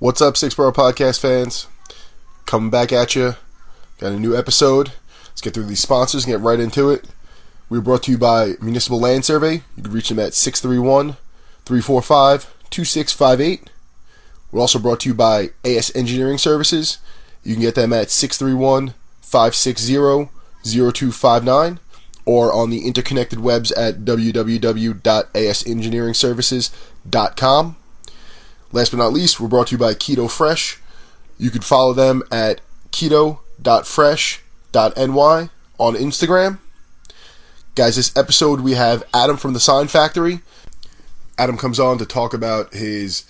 What's up, Borough podcast fans? Coming back at you. Got a new episode. Let's get through these sponsors and get right into it. We're brought to you by Municipal Land Survey. You can reach them at 631-345-2658. We're also brought to you by AS Engineering Services. You can get them at 631-560-0259 or on the interconnected webs at www.asengineeringservices.com. Last but not least, we're brought to you by Keto Fresh. You can follow them at keto.fresh.ny on Instagram. Guys, this episode we have Adam from the Sign Factory. Adam comes on to talk about his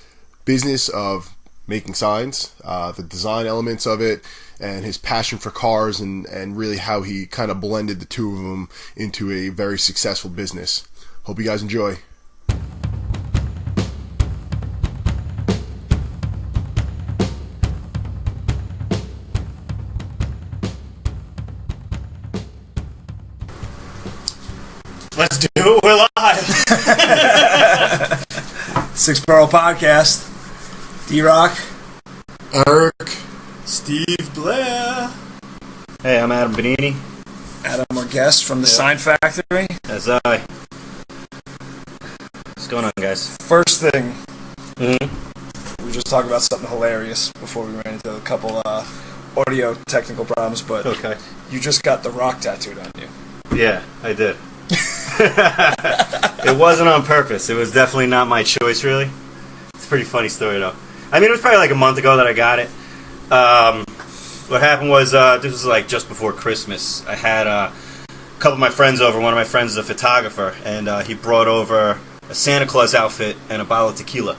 business of making signs, the design elements of it, and his passion for cars, and really how he kind of blended the two of them into a very successful business. Hope you guys enjoy. Let's do it. We're live. Borough podcast. D-Rock. Eric. Steve Blair. Hey, I'm Adam Benini. Adam, our guest from the Sign Factory. That's I. What's going on, guys? First thing, we were just talking about something hilarious before we ran into a couple audio technical problems, but Okay. You just got the Rock tattooed on you. Yeah, I did. It wasn't on purpose. It was definitely not my choice, really. It's a pretty funny story, though. I mean, it was probably like a month ago that I got it. What happened was, this was like just before Christmas. I had a couple of my friends over. One of my friends is a photographer, and he brought over a Santa Claus outfit and a bottle of tequila.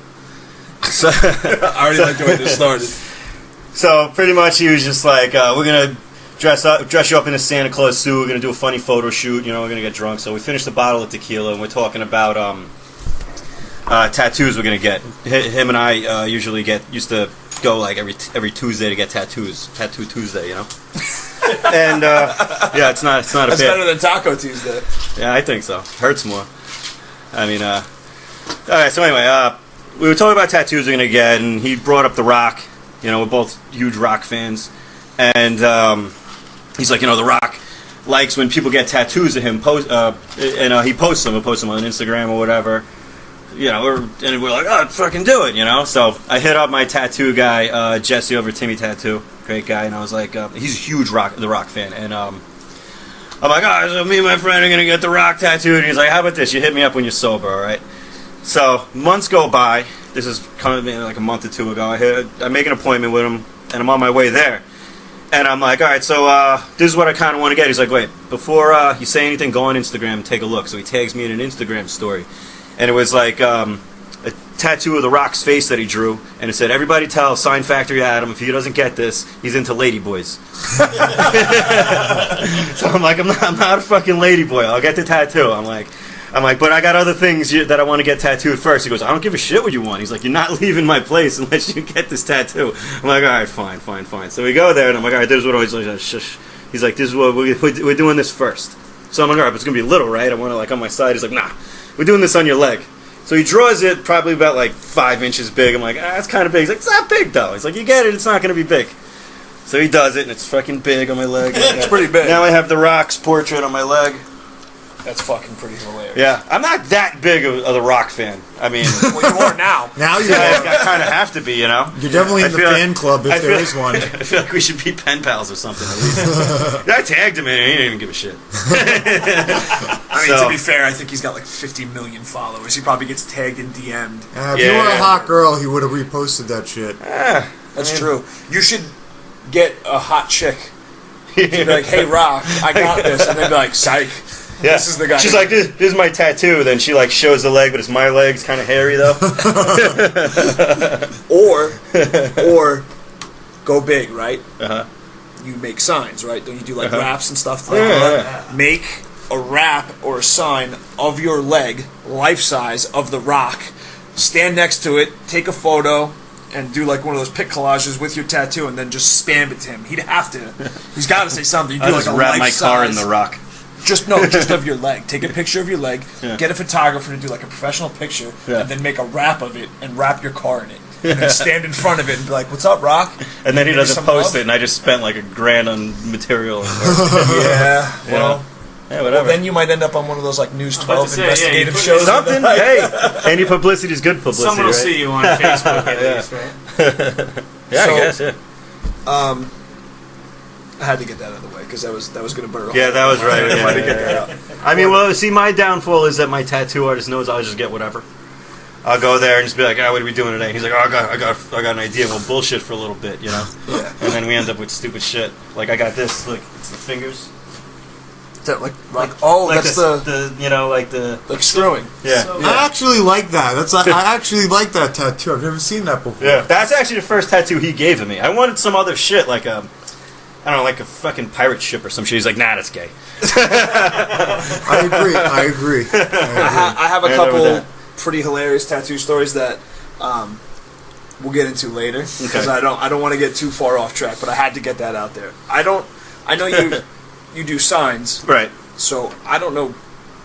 So, I already like the way this started. So pretty much he was just like, we're going to dress you up in a Santa Claus suit. We're going to do a funny photo shoot. You know, we're going to get drunk. So we finished the bottle of tequila, and we're talking about tattoos we're going to get. Him and I used to go like every Tuesday to get tattoos. Tattoo Tuesday, you know? And, yeah, it's not a That's bit. better than Taco Tuesday. Yeah, I think so. Hurts more. I mean, alright, so anyway, we were talking about tattoos we're going to get, and he brought up The Rock. You know, we're both huge Rock fans. And, he's like, you know, The Rock likes when people get tattoos of him, he posts them. He'll post them on Instagram or whatever. You know, and we're like, oh, fucking do it, you know? So I hit up my tattoo guy, Jesse over at Timmy Tattoo. Great guy. And I was like, he's a huge The Rock fan. And I'm like, oh, so me and my friend are going to get The Rock tattooed. And he's like, how about this? You hit me up when you're sober, all right? So months go by. This is coming like a month or two ago. I make an appointment with him, and I'm on my way there. And I'm like, all right, so this is what I kind of want to get. He's like, wait, before you say anything, go on Instagram and take a look. So he tags me in an Instagram story. And it was like a tattoo of The Rock's face that he drew. And it said, everybody tell Sign Factory Adam if he doesn't get this, he's into ladyboys. So I'm like, I'm not a fucking ladyboy. I'll get the tattoo. I'm like, but I got other things that I want to get tattooed first. He goes, I don't give a shit what you want. He's like, you're not leaving my place unless you get this tattoo. I'm like, all right, fine. So we go there, and I'm like, all right, this is what I was like, shush. He's like, this is what we're doing this first. So I'm like, all right, but it's going to be little, right? I want to, like, on my side. He's like, nah, we're doing this on your leg. So he draws it probably about, like, 5 inches big. I'm like, it's kind of big. He's like, it's not big, though. He's like, you get it, it's not going to be big. So he does it, and it's fucking big on my leg. It's pretty big. Now I have The Rock's portrait on my leg. That's fucking pretty hilarious. Yeah, I'm not that big of The Rock fan. I mean, well, you are now. Now you I are. kind of have to be, you know. You're definitely in the fan club if there is one. I feel like we should be pen pals or something. At least. I tagged him in, and he didn't even give a shit. I mean, to be fair, I think he's got like 50 million followers. He probably gets tagged and DM'd. If you were a hot girl, he would have reposted that shit. That's true. You should get a hot chick. You'd be like, hey, Rock, I got this. And they'd be like, psych. Yeah. This is the guy. She's like, this is my tattoo. Then she like shows the leg, but it's my leg. It's kind of hairy though. or go big, right? Uh-huh. You make signs, right? Don't you do like raps and stuff like that? Make a rap or a sign of your leg, life size, of The Rock. Stand next to it, take a photo, and do like one of those pic collages with your tattoo, and then just spam it to him. He'd have to. He's got to say something. You do I like just a wrap my life car in size. The Rock. Just of your leg. Take a picture of your leg, get a photographer to do like a professional picture, and then make a wrap of it and wrap your car in it. and then stand in front of it and be like, "What's up, Rock?" And then he Maybe doesn't some post love? it, and I just spent like $1,000 on material. Yeah, well, yeah, whatever. then you might end up on one of those like News about 12 to say, investigative you put shows. Something. Hey, any publicity is good publicity. Someone will right? see you on Facebook at least, right? Yeah, So- I guess. Yeah. I had to get that out of the way because that was going to burn. Yeah, that was right. I had to Yeah, get that out. I mean, well, see, my downfall is that my tattoo artist knows I'll just get whatever. I'll go there and just be like, "Ah, what are we doing today?" And he's like, "Oh, I got an idea. We'll bullshit for a little bit, you know." Yeah. And then we end up with stupid shit. Like I got this. Look, it's the fingers. Is that like oh, Like that's the you know, like the like screwing. yeah. So- I actually like that. I actually like that tattoo. I've never seen that before. Yeah, that's actually the first tattoo he gave to me. I wanted some other shit, like I don't know, like a fucking pirate ship or some shit. He's like, "Nah, that's gay." I agree. I have a And over couple that. pretty hilarious tattoo stories that we'll get into later because Okay. I don't want to get too far off track, but I had to get that out there. I know you do signs, Right. so I don't know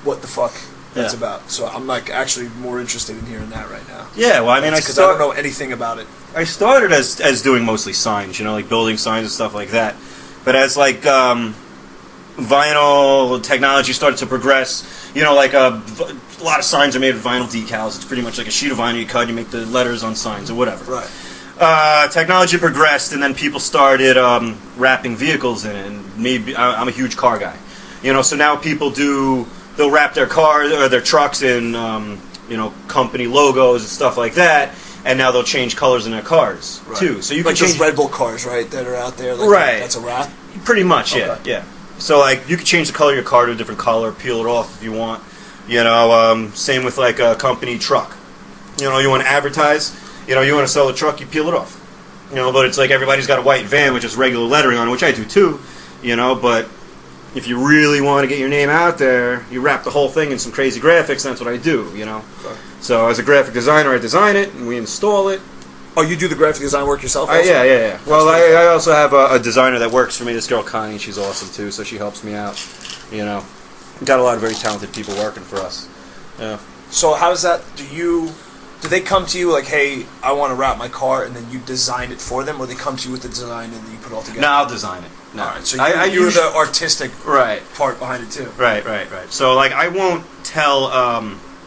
what the fuck that's Yeah. about. So I'm like actually more interested in hearing that right now. Yeah. Well, I mean, Because I don't know anything about it. I started as doing mostly signs, you know, like building signs and stuff like that. But as like vinyl technology started to progress, you know, like a lot of signs are made with vinyl decals. It's pretty much like a sheet of vinyl you cut, you make the letters on signs or whatever. Right. Technology progressed, and then people started wrapping vehicles in it. And maybe I'm a huge car guy, you know. So now people they'll wrap their cars or their trucks in, you know, company logos and stuff like that. And now they'll change colors in their cars too. So you like can those change Red Bull cars, right, that are out there. Like Right. That's a wrap. pretty much, yeah, Okay. yeah. So like you can change the color of your car to a different color, peel it off if you want. You know, same with like a company truck. You know, you want to advertise. You know, you want to sell a truck, you peel it off. You know, but it's like everybody's got a white van with just regular lettering on it, which I do too. You know, but if you really want to get your name out there, you wrap the whole thing in some crazy graphics. And that's what I do. You know, so as a graphic designer, I design it and we install it. Oh, you do the graphic design work yourself? Also? Yeah. Well, I also have a designer that works for me. This girl Connie, she's awesome too. So she helps me out. You know, got a lot of very talented people working for us. Yeah. So how does that? Do they come to you like, "Hey, I want to wrap my car," and then you design it for them, or they come to you with the design and then you put it all together? No, I'll design it. No. All right. So usually- you're the artistic right. part behind it too. Right. So like I won't tell.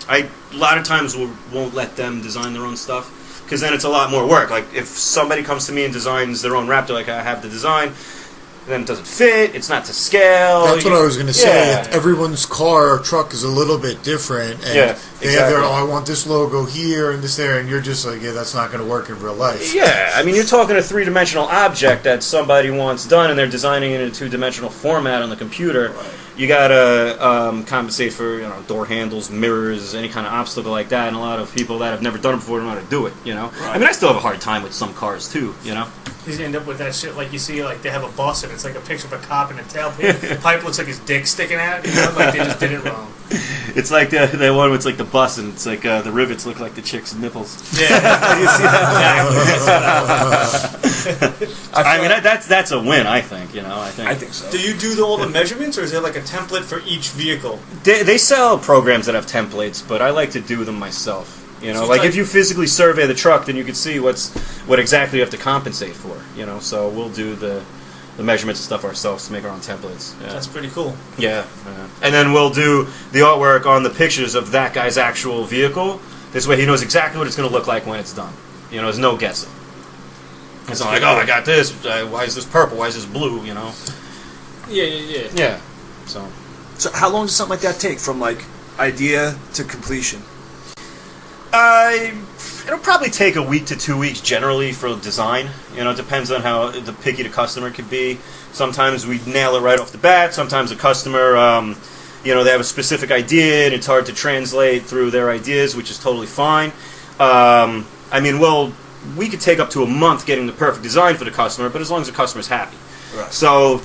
A lot of times won't let them design their own stuff because then it's a lot more work. Like if somebody comes to me and designs their own wrap, they're like, "I have the design." Then it doesn't fit. It's not to scale. That's what I was going to say. Yeah. Everyone's car or truck is a little bit different. And Yeah, they have their, exactly. I want this logo here and this there, and you're just like, yeah, that's not going to work in real life. Yeah, I mean, you're talking a three-dimensional object that somebody wants done, and they're designing it in a two-dimensional format on the computer. You gotta compensate for door handles, mirrors, any kind of obstacle like that. And a lot of people that have never done it before don't know how to do it. You know, I mean, I still have a hard time with some cars too. You know, You end up with that shit like you see, like they have a bus and it's like a picture of a cop in a tailpipe. The pipe looks like his dick sticking out. You know, like they just did it wrong. it's like the one where it's like the bus, and it's like the rivets look like the chick's nipples. Yeah, You see that? exactly. I mean, that's a win. I think. I think so. Do you do all the measurements, or is there like a template for each vehicle? They sell programs that have templates, but I like to do them myself. So Like it's if you physically survey the truck, then you can see what exactly you have to compensate for. So we'll do the measurements and stuff ourselves to make our own templates. Yeah. That's pretty cool. Yeah. And then we'll do the artwork on the pictures of that guy's actual vehicle. This way he knows exactly what it's going to look like when it's done. There's no guessing. It's not like, oh, I got this. Why is this purple? Why is this blue? Yeah. Yeah. So how long does something like that take from like idea to completion? it'll probably take a week to 2 weeks generally for design. It depends on how the picky the customer could be. Sometimes we nail it right off the bat. Sometimes a customer, they have a specific idea and it's hard to translate through their ideas, which is totally fine. We could take up to a month getting the perfect design for the customer, but as long as the customer's happy. Right. So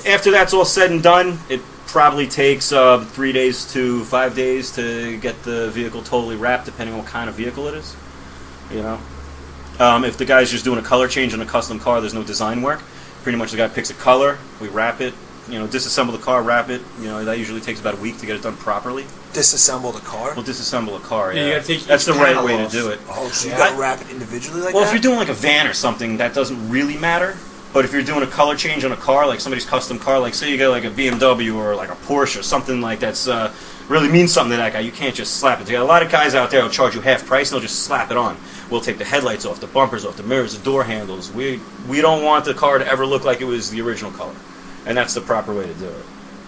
after that's all said and done, it probably takes 3 days to 5 days to get the vehicle totally wrapped, depending on what kind of vehicle it is. If the guy's just doing a color change on a custom car, there's no design work. Pretty much the guy picks a color, we wrap it, disassemble the car, wrap it. That usually takes about a week to get it done properly. Disassemble the car? We'll disassemble a car, Yeah, you gotta take that's the each right panel way off. to do it. Oh, so you gotta wrap it individually like Well, that? if you're doing like a van or something, that doesn't really matter. But if you're doing a color change on a car, like somebody's custom car, like say you get like a BMW or like a Porsche or something like that's really means something to that guy, you can't just slap it. You got a lot of guys out there who'll charge you half price and they'll just slap it on. We'll take the headlights off, the bumpers off, the mirrors, the door handles. We don't want the car to ever look like it was the original color. And that's the proper way to do it.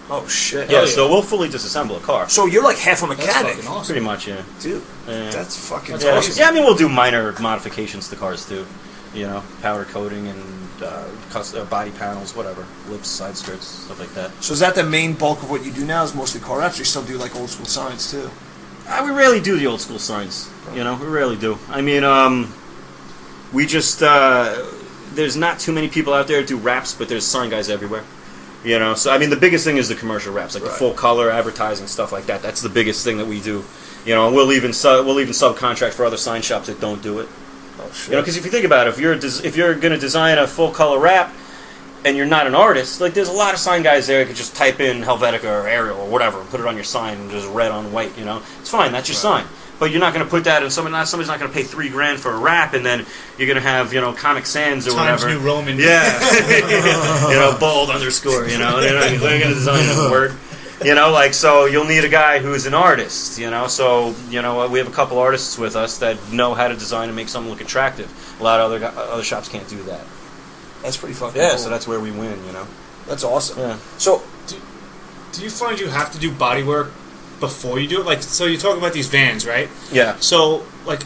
Oh, shit. Yeah, so we'll fully disassemble a car. So you're like half a That's mechanic. fucking awesome. Pretty much, yeah. Dude, Yeah. that's fucking Yeah, awesome. yeah, I mean, we'll do minor modifications to cars too. Powder coating and body panels, whatever, lips, side skirts, stuff like that. So is that the main bulk of what you do now? Is mostly car wraps? Or you still do like old school signs too? We rarely do the old school signs. We rarely do. I mean, we just there's not too many people out there who do wraps, but there's sign guys everywhere. So I mean, the biggest thing is the commercial wraps, like the full color advertising stuff like that. That's the biggest thing that we do. And we'll even subcontract for other sign shops that don't do it. Oh shit. Because if you think about it, if you're going to design a full color wrap and you're not an artist, like there's a lot of sign guys there that could just type in Helvetica or Arial or whatever and put it on your sign and just red on white. It's fine. That's your sign. But you're not going to put that in somebody's not going to pay $3,000 for a wrap, and then you're going to have Comic Sans or Times whatever. New Roman. Yeah, bold underscore. They're going to design a word. So you'll need a guy who's an artist. So we have a couple artists with us that know how to design and make something look attractive. A lot of other shops can't do that. That's pretty fucking Yeah, cool. so that's where we win. That's awesome. Yeah. So Do you find you have to do body work before you do it? Like, so you talk about these vans, right? Yeah. So, like,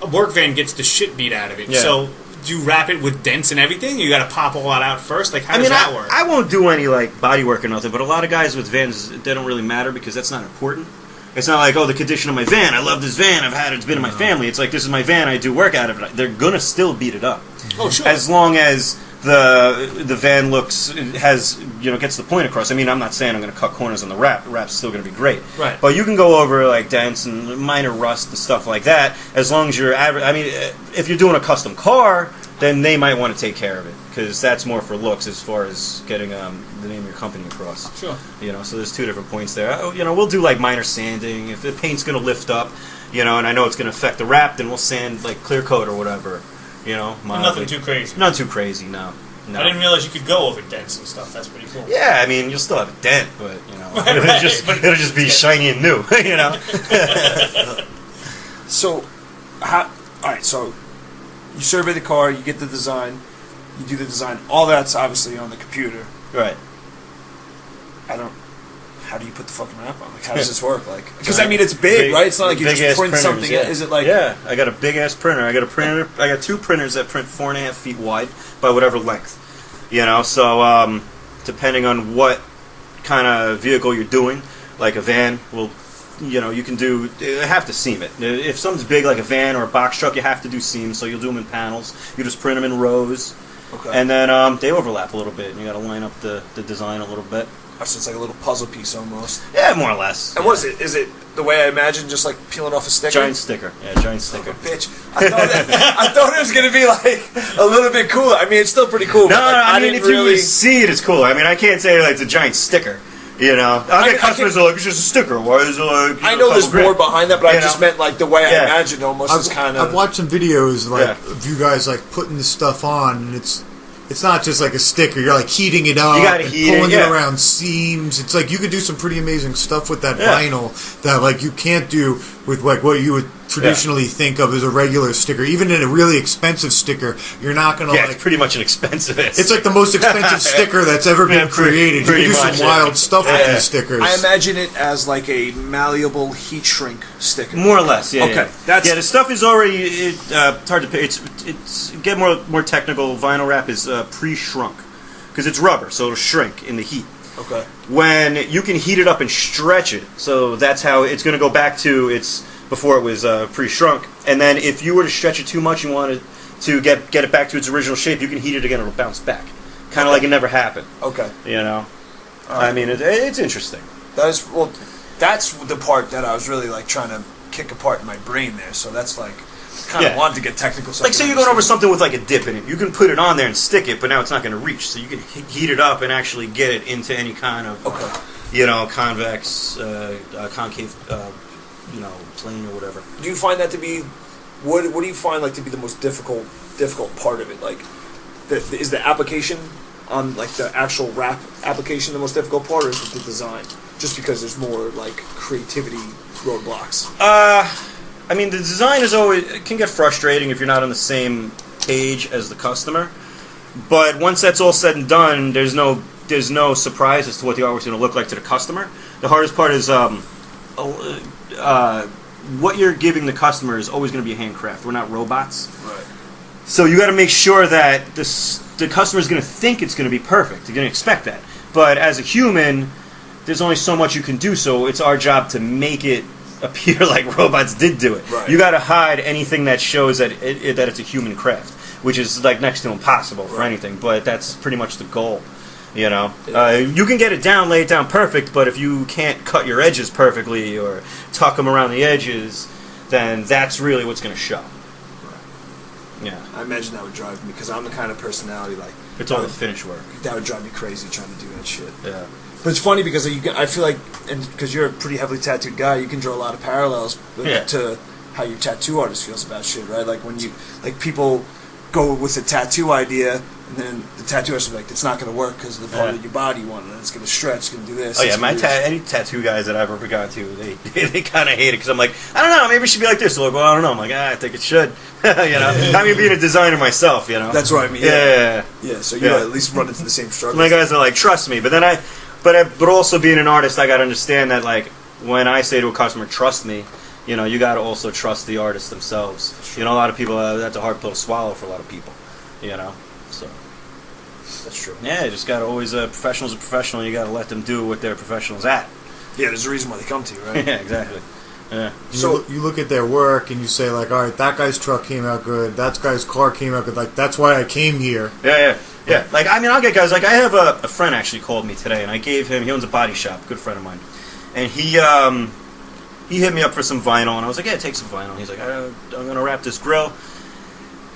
a work van gets the shit beat out of it. Yeah. So, do you wrap it with dents and everything? You got to pop all that out first? Like, how does that work? I won't do any body work or nothing, but a lot of guys with vans, they don't really matter because that's not important. It's not like, the condition of my van. I love this van. It's been in my family. It's like, this is my van. I do work out of it. They're gonna still beat it up. Oh, sure. As long as the van gets the point across. I mean, I'm not saying I'm going to cut corners on the wrap. The wrap's still going to be great. Right. But you can go over like dents and minor rust and stuff like that. As long as you're if you're doing a custom car, then they might want to take care of it because that's more for looks as far as getting the name of your company across. Sure. So there's two different points there. We'll do like minor sanding if the paint's going to lift up. And I know it's going to affect the wrap, then we'll sand like clear coat or whatever. Nothing too crazy. Not too crazy, no. I didn't realize you could go over dents and stuff. That's pretty cool. Yeah, I mean, you'll still have a dent, but it'll just be shiny and new, So, all right. So, you survey the car, you get the design, you do the design. All that's obviously on the computer. Right. How do you put the fucking wrap on? Like, how does this work? Like, because I mean, it's big, right? It's not like you just big-ass print printers, something. yeah. Is it like? Yeah, I got a big ass printer. I got two printers that print 4.5 feet wide by whatever length. So depending on what kind of vehicle you're doing, like a van, you can do. You have to seam it. If something's big like a van or a box truck, you have to do seams. So you'll do them in panels. You just print them in rows, Okay. and then they overlap a little bit, and you got to line up the design a little bit. So it's like a little puzzle piece almost. Yeah, more or less. And what is it? Is it the way I imagine, just like peeling off a sticker? Giant sticker. Yeah, giant sticker. Bitch. I thought it was going to be like a little bit cooler. I mean, it's still pretty cool. No, but like, I mean, didn't if you see it, it's cool. I mean, I can't say like it's a giant sticker. I get customers who are like, it's just a sticker. Why is it like? I know there's more behind that, but I just meant like the way Yeah. I imagined almost is kind of. I've watched some videos Yeah. of you guys like putting this stuff on, and it's not just like a sticker. You're like heating it up, You gotta and heat it, pulling yeah. it around seams. It's like you could do some pretty amazing stuff with that Yeah. vinyl that like you can't do with like what you would traditionally think of as a regular sticker. Even in a really expensive sticker, you're not gonna Yeah, like. it's pretty much an expensive. It's like the most expensive sticker that's ever been Yeah, created. You pretty can do much, some yeah. wild stuff with Yeah. these stickers. I imagine it as like a malleable heat shrink sticker. more or less. Yeah. Okay, Yeah. that's- The stuff is already. It's hard to. It's get more technical. Vinyl wrap is pre-shrunk because it's rubber, so it'll shrink in the heat. Okay. When you can heat it up and stretch it, so that's how it's going to go back to its before it was pre-shrunk. And then if you were to stretch it too much and wanted to get it back to its original shape, you can heat it again; it'll bounce back, kind of like it never happened. Okay. I mean, it's interesting. That's the part that I was really like trying to kick apart in my brain there. So that's like kind of wanted to get technical. So like, say you're going over something with like a dip in it. You can put it on there and stick it, but now it's not going to reach. So you can heat it up and actually get it into any kind of, convex, concave, plane or whatever. Do you find that to be, what do you find like to be the most difficult part of it? Like, is the application on like the actual wrap application the most difficult part, or is it the design? Just because there's more like creativity roadblocks. I mean, the design it can get frustrating if you're not on the same page as the customer. But once that's all said and done, there's no surprise as to what the artwork's going to look like to the customer. The hardest part is what you're giving the customer is always going to be a handcraft. We're not robots. Right. So you got to make sure that the customer is going to think it's going to be perfect. They're going to expect that. But as a human, there's only so much you can do. So it's our job to make it appear like robots did do it. Right. You got to hide anything that shows that that it's a human craft, which is like next to impossible for anything. But that's pretty much the goal. You know, you can get it down, lay it down perfect, but if you can't cut your edges perfectly or tuck them around the edges, then that's really what's going to show. Yeah, I imagine that would drive me, because I'm the kind of personality like it's all the finish work. That would drive me crazy trying to do that shit. Yeah, but it's funny because I feel like, and because you're a pretty heavily tattooed guy, you can draw a lot of parallels to how your tattoo artist feels about shit, right? Like when people go with a tattoo idea, and then the tattoo artist will be like, it's not going to work because of the part of your body you want, and it's going to stretch, it's going to do this. Oh yeah, any tattoo guys that I've ever gone to, they kind of hate it because I'm like, I don't know, maybe it should be like this. They're like, well, I don't know. I'm like, I think it should. I mean, being a designer myself, That's what I mean. Yeah. So you at least run into the same struggle. My guys are like, trust me, but also being an artist, I got to understand that like when I say to a customer, trust me, you got to also trust the artists themselves. A lot of people that's a hard pill to swallow for a lot of people. So that's true. Yeah, you just got to always professional's a professional. You got to let them do what they're professionals at. Yeah, there's a reason why they come to you, right? Yeah, exactly. Yeah. So you look at their work and you say like, all right, that guy's truck came out good, that guy's car came out good. Like that's why I came here. Yeah. Like I mean, I'll get guys. Like I have a friend actually called me today, and I gave him. He owns a body shop, good friend of mine, and he hit me up for some vinyl, and I was like, yeah, take some vinyl. He's like, I'm gonna wrap this grill.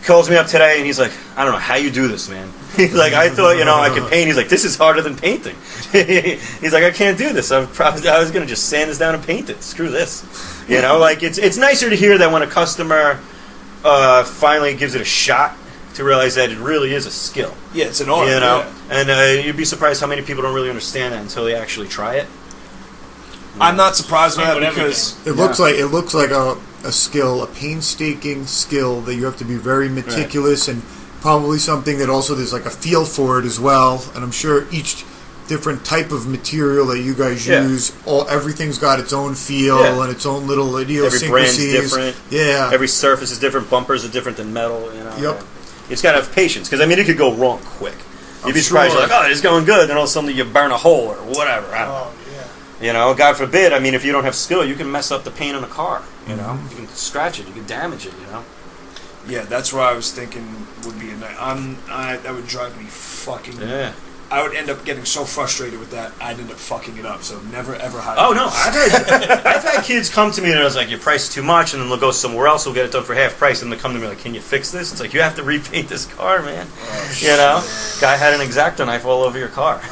Calls me up today, and he's like, I don't know how you do this, man. He's like, I thought, I could paint. He's like, this is harder than painting. He's like, I can't do this. I was going to just sand this down and paint it. Screw this. Like, it's nicer to hear that when a customer finally gives it a shot to realize that it really is a skill. Yeah, it's an art. And you'd be surprised how many people don't really understand that until they actually try it. I'm not surprised by that because it looks like a skill, a painstaking skill that you have to be very meticulous and probably something that also there's like a feel for it as well. And I'm sure each different type of material that you guys use, everything's got its own feel and its own little idiosyncrasies. Every brand's different. Yeah. Every surface is different. Bumpers are different than metal. Yep. It's got to have patience because it could go wrong quick. You'd be surprised. You're like, oh, it's going good, then all of a sudden you burn a hole or whatever. I don't know. God forbid, if you don't have skill, you can mess up the paint on a car, You can scratch it, you can damage it, Yeah, that's what I was thinking would be a night. That would drive me fucking... Yeah. I would end up getting so frustrated with that, I'd end up fucking it up, so never ever hire Oh, no, I've had kids come to me and I was like, your price is too much, and then they'll go somewhere else, we'll get it done for half price, and they'll come to me like, can you fix this? It's like, you have to repaint this car, man. Guy had an X-Acto knife all over your car,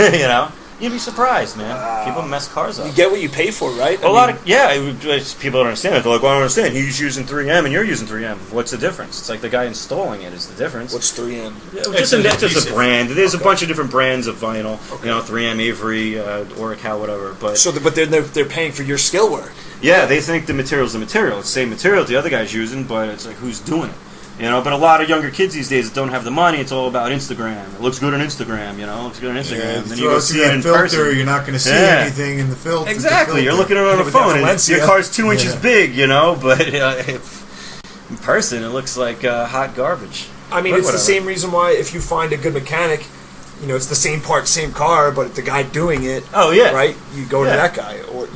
You'd be surprised, man. People mess cars up. You get what you pay for, right? People don't understand it. They're like, well, I don't understand. He's using 3M and you're using 3M. What's the difference? It's like the guy installing it is the difference. What's 3M? Just a brand. There's a bunch of different brands of vinyl. Okay. 3M, Avery, Oracal, whatever. But they're paying for your skill work. Yeah, they think the material's the material. It's the same material the other guy's using, but it's like, who's doing it? But a lot of younger kids these days that don't have the money, it's all about Instagram. It looks good on Instagram, It looks good on Instagram. Yeah, and then you go see it in filter, person. You're not going to see anything in the filter. Exactly. You're looking at it on a phone, and your car's 2 inches big, but in person, it looks like hot garbage. It's the same reason why if you find a good mechanic, it's the same part, same car, but the guy doing it, right? You go to that guy, or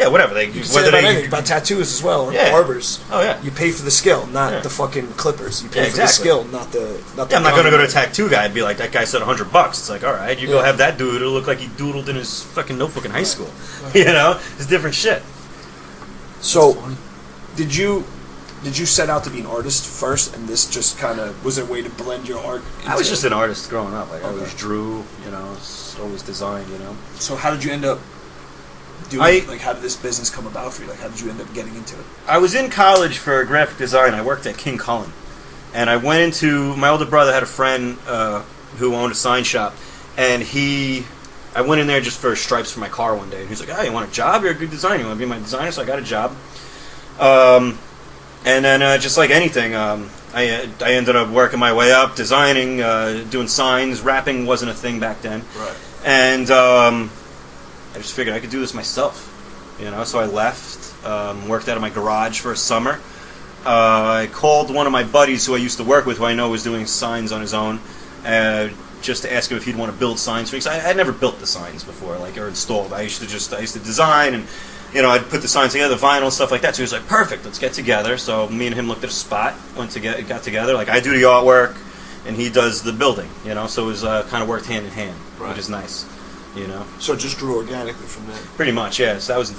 whatever. You can say that about anything, about tattoos as well, or barbers. Oh yeah, you pay for the skill, not the fucking clippers. You pay for the skill, not the. I'm not going to go to a tattoo guy and be like, that guy said $100. It's like, all right, you go have that dude. It'll look like he doodled in his fucking notebook in high school. It's different shit. So, did you? Did you set out to be an artist first, and this just kind of was a way to blend your art? I was just an artist growing up. Like I always drew, always designed, So how did you end up doing? How did this business come about for you? Like, how did you end up getting into it? I was in college for graphic design. I worked at King Cullen, and I went into my older brother had a friend who owned a sign shop, and I went in there just for stripes for my car one day, and he's like, "Oh, you want a job? You're a good designer. You want to be my designer?" So I got a job. And then, just like anything, I ended up working my way up, designing, doing signs. Rapping wasn't a thing back then. Right. And I just figured I could do this myself, So I left, worked out of my garage for a summer. I called one of my buddies who I used to work with, who I know was doing signs on his own, just to ask him if he'd want to build signs for me. 'Cause I had never built the signs before, or installed. I used to design and. I'd put the signs together, vinyl and stuff like that. So he was like, "Perfect, let's get together." So me and him looked at a spot, got together. Like I do the artwork, and he does the building. So it was kind of worked hand in hand, which is nice. So it just grew organically from there. Pretty much, yeah. So that was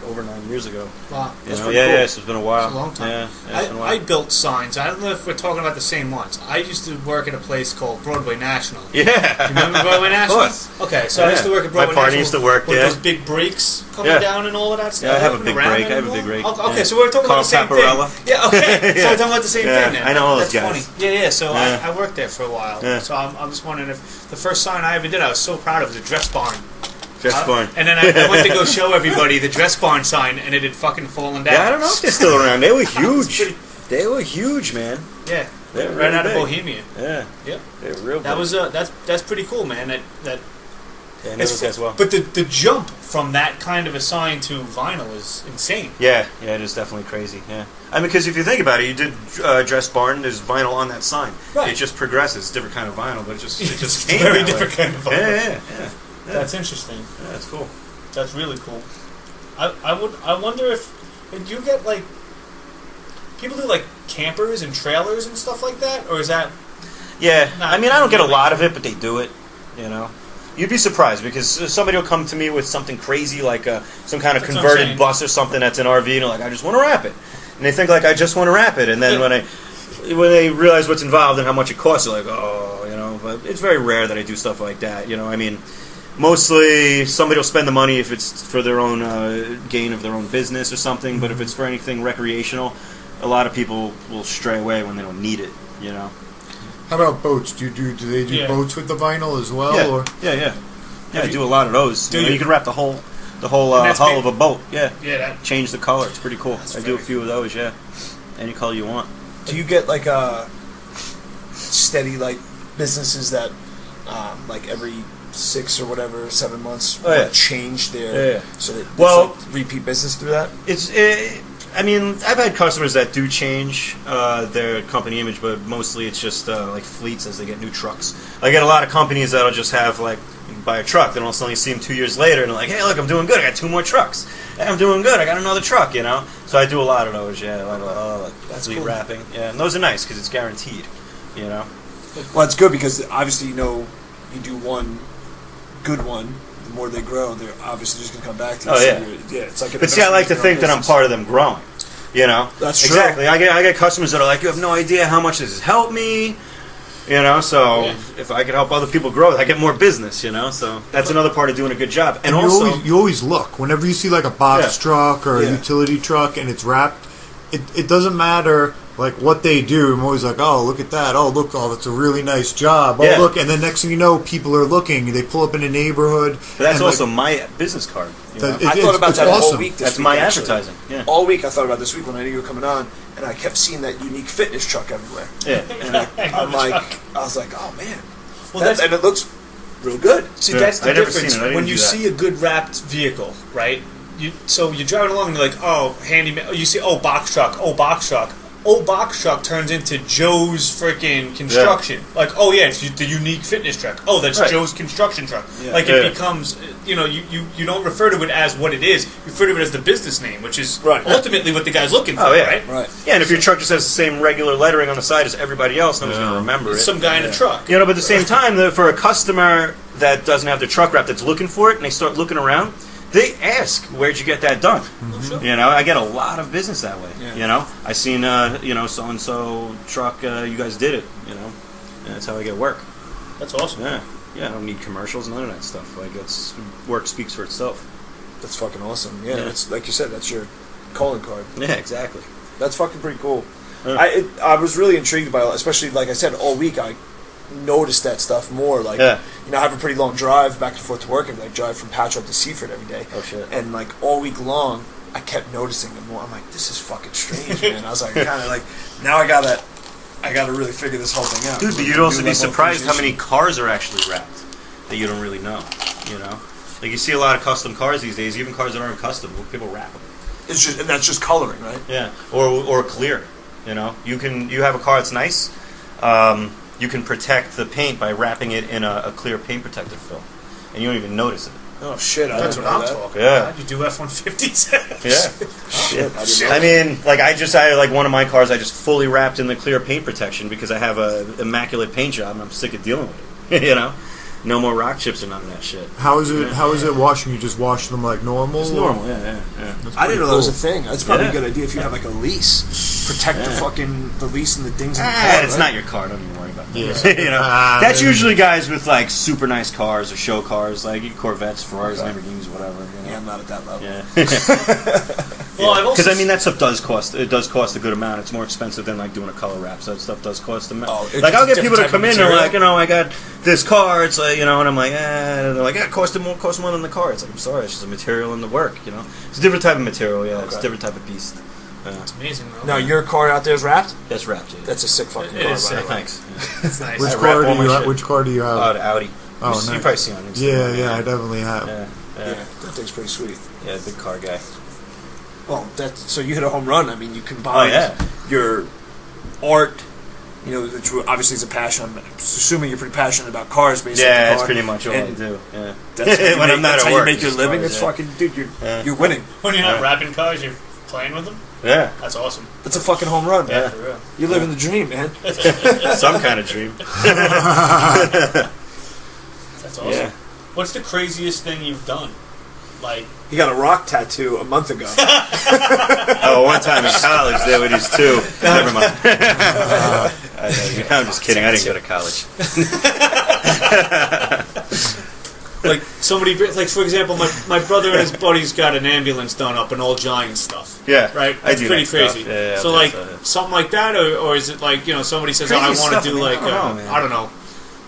over 9 years ago. Wow. That's pretty cool. Yeah, so it's been a while. It's a long time. Yeah, it's been a while. I built signs. I don't know if we're talking about the same ones. I used to work at a place called Broadway National. Yeah. You remember Broadway National? Of course. Okay, so I used to work at Broadway My partner National. used to work with there. those big breaks coming down and all of that stuff. Yeah, I have a big break. I have a big break. Okay, so we're talking about the same Paparella. thing. Yeah, okay. So we're talking about the same thing then. I know all That's those guys. funny. Yeah. So I worked there for a while. Yeah. So I'm just wondering if the first sign I ever did, I was so proud of, was a dress barn. Dress barn. And then I went to go show everybody the dress barn sign, and it had fucking fallen down. Yeah, I don't know if they're still around. They were huge. They were huge, man. Yeah, They're right really out of big. Bohemia. Yeah. Yep. They're real. That big. was that's pretty cool, man. That Yeah, I know those guys well. But the jump from that kind of a sign to vinyl is insane. Yeah, it is definitely crazy. Yeah, I mean, because if you think about it, you did dress barn. There's vinyl on that sign. Right. It just progresses. It's different kind of vinyl, but it just It's came very that different way. kind of vinyl. Yeah. That's interesting. Yeah, that's cool. That's really cool. I wonder if you get like people do like campers and trailers and stuff like that, or is that? Yeah, Not I mean, I don't get a really. lot of it, but they do it. You'd be surprised because somebody will come to me with something crazy like some kind of That's what I'm converted saying. bus or something that's an RV, and they're like, I just want to wrap it, and they think like I just want to wrap it, and then when they realize what's involved and how much it costs, they're like, oh, But it's very rare that I do stuff like that. I mean, mostly somebody will spend the money if it's for their own gain of their own business or something, but if it's for anything recreational, a lot of people will stray away when they don't need it. How about boats? Do they do Yeah. boats with the vinyl as well? Yeah, Or? yeah. I do a lot of those. Do You you? can wrap the whole And that's hull big. of a boat. Yeah. Yeah, that Change the color. It's pretty cool. That's I do a very few of those. Yeah. Any color you want. Do you get like a steady like businesses that like every 6 or whatever 7 months Oh, yeah. change their Yeah. so that it's Well- like repeat business through that? I mean, I've had customers that do change their company image, but mostly it's just like fleets as they get new trucks. I get a lot of companies that'll just have like you can buy a truck, then all of a sudden you see them 2 years later, and they're like, "Hey, look, I'm doing good. I got 2 more trucks. Hey, I'm doing good. I got another truck." So I do a lot of those. Yeah, a lot of like That's fleet cool. wrapping. Yeah, and those are nice because it's guaranteed. Well, it's good because obviously you do one good one. The more they grow, they're obviously just going to come back to you. Oh, So yeah. it's like. An But see, I like to investment in your own think that I'm business. part of them growing. That's true. Exactly. I get customers that are like, "You have no idea how much this has helped me." So Yeah. if I could help other people grow, I get more business. So that's another part of doing a good job. And also, you always look whenever you see like a box Yeah. truck or Yeah. a utility truck and it's wrapped. It doesn't matter like what they do. I'm always like, oh, look at that. Oh, look, that's a really nice job. Oh, Yeah. look, and then next thing you know, people are looking. They pull up in a neighborhood. but that's and, also like, my business card. that- I thought about it's that all awesome. week. That's This my week, actually. advertising. Yeah. All week I thought about this week when I knew you were coming on, and I kept seeing that unique fitness truck everywhere. Yeah. And I'm like, I was like, oh man, Well, that's and it looks real good. See, Yeah. that's the I never difference. seen it. I didn't When do you that. see a good wrapped vehicle, right? So you're driving along and you're like, oh, handyman. You see, oh, box truck. Oh, box truck. Oh, box truck turns into Joe's freaking construction. Like, oh yeah, it's the unique fitness truck. Oh, that's Right. Joe's construction truck. Yeah. Like Yeah. it becomes, you don't refer to it as what it is. You refer to it as the business name, which is Right. ultimately what the guy's looking for, Oh, yeah. right? Right. Yeah, and if your truck just has the same regular lettering on the side as everybody else, nobody's going to remember It's it. some guy in a truck. But at the same time, for a customer that doesn't have their truck wrapped that's looking for it, and they start looking around, they ask, "Where'd you get that done?" Sure. You know, I get a lot of business that way. Yeah. You know, I seen so and so truck. You guys did it. You know, and that's how I get work. That's awesome. Yeah, I don't need commercials, none of that stuff. Like it's work speaks for itself. That's fucking awesome. Yeah, that's like you said. That's your calling card. Yeah, exactly. That's fucking pretty cool. I was really intrigued by it, especially like I said all week. I noticed that stuff more. Like I have a pretty long drive back and forth to work, and I drive from Patchogue to Seaford every day. Oh shit! And like all week long, I kept noticing them more. I'm like, this is fucking strange, man. I was like, kind of like, now I gotta really figure this whole thing out. Dude, but you'd also be surprised how many cars are actually wrapped that you don't really know. You know, like you see a lot of custom cars these days. Even cars that aren't custom, people wrap them. It's just, and that's just coloring, right? Yeah, or clear. You know, you have a car that's nice. You can protect the paint by wrapping it in a clear paint protective film, and you don't even notice it. Oh shit! That's what I'm talking Yeah. about. You do F-150s. Yeah. Shit. I mean, like I like one of my cars. I just fully wrapped in the clear paint protection because I have a immaculate paint job and I'm sick of dealing with it. You know, no more rock chips or none of that shit. How is it? How is it washing? You just wash them like normal? It's normal. Yeah. I didn't know that was a thing. That's probably a good idea if you have like a lease. Protect the lease and the dings in the car. It's not your car. Don't even worry about that. Yeah. You know, that's usually guys with like super nice cars or show cars, like Corvettes, Ferraris, Lamborghinis, whatever. You know? Yeah, I'm not at that level. Yeah. Well, I've also Because I mean that stuff does cost. It does cost a good amount. It's more expensive than like doing a color wrap. So that stuff does cost a amount. Like I'll get people to come in and they're like, I got this car. It's like and I'm like, and they're like, it cost more than the car. It's like, I'm sorry, it's just the material and the work. You know, it's a different type of material. Yeah, it's a different type of beast. It's amazing, though. Now your car out there is wrapped. That's wrapped. Yeah. That's a sick fucking It car. is by the sick. way. Thanks. It's nice. Which car do you have? Oh, the Audi. Oh, You nice. probably see on Instagram. Yeah, I definitely have. Yeah. Yeah, that thing's pretty sweet. Yeah, big car guy. Well, so you hit a home run. I mean, you combined your art, which obviously is a passion. I'm assuming you're pretty passionate about cars, basically. Yeah, that's pretty much all I do. Yeah. That's how When I'm not that's at how work, you make your it's living. cars, It's yeah. fucking, dude. You're winning. When you're not wrapping cars, you're playing with them. Yeah. That's awesome. That's a fucking home run. Yeah. For real. You're living the dream, man. Some kind of dream. That's awesome. Yeah. What's the craziest thing you've done? Like, He got a rock tattoo a month ago. Oh, one time in college there with these two. Never mind. I'm just kidding. I didn't go to college. like somebody, like for example, my brother and his buddies got an ambulance done up in Old Giant stuff. Yeah, Right? I It's do pretty that stuff. crazy. Yeah, So I'll like do that. something like that, or is it like somebody says, Crazy I want stuff, to do I mean, like I don't know, man. I don't know.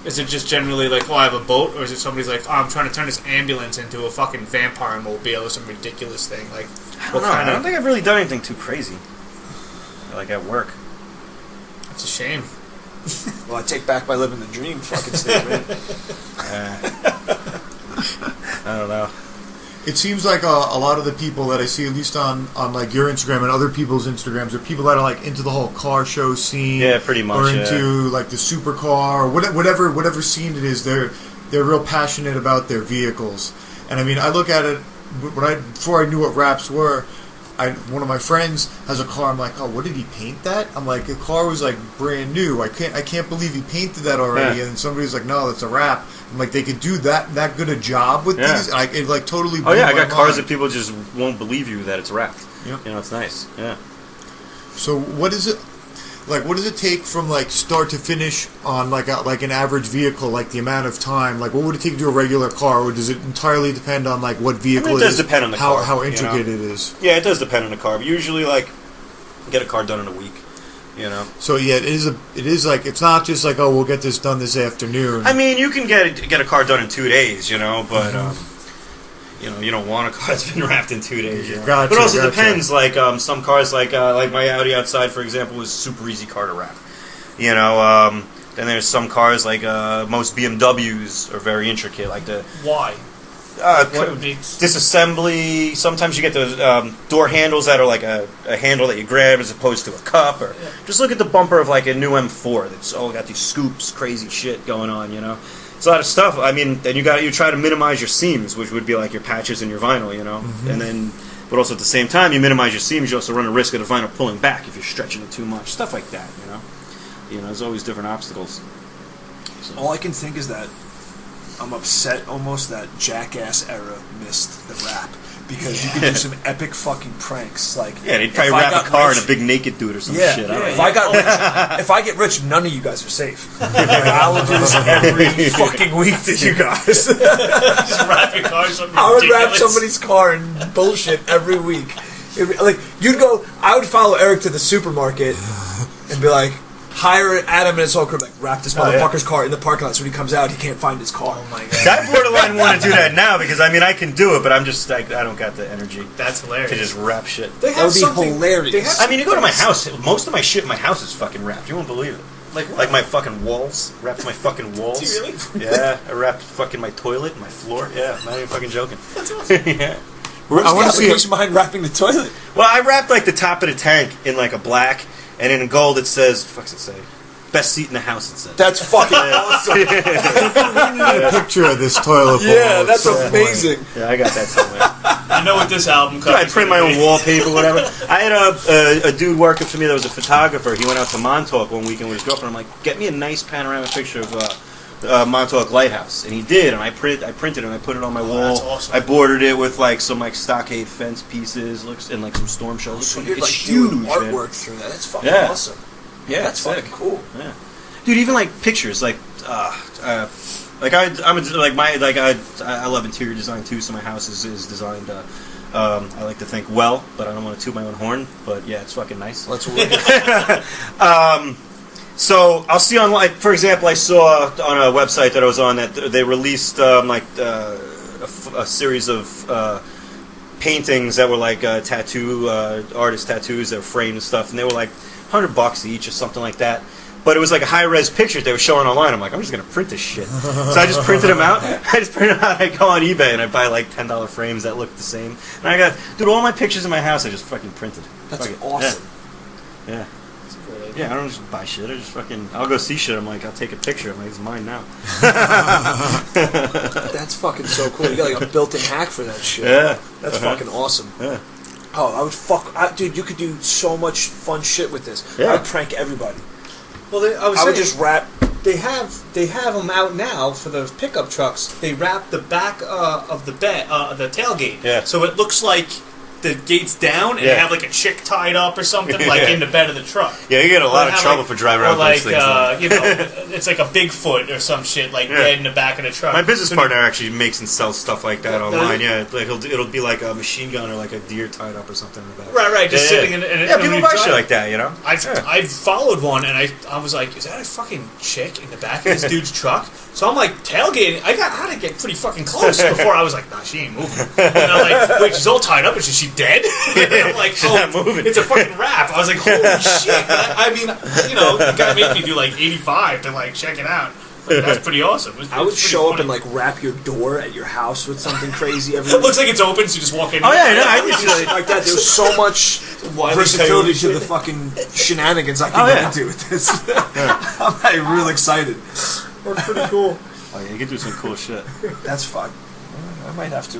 Is it just generally like, I have a boat, or is it somebody's like, I'm trying to turn this ambulance into a fucking vampire mobile or some ridiculous thing? Like, I don't know. I don't think I've really done anything too crazy. Like at work. It's a shame. Well, I take back my living the dream fucking statement. I don't know. It seems like a lot of the people that I see, at least on like your Instagram and other people's Instagrams, are people that are like into the whole car show scene. Yeah, pretty much. Or into like the supercar, or whatever scene it is. They're real passionate about their vehicles. And I mean, I look at it before I knew what wraps were. One of my friends has a car. I'm like, oh, what did he paint that? I'm like, the car was like brand new. I can't believe he painted that already. Yeah. And somebody's like, no, that's a wrap. I'm like, they could do that good a job with these. And it like totally. Oh yeah, I blew got my cars mind. that people just won't believe you that it's wrapped. Yep. It's nice. Yeah. So what is it? Like, what does it take from like start to finish on like an average vehicle? Like the amount of time. Like, what would it take to do a regular car, or does it entirely depend on like what vehicle it it does is? depend on the how car, how you intricate know? it is. Yeah, it does depend on the car. But usually, like, get a car done in a week. So yeah, it is like, it's not just like, oh, we'll get this done this afternoon. I mean, you can get a car done in 2 days, but you don't want a car that's been wrapped in 2 days. Gotcha, But it also gotcha. depends. Like some cars, like my Audi outside, for example, is super easy car to wrap. Then there's some cars like most BMWs are very intricate, like the Why? What would be? disassembly. Sometimes you get those door handles that are like a handle that you grab as opposed to a cup. Or just look at the bumper of like a new M4 that's all got these scoops, crazy shit going on. It's a lot of stuff. I mean, then you try to minimize your seams, which would be like your patches and your vinyl. And then, but also at the same time, you minimize your seams. You also run a risk of the vinyl pulling back if you're stretching it too much. Stuff like that. There's always different obstacles. All I can think is that I'm upset almost that Jackass era missed the rap. Because you could do some epic fucking pranks, like they'd probably wrap a car in a big naked dude or some shit. If I get rich, none of you guys are safe. I'll do this every fucking week to you guys. Just wrapping cars. I would wrap somebody's car in bullshit every week. I would follow Eric to the supermarket and be like, hire Adam and his whole crew, like, wrap this motherfucker's car in the parking lot so when he comes out, he can't find his car. Oh my god. I borderline want to do that now because, I mean, I can do it, but I'm just, I don't got the energy. That's hilarious. To just wrap shit. That would be hilarious. I mean, you go to my house, most of my shit in my house is fucking wrapped. You won't believe it. Like what? Like my fucking walls. Wrapped my fucking walls. Do you really? Yeah, I wrapped fucking my toilet and my floor. Yeah, not even fucking joking. That's awesome. Yeah. I want to see behind wrapping the toilet. Well, I wrapped like the top of the tank in like a black, and in gold it says, what's it say? Best seat in the house, it says. That's fucking awesome. We need a picture of this toilet bowl. Yeah, that's at some amazing. Yeah, I got that somewhere. You know what this album covers. I print my own wallpaper, whatever. I had a dude working for me that was a photographer. He went out to Montauk one weekend with his girlfriend. I'm like, get me a nice panoramic picture of Montauk Lighthouse, and he did. And I printed it and I put it on my wall. That's awesome. I bordered it with like some like stockade fence pieces, and like some storm shelters. So you're It's like huge, doing man. artwork through that. That's fucking Yeah. awesome. Yeah, That's it's fucking sick. cool. Yeah, dude. Even like pictures, like I love interior design too. So my house is designed. I like to think well, but I don't want to toot my own horn. But yeah, it's fucking nice. Let's work it. So I'll see on, like, for example, I saw on a website that I was on that they released a series of paintings that were like artist tattoos that were framed and stuff, and they were like $100 each or something like that. But it was like a high-res picture they were showing online. I'm like, I'm just going to print this shit. So I just printed them out. I go on eBay and I buy like $10 frames that look the same. And I got, dude, all my pictures in my house I just fucking printed. That's awesome. Yeah. Yeah, I don't just buy shit. I just fucking, I'll go see shit. I'm like, I'll take a picture. I'm like, it's mine now. That's fucking so cool. You got like a built-in hack for that shit. Yeah. That's fucking awesome. Yeah. Oh, I would dude, you could do so much fun shit with this. Yeah. I'd prank everybody. Well, I would just wrap. They have them out now for the pickup trucks. They wrap the back of the tailgate. Yeah. So it looks like the gate's down and they have like a chick tied up or something like in the bed of the truck. Yeah, you get a lot of have, trouble like, for driving or around like, those things. you know, it's like a Bigfoot or some shit like dead in the back of the truck. My business So partner actually makes and sells stuff like that online. Yeah, like it'll be like a machine gun or like a deer tied up or something like that. Right, just sitting in. Yeah, people buy shit like that, you know. I followed one and I was like, is that a fucking chick in the back of this dude's truck? So I'm like tailgating. I had to get pretty fucking close before I was like, nah, she ain't moving. And I'm like, wait, she's all tied up. Is she dead? And I'm like, She's not moving. It's a fucking wrap. I was like, holy shit. I mean, you know, you gotta make me do like 85 to like check it out. Like, that's pretty awesome. I would show up and like wrap your door at your house with something crazy every It looks like it's open, so you just walk in. Oh yeah, no, I just usually like that. There's so much versatility to the fucking shenanigans I can get into with this. I'm like real excited. That's pretty cool. Oh yeah, you can do some cool shit. That's fun. I might have to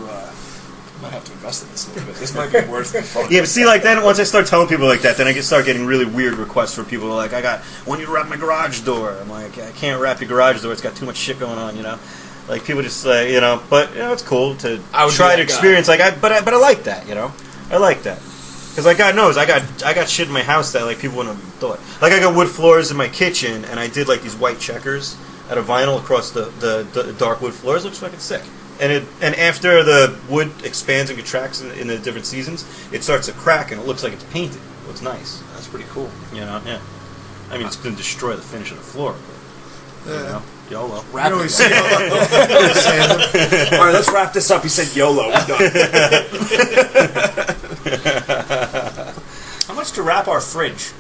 invest in this a little bit. This might be worth the fun. Yeah, but see, like then once I start telling people like that, then I can start getting really weird requests from people like, I want you to wrap my garage door. I'm like, I can't wrap your garage door. It's got too much shit going on, you know. Like people just say, you know, but you know, it's cool to try to experience. Like, but I like that, you know. I like that because like God knows, I got shit in my house that like people wouldn't have thought. Like I got wood floors in my kitchen, and I did like these white checkers out of vinyl across the dark wood floors. It looks fucking sick. And after the wood expands and contracts in the different seasons, it starts to crack and it looks like it's painted. It looks nice. That's pretty cool. You know, yeah. I mean, it's going to destroy the finish of the floor, but, you know, YOLO. Wrap it. All right, let's wrap this up. He said YOLO. We're done. How much to wrap our fridge?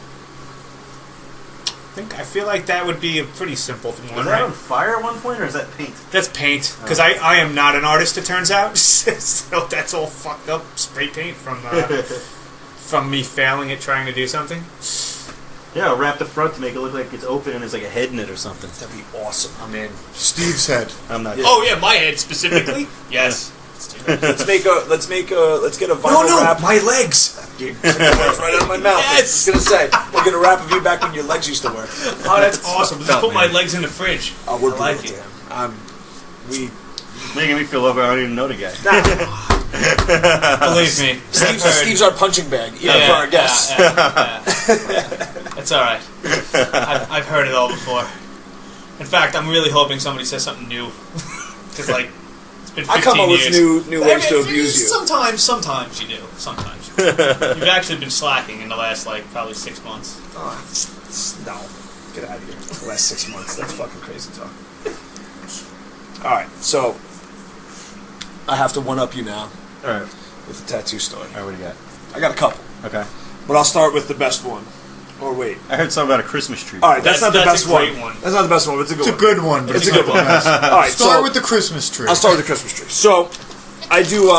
I feel like that would be a pretty simple one, Was that on fire at one point, or is that paint? That's paint, because I am not an artist, it turns out. So that's all fucked up spray paint from me failing at trying to do something. Yeah, wrap the front to make it look like it's open and there's like a head in it or something. That'd be awesome. I'm in. Steve's head. I'm not. Oh yeah, my head specifically. Yes. Let's get a vinyl wrap. My legs. Right out of my mouth. Yes. I was gonna say we're gonna wrap of you back when your legs used to work. Oh, that's awesome. Just put my legs in the fridge. We're I like brutal, it. Dan. Making me feel over. I don't even know the guy. Believe me, Steve's our punching bag, even for our guests. It's all right. I've heard it all before. In fact, I'm really hoping somebody says something new because it's been 15 I come up years. with new ways to abuse you. Sometimes you do. Sometimes you do. You've actually been slacking in the last probably 6 months. No, get out of here. The last 6 months. That's fucking crazy talk. All right, so I have to one up you now. All right. With the tattoo story. All right, what do you got? I got a couple. Okay. But I'll start with the best one. Or wait. I heard something about a Christmas tree. All right, that's not the best a great one. That's not the best one, but it's a good It's one. a good one. But It's a good one. All right, Start with the Christmas tree. I'll start with the Christmas tree. So, I do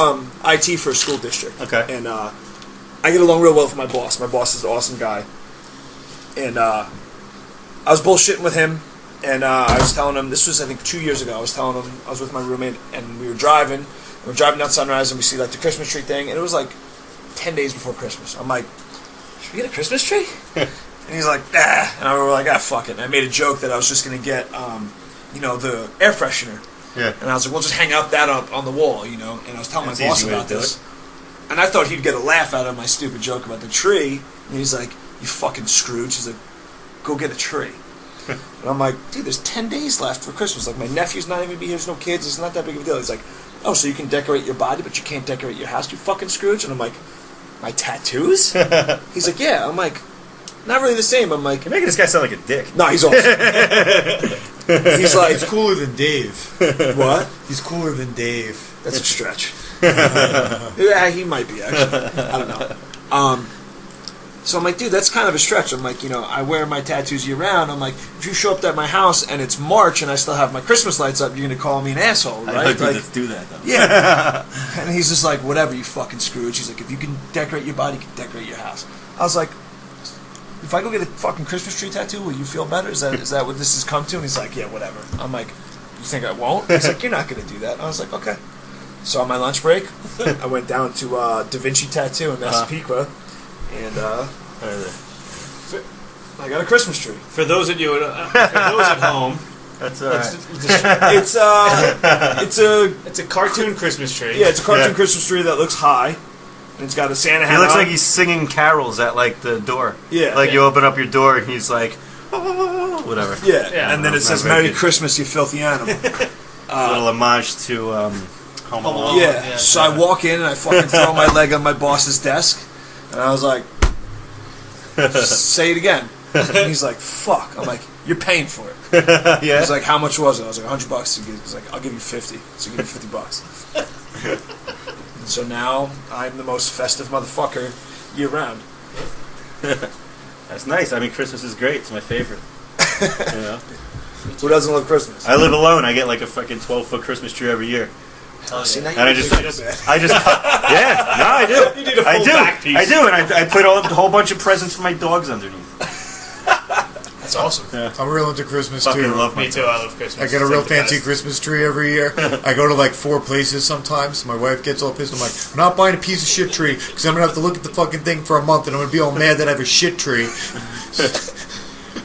IT for a school district. Okay. And I get along real well with my boss. My boss is an awesome guy. And I was bullshitting with him, and I was telling him, this was I think 2 years ago, I was telling him, I was with my roommate, and we were driving down Sunrise, and we see the Christmas tree thing, and it was 10 days before Christmas. I'm like, should we get a Christmas tree? And he's like, ah. And I were like, fuck it. And I made a joke that I was just going to get, the air freshener. Yeah. And I was like, we'll just hang that up on the wall, And I was telling That's my boss easy way about to do this. And I thought he'd get a laugh out of my stupid joke about the tree. And he's like, you fucking Scrooge. He's like, go get a tree. And I'm like, dude, there's 10 days left for Christmas. My nephew's not even going to be here. There's no kids. It's not that big of a deal. He's like, oh, so you can decorate your body, but you can't decorate your house, you fucking Scrooge? And I'm like, my tattoos? He's like, yeah. I'm like, not really the same. I'm like, You're making this guy sound like a dick. no, he's awesome. He's like, He's cooler than Dave. what? He's cooler than Dave. That's a stretch. Yeah, he might be, actually. I don't know. So I'm like, dude, that's kind of a stretch. I'm like, I wear my tattoos year round. I'm like, if you show up at my house and it's March and I still have my Christmas lights up, you're going to call me an asshole, right? I like to do that, though. Yeah. And he's just like, whatever, you fucking Scrooge. He's like, if you can decorate your body, you can decorate your house. I was like, if I go get a fucking Christmas tree tattoo, will you feel better? Is that what this has come to? And he's like, yeah, whatever. I'm like, you think I won't? He's like, you're not going to do that. And I was like, okay. So on my lunch break, I went down to Da Vinci Tattoo in Massapequa, and I got a Christmas tree. For those of you, at home, That's all right. it's a cartoon Christmas tree. Yeah, it's a cartoon Christmas tree that looks high, and it's got a Santa hat. He looks on. like he's singing carols at the door. Yeah. You open up your door and he's like, whatever. Yeah. And then it says Not very "Merry good. Christmas, you filthy animal." A little homage to Home Alone. Yeah. So I walk in and I fucking throw my leg on my boss's desk, and I was like, "Say it again." And he's like, "Fuck." I'm like, "You're paying for it." Yeah. He's like, "How much was it?" I was like, $100. He's like, "I'll give you 50." So give me $50. And so now I'm the most festive motherfucker year round. That's nice. I mean, Christmas is great. It's my favorite. Who doesn't love Christmas? I live alone. I get like a fucking 12-foot Christmas tree every year. See, now And I just, yeah. I do. You need a full back piece. I do, and I put a whole bunch of presents for my dogs underneath. That's awesome. Yeah. I'm real into Christmas Fucking too. love my Me too. I love Christmas. I get a It's real like the fancy best. Christmas tree every year. I go to 4 places sometimes. My wife gets all pissed. I'm like, I'm not buying a piece of shit tree because I'm going to have to look at the fucking thing for a month and I'm going to be all mad that I have a shit tree.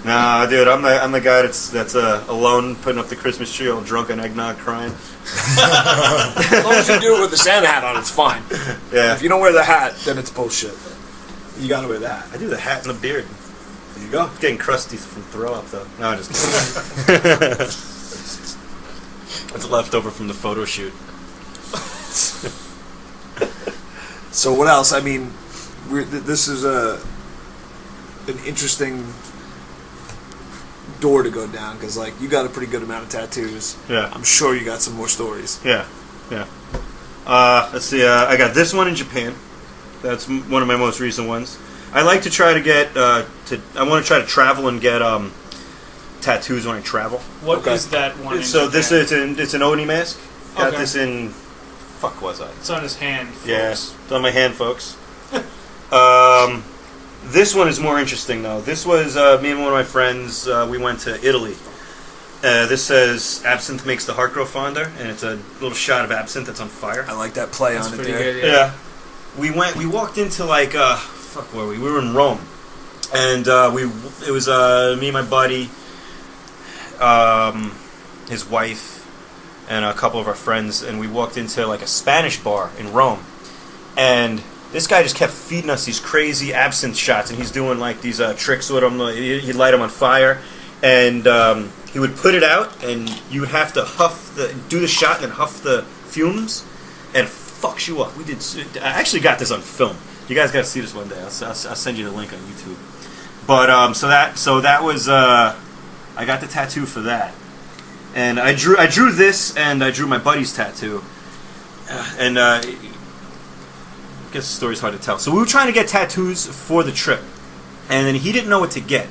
Nah, dude, I'm the guy that's alone putting up the Christmas tree, all drunk on eggnog, crying. As long as you do it with the Santa hat on, it's fine. Yeah, If you don't wear the hat, then it's bullshit. You gotta wear the hat. I do the hat and the beard. There you go. It's getting crusty from throw up though. No, I'm just kidding. It's left over from the photo shoot. So what else? I mean, this is an interesting door to go down because you got a pretty good amount of tattoos. Yeah. I'm sure you got some more stories. Yeah. Let's see. I got this one in Japan. That's one of my most recent ones. I like to try to get I want to try to travel and get tattoos when I travel. What is that one? So this is it's an Oni mask. Got Okay. this in. Fuck was I? It's on his hand. Yes, it's on my hand, folks. This one is more interesting though. This was me and one of my friends. We went to Italy. This says absinthe makes the heart grow fonder, and it's a little shot of absinthe that's on fire. I like that play That's on it pretty there. good. Yeah. We walked into fuck, where were we? We were in Rome, and it was me and my buddy, his wife, and a couple of our friends, and we walked into like a Spanish bar in Rome, and this guy just kept feeding us these crazy absinthe shots, and he's doing like these tricks with them. He'd light them on fire, and he would put it out, and you would have to do the shot and then huff the fumes, and it fucks you up. I actually got this on film. You guys got to see this one day. I'll send you the link on YouTube. But so that was I got the tattoo for that, and I drew this, and I drew my buddy's tattoo, and I guess the story's hard to tell. So we were trying to get tattoos for the trip, and then he didn't know what to get.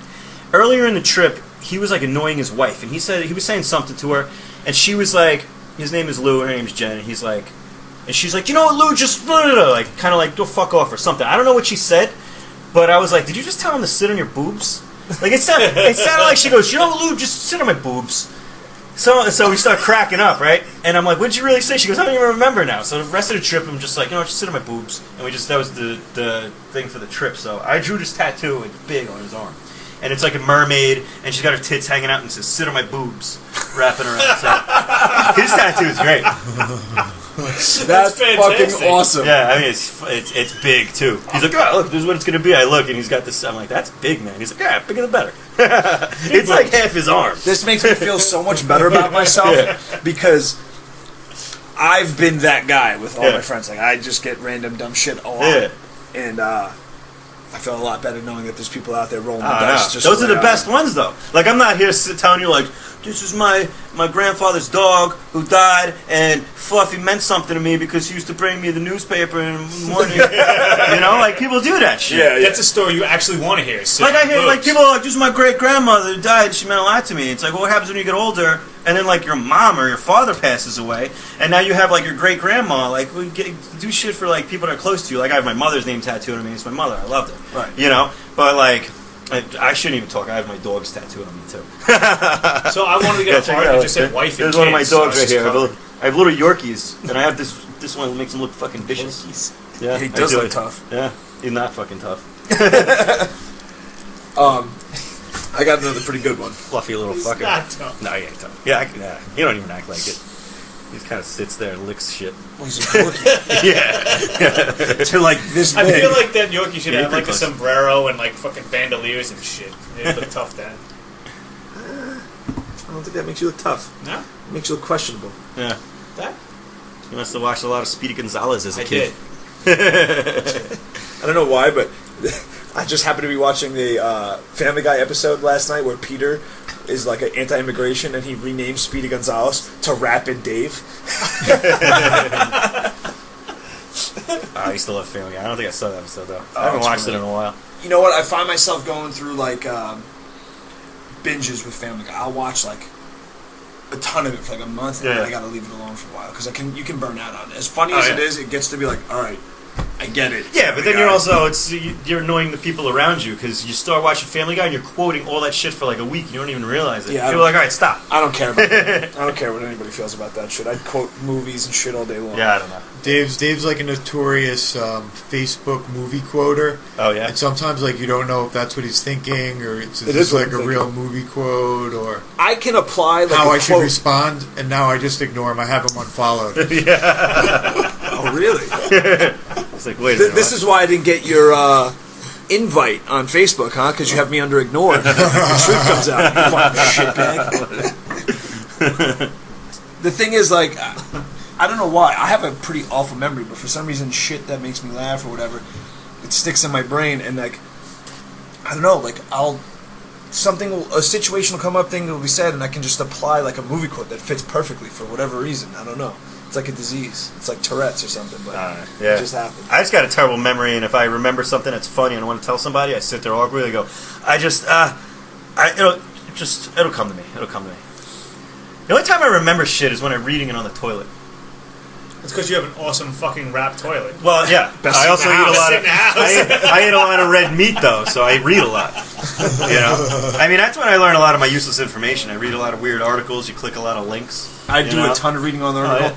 Earlier in the trip, he was like annoying his wife, and he was saying something to her, and she was like, his name is Lou, her name's Jen, and he's like, and she's like, you know what, Lou, just like kind of like go fuck off or something. I don't know what she said, but I was like, did you just tell him to sit on your boobs? Like it sounded like she goes, you know what, Lou, just sit on my boobs. So we start cracking up, right? And I'm like, what did you really say? She goes, I don't even remember now. So the rest of the trip, I'm just like, you know, just sit on my boobs. And that was the thing for the trip. So I drew this tattoo, it's big on his arm. And it's like a mermaid, and she's got her tits hanging out and says, sit on my boobs, wrapping around. So his tattoo is great. That's fucking awesome. Yeah, I mean, it's big, too. He's like, oh, look, this is what it's going to be. I look, and he's got this. I'm like, that's big, man. He's like, yeah, bigger the better. It's like half his arm. This makes me feel so much better about myself because I've been that guy with all my friends. Like, I just get random dumb shit a lot. And I feel a lot better knowing that there's people out there rolling the dice. Just those are the best ones, though. Like, I'm not here telling you, like, this is my grandfather's dog who died, and Fluffy meant something to me because he used to bring me the newspaper in the morning. You know, like, people do that shit. Yeah. That's a story you actually want to hear. So like, I hear, like, people are like, this is my great-grandmother who died, she meant a lot to me. It's like, well, what happens when you get older, and then, like, your mom or your father passes away, and now you have, like, your great-grandma. Like, we do shit for, like, people that are close to you. Like, I have my mother's name tattooed on me. It's my mother. I loved her. Right. You know? But, like, I shouldn't even talk. I have my dog's tattooed on me, too. So I wanted to get a card that just said wife and kids. There's one of my dogs right here. I have little Yorkies, and I have this one that makes him look fucking vicious. Yorkies. Yeah, he does look tough. Yeah, he's not fucking tough. I got another pretty good one. Fluffy little fucker. Not tough. No, he ain't tough. Yeah, he don't even act like it. He just kind of sits there and licks shit. Well, he's a Yorkie. Yeah. To like this big. I feel like that Yorkie should have like a close. sombrero and like fucking bandoliers and shit. It'd look tough then. I don't think that makes you look tough. No? It makes you look questionable. Yeah. That? You must have watched a lot of Speedy Gonzales as a I kid. did. I don't know why, but I just happened to be watching the Family Guy episode last night where Peter is like an anti-immigration and he renamed Speedy Gonzales to Rapid Dave. I used to love Family Guy. I don't think I saw that episode though. I haven't watched it in a while. You know what? I find myself going through like binges with Family Guy. I'll watch like a ton of it for like a month, and then I gotta leave it alone for a while because you can burn out on it. As funny as it is, it gets to be like, all right, I get it. Yeah, but then you're also you're annoying the people around you because you start watching Family Guy and you're quoting all that shit for like a week. You don't even realize it. Yeah, People are like, all right, stop. I don't care about that. I don't care what anybody feels about that shit. I'd quote movies and shit all day long. Yeah, I don't know. Dave's like a notorious Facebook movie quoter. Oh yeah. And sometimes like you don't know if that's what he's thinking or it's It is like what a I'm real movie quote or I can apply like how I I should respond, and now I just ignore him. I have him unfollowed. Oh really? It's like, wait a minute. This is why I didn't get your invite on Facebook, huh? Because you have me under ignored. The truth comes out. You fucking shitbag. The thing is, like, I don't know why. I have a pretty awful memory, but for some reason, shit that makes me laugh or whatever, it sticks in my brain, and like, I don't know, like a situation will come up, thing will be said, and I can just apply like a movie quote that fits perfectly for whatever reason. I don't know. It's like a disease. It's like Tourette's or something, but it just happens. I just got a terrible memory, and if I remember something that's funny and I want to tell somebody, I sit there awkwardly and go, it'll come to me. It'll come to me. The only time I remember shit is when I'm reading it on the toilet. It's because you have an awesome fucking rap toilet. Well, yeah. I also eat a lot of. I eat a lot of red meat though, so I read a lot. You know, I mean that's when I learn a lot of my useless information. I read a lot of weird articles. You click a lot of links. I do a ton of reading on the article.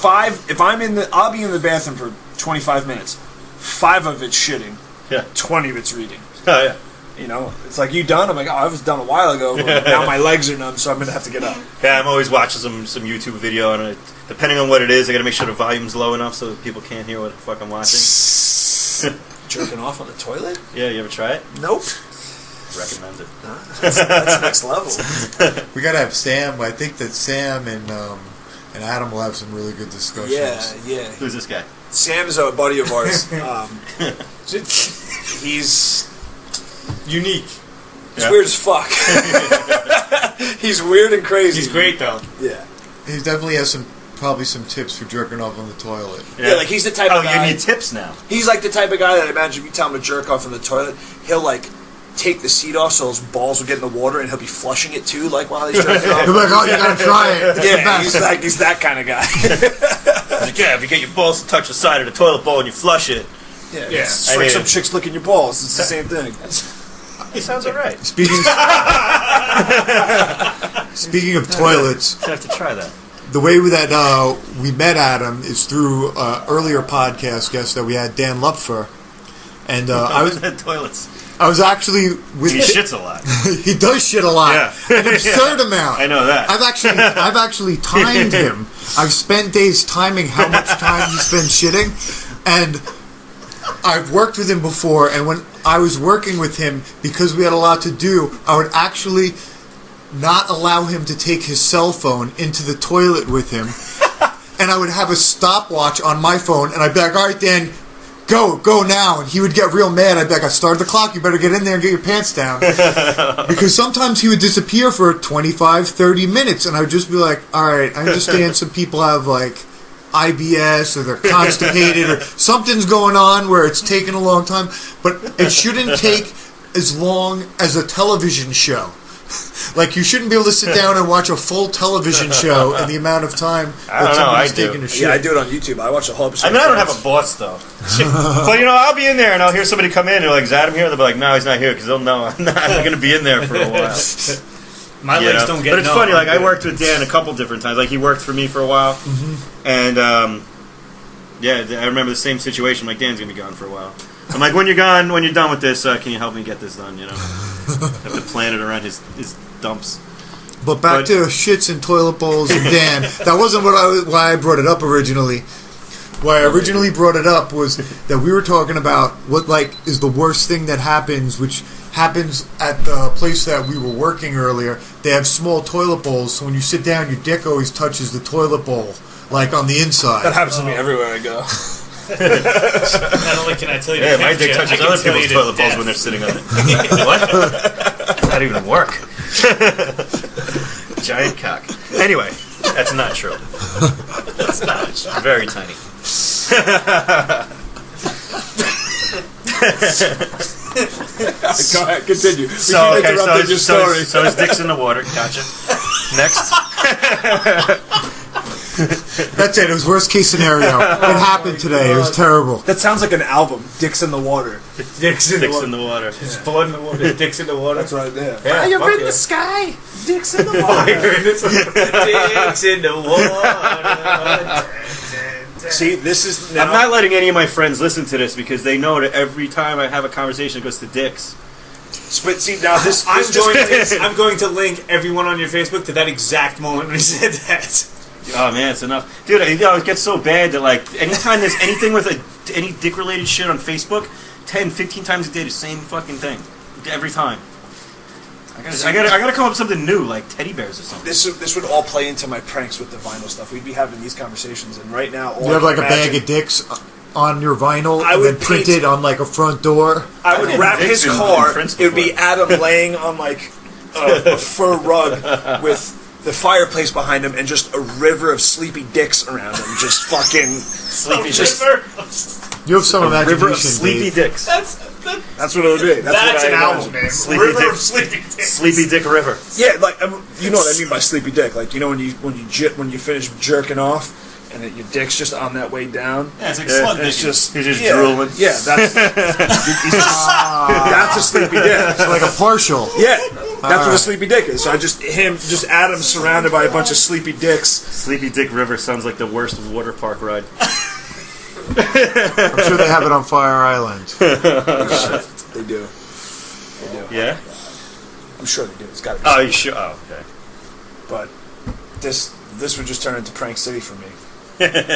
If I'll be in the bathroom for 25 minutes. 5 of it's shitting. Yeah. 20 of it's reading. Oh yeah. You know, it's like, you done? I'm like, oh, I was done a while ago. But now my legs are numb, so I'm gonna have to get up. Yeah, I'm always watching some YouTube video, and depending on what it is, I gotta make sure the volume's low enough so that people can't hear what the fuck I'm watching. Jerking off on the toilet? Yeah, you ever try it? Nope. Recommend it. That's next level. We gotta have Sam. I think that Sam and Adam will have some really good discussions. Yeah. Who's this guy? Sam is a buddy of ours. He's Unique. weird as fuck. He's weird and crazy. He's great though. Yeah. He definitely has probably some tips for jerking off on the toilet. Yeah, like he's the type of guy. You need tips now. He's like the type of guy that I imagine if you tell him to jerk off on the toilet, he'll like take the seat off so his balls will get in the water, and he'll be flushing it too, like while he's jerking off. He'll be like, oh, you gotta try it. It's the best. He's that kind of guy. Like, yeah, if you get your balls to touch the side of the toilet bowl and you flush it. Yeah. Yeah. It's like some chicks licking your balls. It's the same thing. He sounds alright. Speaking of toilets, I have to try that. the way that we met Adam is through earlier podcast guest that we had, Dan Lupfer, and I was actually with. He shits a lot. He does shit a lot, an absurd amount. I know that. I've actually timed him. I've spent days timing how much time he spends shitting, and I've worked with him before. And when I was working with him, because we had a lot to do, I would actually not allow him to take his cell phone into the toilet with him, and I would have a stopwatch on my phone, and I'd be like, all right, Dan, go now. And he would get real mad. I'd be like, I started the clock, you better get in there and get your pants down. Because sometimes he would disappear for 25, 30 minutes, and I would just be like, all right, I understand some people have like IBS or they're constipated or something's going on where it's taking a long time, but it shouldn't take as long as a television show. Like, you shouldn't be able to sit down and watch a full television show in the amount of time that somebody's taking a shit. Yeah, I do it on YouTube. I watch a whole episode. I mean, I don't have a boss, though. But, I'll be in there, and I'll hear somebody come in, and they're like, is Adam here? They'll be like, no, he's not here, because they'll know I'm not going to be in there for a while. My legs don't get. But it's funny, like, I worked with Dan a couple different times. Like, he worked for me for a while, and, I remember the same situation. I'm like, Dan's going to be gone for a while. I'm like, when you're done with this, can you help me get this done, have to plan it around his dumps. But back to shits and toilet bowls and Dan. That wasn't why I brought it up originally. Why I originally brought it up was that we were talking about what is the worst thing that happens, which happens at the place that we were working earlier. They have small toilet bowls, so when you sit down, your dick always touches the toilet bowl, like on the inside. That happens to me everywhere I go. Not only can I tell you, my dick touches other people's toilet bowls when they're sitting on it. What? Does that even work? Giant cock. Anyway, that's not true. That's not. It's very tiny. Go ahead, continue. So his dick's in the water. Gotcha. Next. That's it. It was worst case scenario. It happened today. It was terrible. That sounds like an album. Dicks in the water. Dicks in the water. There's blood in the water. Dicks in the water. That's right there. Fire in the sky. Dicks in the water. Dicks in the water. See, this is. I'm not letting any of my friends listen to this because they know that every time I have a conversation, it goes to dicks. But see, now this. I'm going to link everyone on your Facebook to that exact moment when he said that. Oh man, it's enough, dude. It gets so bad that anytime there's anything with any dick-related shit on Facebook, 10, 15 times a day, the same fucking thing, every time. I gotta come up with something new, like teddy bears or something. This would all play into my pranks with the vinyl stuff. We'd be having these conversations, and right now, you have a bag of dicks on your vinyl, and then print it on a front door. I would wrap his car. It would be Adam laying on a fur rug with the fireplace behind him, and just a river of sleepy dicks around him. Just fucking sleepy dicks. You have some imagination. River of sleepy dicks. That's what it would be. That's an album name. River of Sleepy Dicks. Sleepy Dick River. Yeah, you know what I mean by sleepy dick. When you finish jerking off, and your dick's just on that way down. Yeah, it's like slug dick. He's just drooling. Yeah, that's a sleepy dick. It's like a partial. Yeah, that's what a sleepy dick is. So just Adam surrounded by a bunch of sleepy dicks. Sleepy Dick River sounds like the worst water park ride. I'm sure they have it on Fire Island. They do. Yeah? I'm sure they do. It's got to be. Oh, you sure? Oh, okay. But this would just turn into Prank City for me.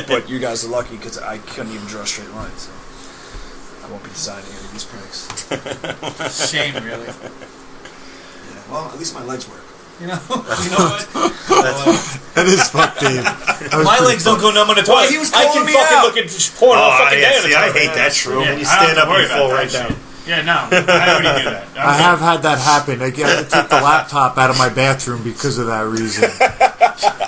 But you guys are lucky because I couldn't even draw a straight line, so I won't be designing any of these pranks. Shame, really. Yeah, well, at least my legs work. You know what? That is fucked, Dave. My legs don't go numb on a toilet. he was I can calling me fucking out. look at porn all fucking day on the see, I toilet. hate that shroom. Yeah, When you I don't stand have up to worry and about fall that right shit. down. Yeah, no, I already do that. I have had that happen. I had to take the laptop out of my bathroom because of that reason.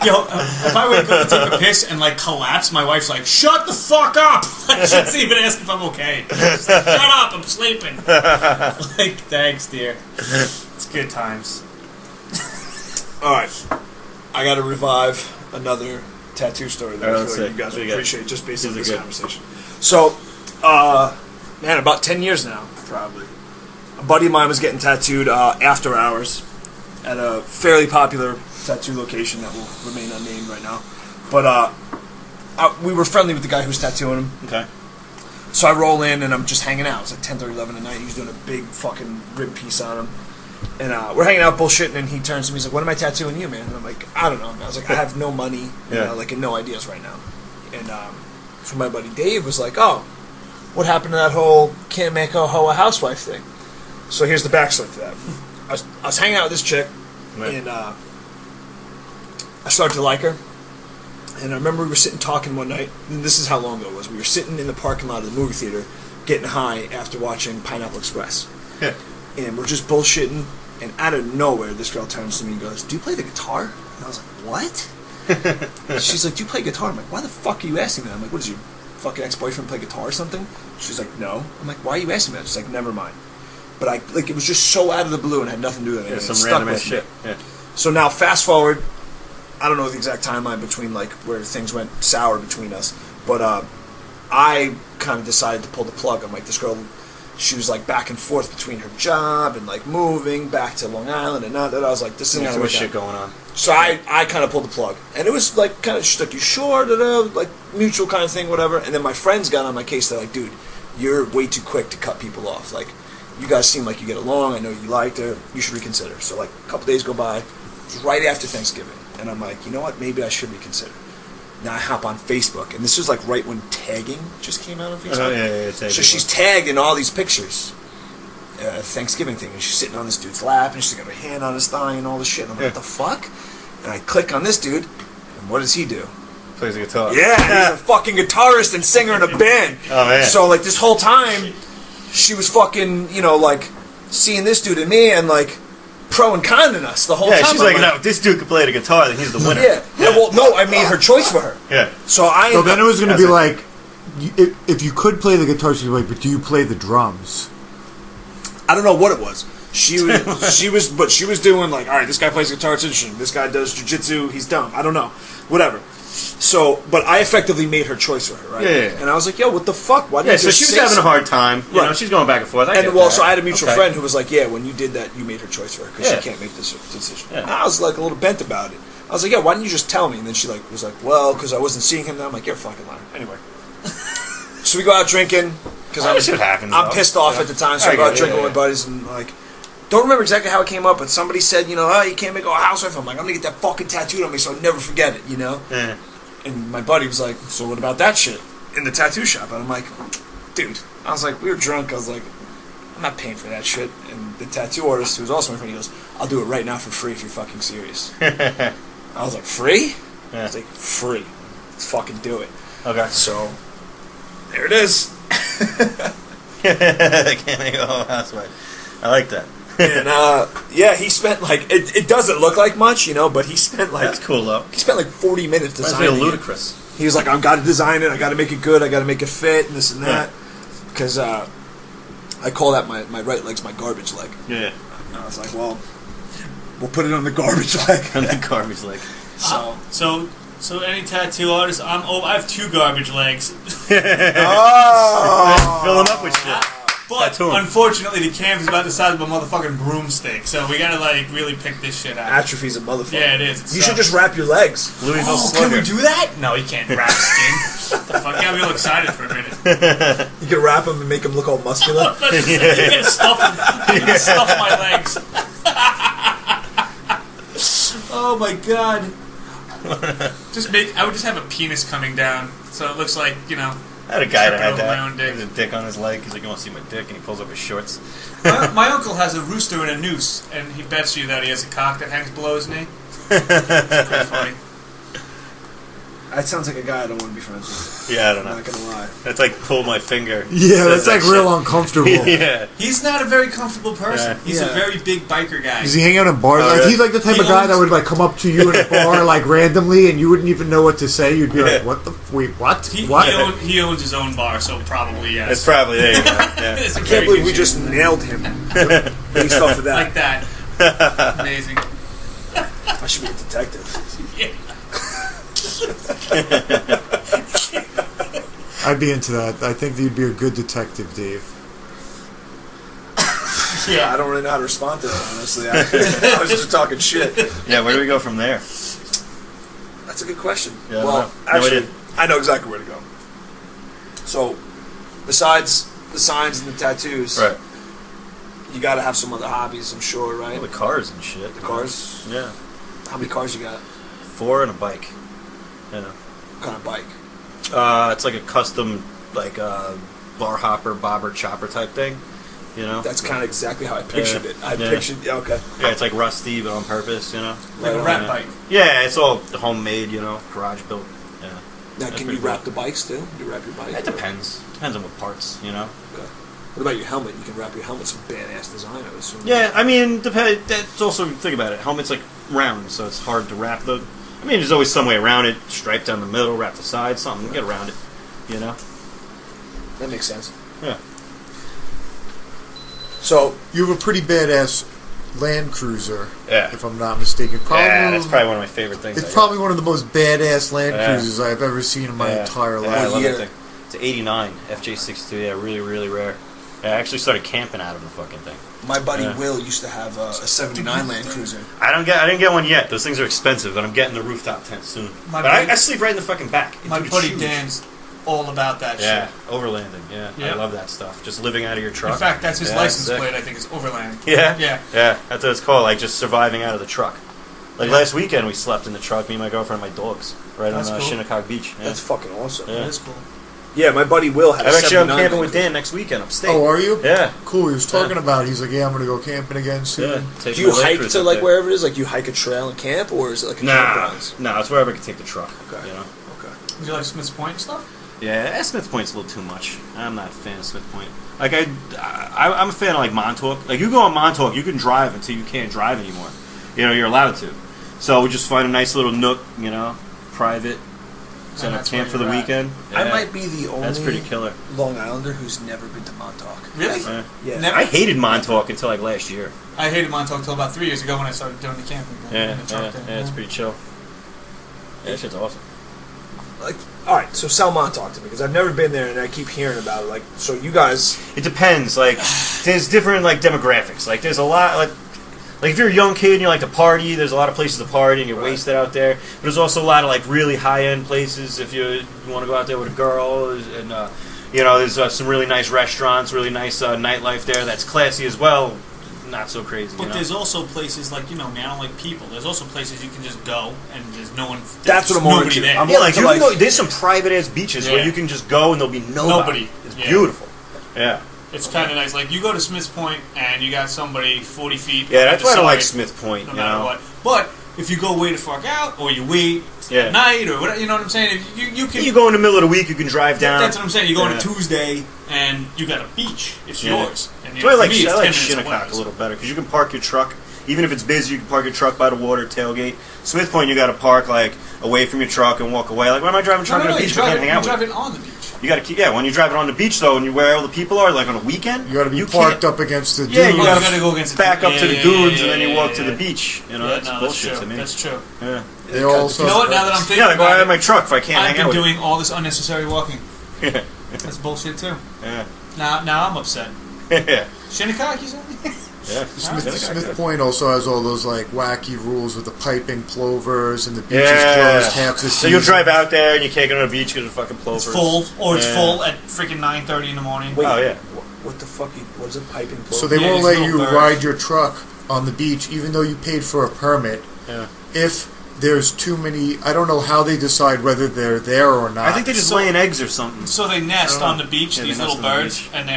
Yo, if I were to go to take a piss and like collapse, my wife's like, "Shut the fuck up!" She doesn't even ask if I'm okay. She's like, "Shut up, I'm sleeping." Like, thanks, dear. It's good times. All right, I got to revive another tattoo story that I let's feel like see. you guys What would you got? appreciate just based on These this are good. conversation. So, man, about 10 years now, probably. A buddy of mine was getting tattooed after hours at a fairly popular tattoo location that will remain unnamed right now. But we were friendly with the guy who was tattooing him. Okay. So I roll in and I'm just hanging out. It's like 10:30, 11 at night. He's doing a big fucking rib piece on him. And we're hanging out bullshitting, and he turns to me, he's like, "When am I tattooing you, man?" And I'm like, "I don't know." I was like, "I have no money, and no ideas right now." And so my buddy Dave was like, "Oh, what happened to that whole can't make a hoe a housewife thing?" So here's the backstory to that. I was hanging out with this chick, and I started to like her. And I remember we were sitting talking one night, and this is how long ago it was. We were sitting in the parking lot of the movie theater, getting high after watching Pineapple Express. Yeah. And we're just bullshitting, and out of nowhere, this girl turns to me and goes, "Do you play the guitar?" And I was like, "What?" She's like, "Do you play guitar?" I'm like, "Why the fuck are you asking me that?" I'm like, "What, does your fucking ex-boyfriend play guitar or something?" She's like, "No." I'm like, "Why are you asking me that?" She's like, "Never mind." But it was just so out of the blue and had nothing to do with it. Yeah, and some it stuck random with ass me. shit. Yeah. So now, fast forward, I don't know the exact timeline between like where things went sour between us, but I kind of decided to pull the plug. I'm like, this girl, she was like back and forth between her job and like moving back to Long Island and not that. I was like, this isn't There's gonna too much work shit out. going on. So I kind of pulled the plug, and it was like kind of she's like, "You sure?" Like mutual kind of thing, whatever. And then my friends got on my case. They're like, "Dude, you're way too quick to cut people off. Like, you guys seem like you get along. I know you liked her. You should reconsider." So like a couple days go by. It was right after Thanksgiving, and I'm like, you know what? Maybe I should reconsider. Now I hop on Facebook, and this was like right when tagging just came out on Facebook. Oh, yeah, So she's tagged in all these pictures. Thanksgiving thing, and she's sitting on this dude's lap, and she's got her hand on his thigh and all this shit. And I'm like, what the fuck? And I click on this dude, and what does he do? Plays the guitar. Yeah, he's a fucking guitarist and singer in a band. Oh, man. So like this whole time, she was fucking, like seeing this dude and me, and like pro and conning us the whole time. Yeah, she's I'm like, no, if this dude could play the guitar, then he's the winner. Yeah. Well, no, I made her choice for her. Yeah. So So then it was going to be That's like, if you could play the guitar, she'd be like, but do you play the drums? I don't know what it was. She was doing like, all right, this guy plays guitar, it's interesting. This guy does jujitsu, he's dumb. I don't know, whatever. So, but I effectively made her choice for her, right? Yeah. And I was like, yo, what the fuck? Why didn't Yeah, you so just she was say having a something? hard time. You know, Right. she's going back and forth. I And get well, that. so I had a mutual Okay. friend who was like, yeah, when you did that, you made her choice for her because Yeah. she can't make this decision. Yeah. And I was like a little bent about it. I was like, yeah, why didn't you just tell me? And then she like was like, well, because I wasn't seeing him. Then I'm like, you're a fucking liar. Anyway, so we go out drinking because That shit happens, I'm though. pissed off Yeah. at the time. So I I go out get it, drinking yeah, with my buddies and like. Don't remember exactly how it came up, but somebody said, oh, you can't make a housewife. I'm like, I'm gonna get that fucking tattooed on me so I'll never forget it, Yeah. And my buddy was like, so what about that shit in the tattoo shop? And I'm like, dude, I was like, we were drunk. I was like, I'm not paying for that shit. And the tattoo artist, who was also my friend, he goes, I'll do it right now for free if you're fucking serious. I was like, free? Yeah. I was like, free. Let's fucking do it. Okay. So, there it is. I can't make a whole housewife. I like that. And yeah, he spent like it doesn't look like much, but he spent like That's cool though. he spent like 40 minutes Reminds me designing of it. Ludacris. He was like, I've got to design it, I got to make it good, I got to make it fit, and this and that. Because I call that my right leg's my garbage leg. Yeah. And I was like, well, we'll put it on the garbage leg. And the garbage leg. So any tattoo artist, I have two garbage legs. Oh! Fill him up with shit. But Tattoo 'em. unfortunately, the canvas is about the size of a motherfucking broomstick, so we gotta like really pick this shit out. Atrophy's a motherfucker. Yeah, it is. It You should sucks. just wrap your legs. Louisville Can we Slugger. do that? No, you can't wrap skin. What the fuck? Yeah, I'm real excited for a minute. You can wrap them and make them look all muscular. You're gonna stuff them. stuff my legs. Oh my god. I would just have a penis coming down, so it looks like, I had a guy that had tripping over my own that. dick. He has a dick on his leg. He's like, "You want to see my dick?" And he pulls up his shorts. My uncle has a rooster and a noose, and he bets you that he has a cock that hangs below his knee. It's pretty funny. That sounds like a guy I don't want to be friends with. Yeah, I don't know. I'm not gonna lie. That's like pull my finger. Yeah, that's like that real shit. uncomfortable. Yeah. He's not a very comfortable person. Yeah. He's a very big biker guy. Does he hang out in bars? Oh, Like really? he's like the type of guy that would like come up to you in a bar like randomly, and you wouldn't even know what to say. You'd be like, "What the? Wait, what? What?" He owns his own bar, so probably yes. It's probably there. You go. Yeah. It's a I very can't believe good we shit. just nailed him based off of that. Like that. Amazing. I should be a detective. Yeah. I'd be into that. I think you'd be a good detective, Dave. Yeah, I don't really know how to respond to that, honestly. I was just talking shit. Yeah. Where do we go from there? That's a good question. Yeah, well, no actually, idea. I know exactly where to go. So, besides the signs and the tattoos, Right. you got to have some other hobbies, I'm sure, right? Well, the cars and shit. The cars. Yeah. How many cars you got? 4 and a bike. Yeah. What kind of bike? It's like a custom, like bar hopper, bobber, chopper type thing. That's kind of exactly how I pictured it. I Yeah. pictured, yeah, okay. Yeah, it's like rusty, but on purpose. Like Right a on, rat yeah. bike. Yeah, it's all homemade. Garage built. Yeah. Now, That's can pretty you wrap cool. the bikes too? You wrap your bike? It depends. Depends on what parts. Okay. What about your helmet? You can wrap your helmet some badass design, I would assume. Yeah, I mean, that's also, think about it. Helmet's like round, so it's hard to wrap the. I mean, there's always some way around it. Stripe down the middle, wrap the sides, something. Get around it. That makes sense. Yeah. So, You have a pretty badass Land Cruiser, Yeah. if I'm not mistaken. Yeah, that's probably one of my favorite things. It's probably one of the most badass Land Yeah. Cruisers I've ever seen in my entire Yeah, I life. love year? that thing. It's an 89 FJ62. Yeah, really, really rare. Yeah, I actually started camping out of the fucking thing. my buddy Yeah. Will used to have a 79 Land Cruiser. I didn't get one yet. Those things are expensive, but I'm getting the rooftop tent soon. My But buddy- I sleep right in the fucking back. My Dude, it's buddy huge. Dan's all about that Yeah, shit. overlanding. Yeah, I Yep. love that stuff. Just living out of your truck. In fact, that's his Yeah, license sick. plate, I think, is Overland. Yeah, Yeah. yeah. That's what it's called. Like just surviving out of the truck. Like last weekend, we slept in the truck. Me, and my girlfriend, and my dogs, right That's on cool. Shinnecock Beach. Yeah. That's fucking awesome. Yeah. That is cool. Yeah, my buddy Will had I'm a actually 79 camping Land with Cruiser. Dan next weekend upstate. Oh, are you? Yeah. Cool. He was talking Yeah. about it. He's like, yeah, I'm going to go camping again soon. Yeah. Take Do you my Land hike Cruiser to up like there. wherever it is? Like you hike a trail and camp, or is it like a campground? No, it's wherever I can take the truck. Okay. Okay. Do you like Smith's Point and stuff? Yeah, Smith Point's a little too much. I'm not a fan of Smith Point. Like I'm a fan of like Montauk. Like you go on Montauk, you can drive until you can't drive anymore. You're allowed to. So we just find a nice little nook, private, set up that's camp where for the you're at. weekend. I Yeah. might be the only That's pretty killer. Long Islander who's never been to Montauk. Really? Yeah. Yeah. Never? I hated Montauk until like last year. I hated Montauk until about 3 years ago when I started doing the camping thing. Yeah, in the truck yeah, there. it's pretty chill. Yeah, that shit's awesome. Like, all right, so sell Montauk to me because I've never been there and I keep hearing about it. Like, so you guys, It depends. Like, there's different like demographics. Like, there's a lot like if you're a young kid and you like to party, there's a lot of places to party and you're Right. wasted out there. But there's also a lot of like really high end places if you want to go out there with a girl. And there's some really nice restaurants, really nice nightlife there. That's classy as well. Not so crazy. But there's also places like, man, I don't like people. There's also places you can just go and there's no one. That's what I'm nobody into. there. I'm yeah, like to, you can like- go. There's some private ass beaches where Yeah. you can just go and there'll be nobody. It's Yeah. beautiful. Yeah. It's kind of nice. Like, you go to Smith's Point and you got somebody 40 feet. Yeah, on that's the why I don't like side, Smith Point. No you matter know? what. But if you go way the fuck out, or you wait Yeah. at night, or whatever, you know what I'm saying? If you can. You go in the middle of the week, you can drive down. That's what I'm saying. You go on Yeah. a Tuesday and you got a beach. It's Yeah. yours. And So I like, for me, it's I 10 like minutes Shinnecock away, a little better because you can park your truck. Even if it's busy, you can park your truck by the water, tailgate. Smith Point, you got to park like away from your truck and walk away. Like, why am I driving a truck on the beach? I can't hang out with drive you. it on the beach. You got to keep, when you drive it on the beach though, and you where all the people are, like on a weekend, You got to be can't- parked up against the Yeah, dunes. you Oh, got gotta go against the back dunes. up to the Yeah, dunes, yeah, and then you yeah, walk yeah, to the yeah. beach. Yeah, That's no, bullshit that's to true. me. That's true. Yeah, They also You know what? Now that I'm thinking yeah. Like, why about have my it, truck if I can't I've hang been out with doing all this unnecessary walking. you? That's bullshit too. Yeah, Now I'm upset. yeah, Shinnecock, you said? yeah. Smith Point also has all those like wacky rules with the piping plovers and the beach is Yeah. closed half the So season. you'll drive out there and you can't go to the beach because of fucking plovers. It's full, or it's Yeah. full at freaking 9:30 in the morning. Wait, Oh yeah. What the fuck? What is a piping plover? So they Yeah, won't these let little you birds. ride your truck on the beach, even though you paid for a permit. Yeah. If there's too many, I don't know how they decide whether they're there or not. I think they're just laying eggs or something. So they nest I don't on know. the beach, Yeah, these they little nest on the birds, beach. and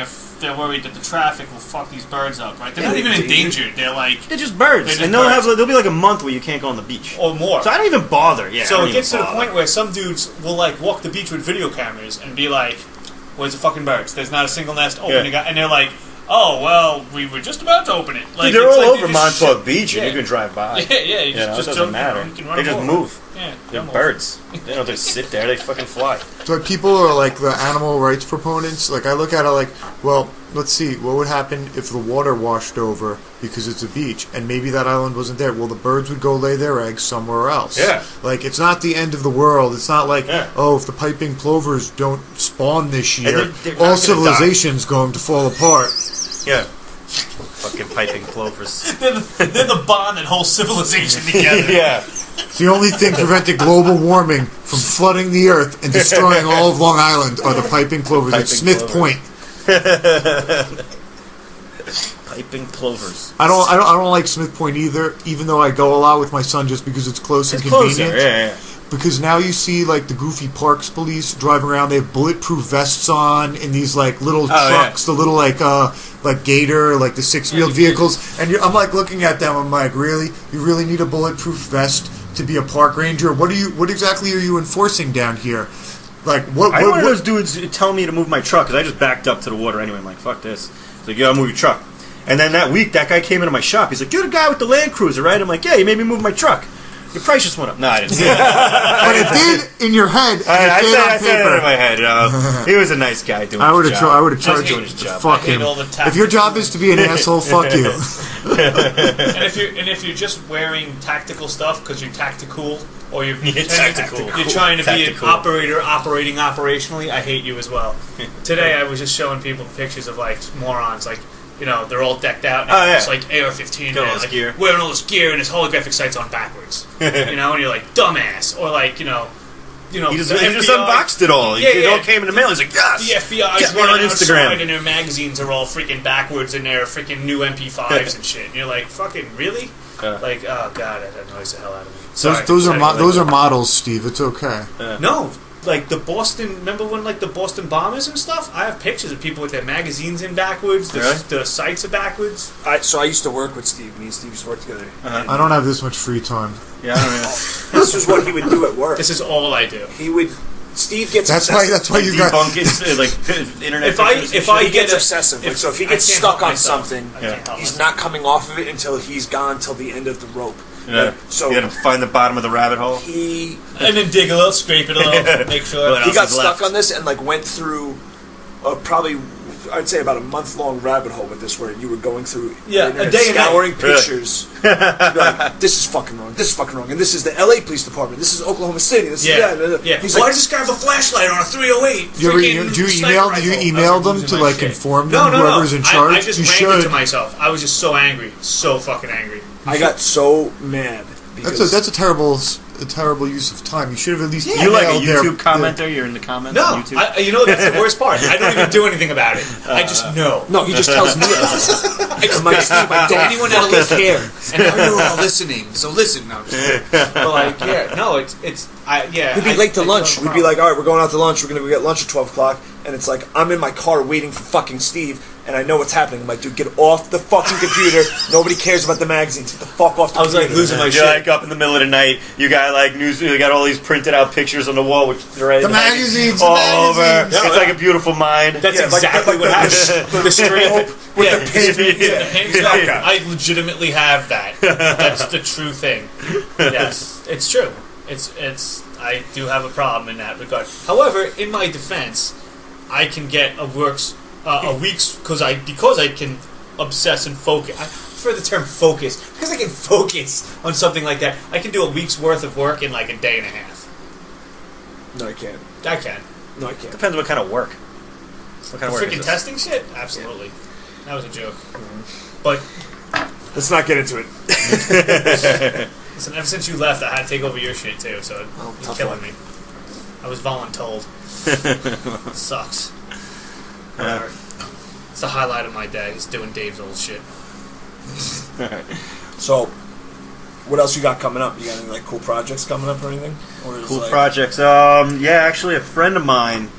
they're worried that the traffic will fuck these birds up, right? They're Yeah, not even they're endangered. They're like, They're just birds, They're just and there'll be like a month where you can't go on the beach. or more. So I don't even bother. Yeah. I So don't it gets to even the bother. point where some dudes will like walk the beach with video cameras and be like, "Where's the fucking birds? There's not a single nest open." Yeah. And they're like, "Oh well, we were just about to open it." Like Dude, they're it's all like over just Montauk shit. Beach, and Yeah. you can drive by. Yeah, yeah. You You know, it just doesn't don't, matter. You can run They them just over. move. Yeah, They're run them birds. They don't just sit there. They fucking fly. So people are like the animal rights proponents. Like I look at it like, well, let's see, what would happen if the water washed over because it's a beach and maybe that island wasn't there? Well, the birds would go lay their eggs somewhere else. Yeah. Like it's not the end of the world. It's not like, Yeah. oh, if the piping plovers don't spawn this year, they're not all gonna civilization's going to fall apart. Yeah. Fucking piping plovers. They're the bond that holds civilization together. Yeah. It's the only thing preventing global warming from flooding the earth and destroying all of Long Island are the piping plovers at Piping Smith plovers. Point. Piping plovers. I don't like Smith Point either, even though I go a lot with my son just because it's close and It's closer. convenient. Yeah. Because now you see like the goofy parks police driving around. They have bulletproof vests on in these like little trucks, the little like Gator, like the six-wheeled vehicles. And I'm like looking at them. I'm like, really? You really need a bulletproof vest to be a park ranger? What exactly are you enforcing down here? Like what? I had one of what those dudes tell me to move my truck because I just backed up to the water anyway. I'm like, fuck this. He's like, yeah, I'll move your truck. And then that week, that guy came into my shop. He's like, you're the guy with the Land Cruiser, right? I'm like, yeah, you made me move my truck. Your price just went up. No, I didn't say that. but it did in your head. I it did on said it paper. in my head. He was a nice guy doing I would his have. job. I would have charged doing him. his job. Fuck I hate him. all the If your job is to be an asshole, fuck you. And if you're just wearing tactical stuff because you're tactical, or you're tactical. you're trying to be an Tactical. operator operating operationally, I hate you as well. Today I was just showing people pictures of like morons, like, you know, they're all decked out. Oh, yeah. It's like AR-15, Got all and this like gear. wearing all this gear, and his holographic sight's on backwards. You know, and you're like, dumbass, or like, you know, He just, the he just FBI unboxed it all. Yeah, It yeah. all came in the mail. He's like, yes! The FBI's Get me on running Instagram. outside, and their magazines are all freaking backwards, and their freaking new MP5s and shit. And you're like, fucking really? Like, oh god, that annoys the hell out of me. Sorry. Those are Sorry. those are models, Steve. It's okay. No, like the Boston. Remember when like the Boston bombers and stuff? I have pictures of people with their magazines in backwards. Really? The sites are backwards. So I used to work with Steve. Me and Steve used to work together. I don't have this much free time. Yeah, I don't know. This is what he would do at work. This is all I do. He would. Steve gets That's obsessive. why you got. Debunk it, like internet. If I He gets get obsessive. Like, so if he I gets can't stuck help on myself. something, I can't help he's myself. not coming off of it until he's gone till the end of the rope. Yeah. So You gotta find the bottom of the rabbit hole. he and then dig a little, scrape it a little, make sure. What he else got is stuck left? on this and like went through probably I'd say about a month-long rabbit hole with this, where you were going through Yeah, the internet, a day and scouring night. Really? pictures. You'd be like, this is fucking wrong. This is fucking wrong. And this is the LA Police Department. This is Oklahoma City. This Yeah, is that. yeah. He's Why like, does this guy have a flashlight on a 308? Do you email them to like inform them whoever's in charge? I just you ranted should. to myself. I was just so angry, so fucking angry. I got so mad. That's a terrible use of time. You should have at least You like a emailed their- YouTube commenter? You're in the comments on No, YouTube? you know that's the worst part. I don't even do anything about it. I just know. No, he just tells me about it. I'm like, Steve, I don't Anyone out fucking there care. And now you're all listening, so listen. No, but like, yeah, no, yeah. We'd be late to lunch. We'd be like, all right, we're going out to lunch. We're going to go get lunch at 12 o'clock. And it's like, I'm in my car waiting for fucking Steve, and I know what's happening. I'm like, dude, get off the fucking computer. Nobody cares about the magazines. Get the fuck off the I was like computer. losing my You're shit. like up in the middle of the night. You got like news. You got all these printed out pictures on the wall, which they're The magazines, all the over. magazines. It's like a beautiful mind. That's Yeah, like- exactly like what the- happened. The string with yeah, the pin. yeah, the pins. Yeah. I legitimately have that. That's the true thing. Yes, it's true. It's. I do have a problem in that regard. However, in my defense, I can get a week's because I can obsess and focus. I prefer the term focus because I can focus on something like that. I can do a week's worth of work in like a day and a half. No, I can't. I can. No, I can't. Depends what kind of work. What kind of work Freaking is this? testing shit? Absolutely. That was a joke. But Let's not get into it. listen, ever since you left, I had to take over your shit too, so you're tough killing one. me. I was voluntold. Sucks. Whatever. It's the highlight of my day. Is doing Dave's old shit. So, what else you got coming up? You got any like cool projects coming up or anything? Or Cool projects. Yeah, actually, a friend of mine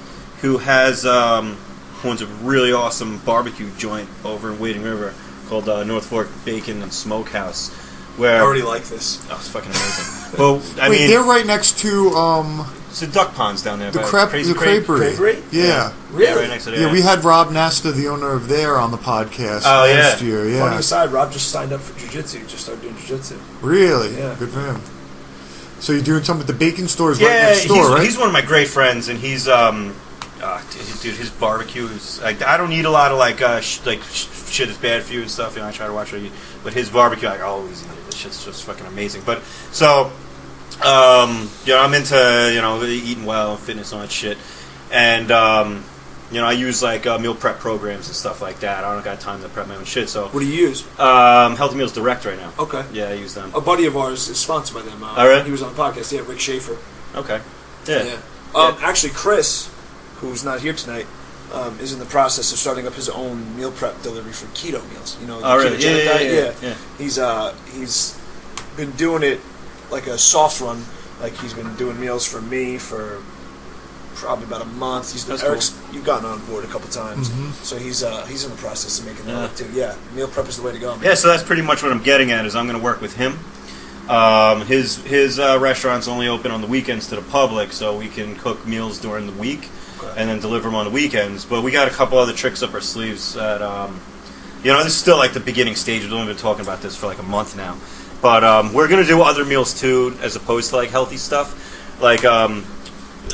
who has owns a really awesome barbecue joint over in Wading River called North Fork Bacon and Smokehouse. Where I already like this. Oh, it's fucking amazing. Well, I Wait, mean, they're right next to it's the duck ponds down there. the by creperie. Creperie? Yeah. Really? Yeah, right next to there. Yeah, we had Rob Nasta, the owner of there, on the podcast Oh, yeah. last year. Funny Yeah. aside, Rob just signed up for jiu-jitsu. Just started doing jiu-jitsu. Really? Yeah. Good for him. So you're doing something at the bacon stores Yeah, right next door, right? he's one of my great friends, and he's dude, his barbecue is like, I don't eat a lot of shit is bad for you and stuff. You know, I try to watch what I eat, but his barbecue, I always eat it. This shit's just fucking amazing. But so, I'm into eating well, fitness, and all that shit, and I use like meal prep programs and stuff like that. I don't got time to prep my own shit. So What do you use? Healthy Meals Direct right now. Okay. Yeah, I use them. A buddy of ours is sponsored by them. Oh, really? He was on the podcast. Yeah, Rick Schaefer. Okay. Yeah. Actually, Chris, who's not here tonight, is in the process of starting up his own meal prep delivery for keto meals. You know, the Oh, really? ketogenic diet. Yeah. He's been doing it like a soft run. Like he's been doing meals for me for probably about a month. That's Eric's, you've gotten on board a couple times, Mm-hmm. so he's in the process of making that up too. Yeah, meal prep is the way to go. Man. Yeah, so that's pretty much what I'm getting at. Is I'm going to work with him. His restaurant's only open on the weekends to the public, so we can cook meals during the week and then deliver them on the weekends. But we got a couple other tricks up our sleeves. That this is still like the beginning stage. We've only been talking about this for like a month now, but we're going to do other meals too, as opposed to like healthy stuff, like.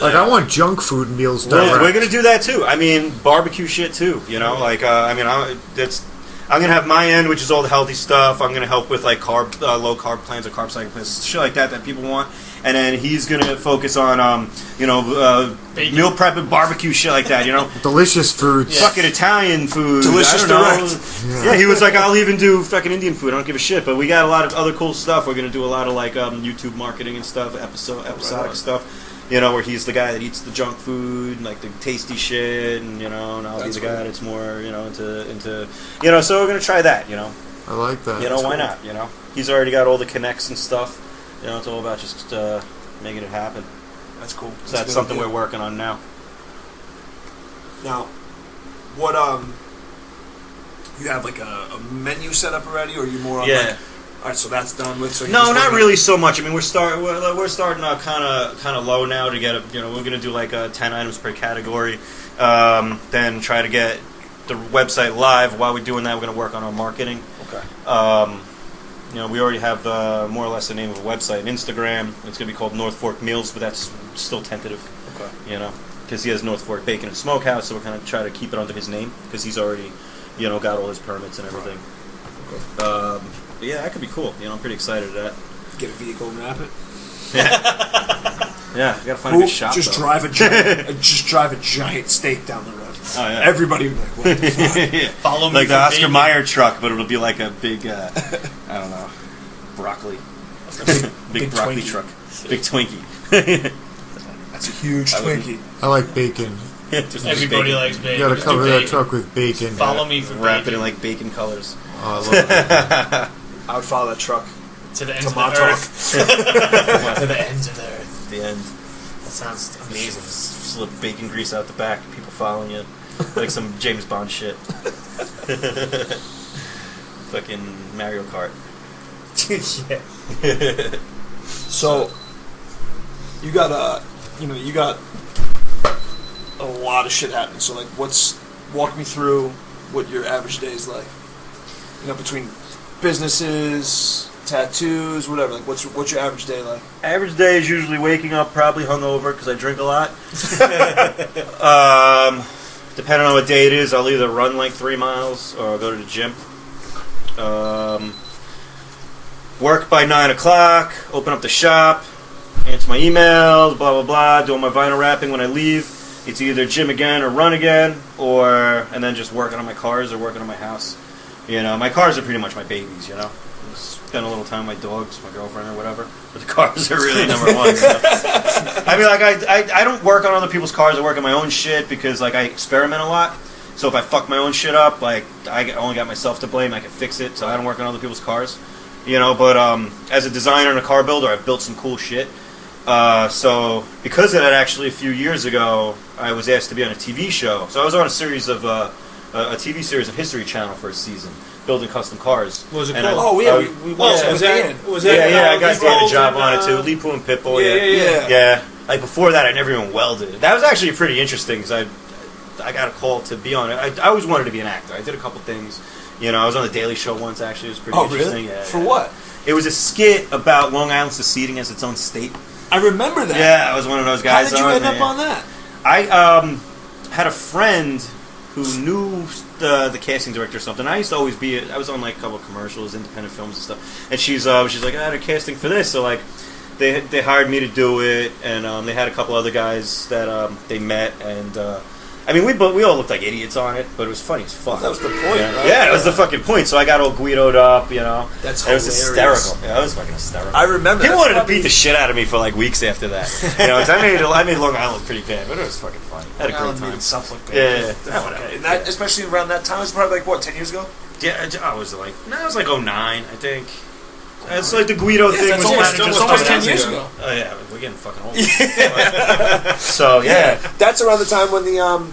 I want junk food meals We're direct. going to do that too. I mean, barbecue shit too. You know, like I'm going to have my end, which is all the healthy stuff. I'm going to help with like low carb plans or carb cycle plans, shit like that people want. And then he's going to focus on meal prep and barbecue shit like that. You know, Delicious foods. fucking Italian food. Delicious I don't know. direct. Yeah, he was like, I'll even do fucking Indian food. I don't give a shit. But we got a lot of other cool stuff. We're going to do a lot of like YouTube marketing and stuff, episodic stuff. You know, where he's the guy that eats the junk food, like the tasty shit, and and I'll be the guy that's more, into so we're gonna try that, I like that. why not, He's already got all the connects and stuff, it's all about just making it happen. That's cool. So that's something we're working on now. Now, what you have like a menu set up already, or are you more on like? All right, so that's done with. So No, not really so much. I mean, we're starting kind of low now to get we're gonna do like 10 items per category, then try to get the website live. While we're doing that, we're gonna work on our marketing. Okay. We already have more or less the name of a website and Instagram. It's gonna be called North Fork Meals, but that's still tentative. Okay. Because he has North Fork Bacon and Smokehouse, so we're kind of trying to keep it under his name because he's already got all his permits and everything. Okay. But yeah, that could be cool. I'm pretty excited at that. Get a vehicle and wrap it. Yeah, you gotta find a good shop. Just drive a giant steak down the road. Oh yeah. Everybody would be like, what the fuck? Follow me like the for Oscar bacon. Mayer truck, but it'll be like a big, I don't know, broccoli, big broccoli Twinkie. truck, big Twinkie. That's a huge Twinkie. I like bacon. Just Everybody bacon. likes bacon. You gotta Just cover do that bacon. truck with bacon. Follow me for Wrap it bacon. in like bacon colors. Oh, I love bacon. I would follow that truck To the ends to of the Montauk. earth. To the ends of the earth. The end. That sounds amazing. Slip bacon grease out the back. People following you, like some James Bond shit. Fucking Mario Kart. Yeah. So, you got a lot of shit happening. So, like, walk me through what your average day is like. Between businesses, tattoos, whatever. Like, what's your average day like? Average day is usually waking up probably hungover because I drink a lot. Depending on what day it is, I'll either run like 3 miles or I'll go to the gym. Work by 9 o'clock, open up the shop, answer my emails, blah, blah, blah, doing my vinyl wrapping when I leave. It's either gym again or run again, and then just working on my cars or working on my house. My cars are pretty much my babies, Spend a little time with my dogs, my girlfriend or whatever. But the cars are really number one. I mean, like, I don't work on other people's cars. I work on my own shit because, like, I experiment a lot. So if I fuck my own shit up, like, I only got myself to blame. I can fix it, so I don't work on other people's cars. You know, but as a designer and a car builder, I've built some cool shit. So because of that, actually, a few years ago, I was asked to be on a TV show. So I was on a series of a TV series of History Channel for a season, building custom cars. What was it And called? we watched it with Dan. I got Dan a job on it too. Lipu and Pitbull. Yeah. Like before that, I never even welded. That was actually pretty interesting because I got a call to be on it. I always wanted to be an actor. I did a couple things. You know, I was on the Daily Show once. Actually, it was pretty interesting. Really? Yeah, For what? It was a skit about Long Island seceding as its own state. I remember that. Yeah, I was one of those guys. How did you end up on that? I had a friend who knew the casting director or something. I used to always be. I was on like a couple of commercials, independent films and stuff. And she's like, I had a casting for this, so like. They hired me to do it, and they had a couple other guys that they met, and I mean we all looked like idiots on it, but it was funny as fuck. That was the point, right? Yeah, that was the fucking point. So I got all Guido'd up, you know. That's it was hilarious. hysterical. Yeah, it was fucking hysterical. I remember. People wanted to beat the shit out of me for like weeks after that. You know, 'cause I made Long Island pretty bad, but it was fucking funny. I had a great time. Made stuff like that. Yeah. Whatever. And that, especially around that time, it was probably like what, 10 years ago? Yeah, I was like, no, it was like 09, I think. It's like the Guido thing that's was almost 10 just years ago. Oh yeah, we're getting fucking old. So yeah, that's around the time when the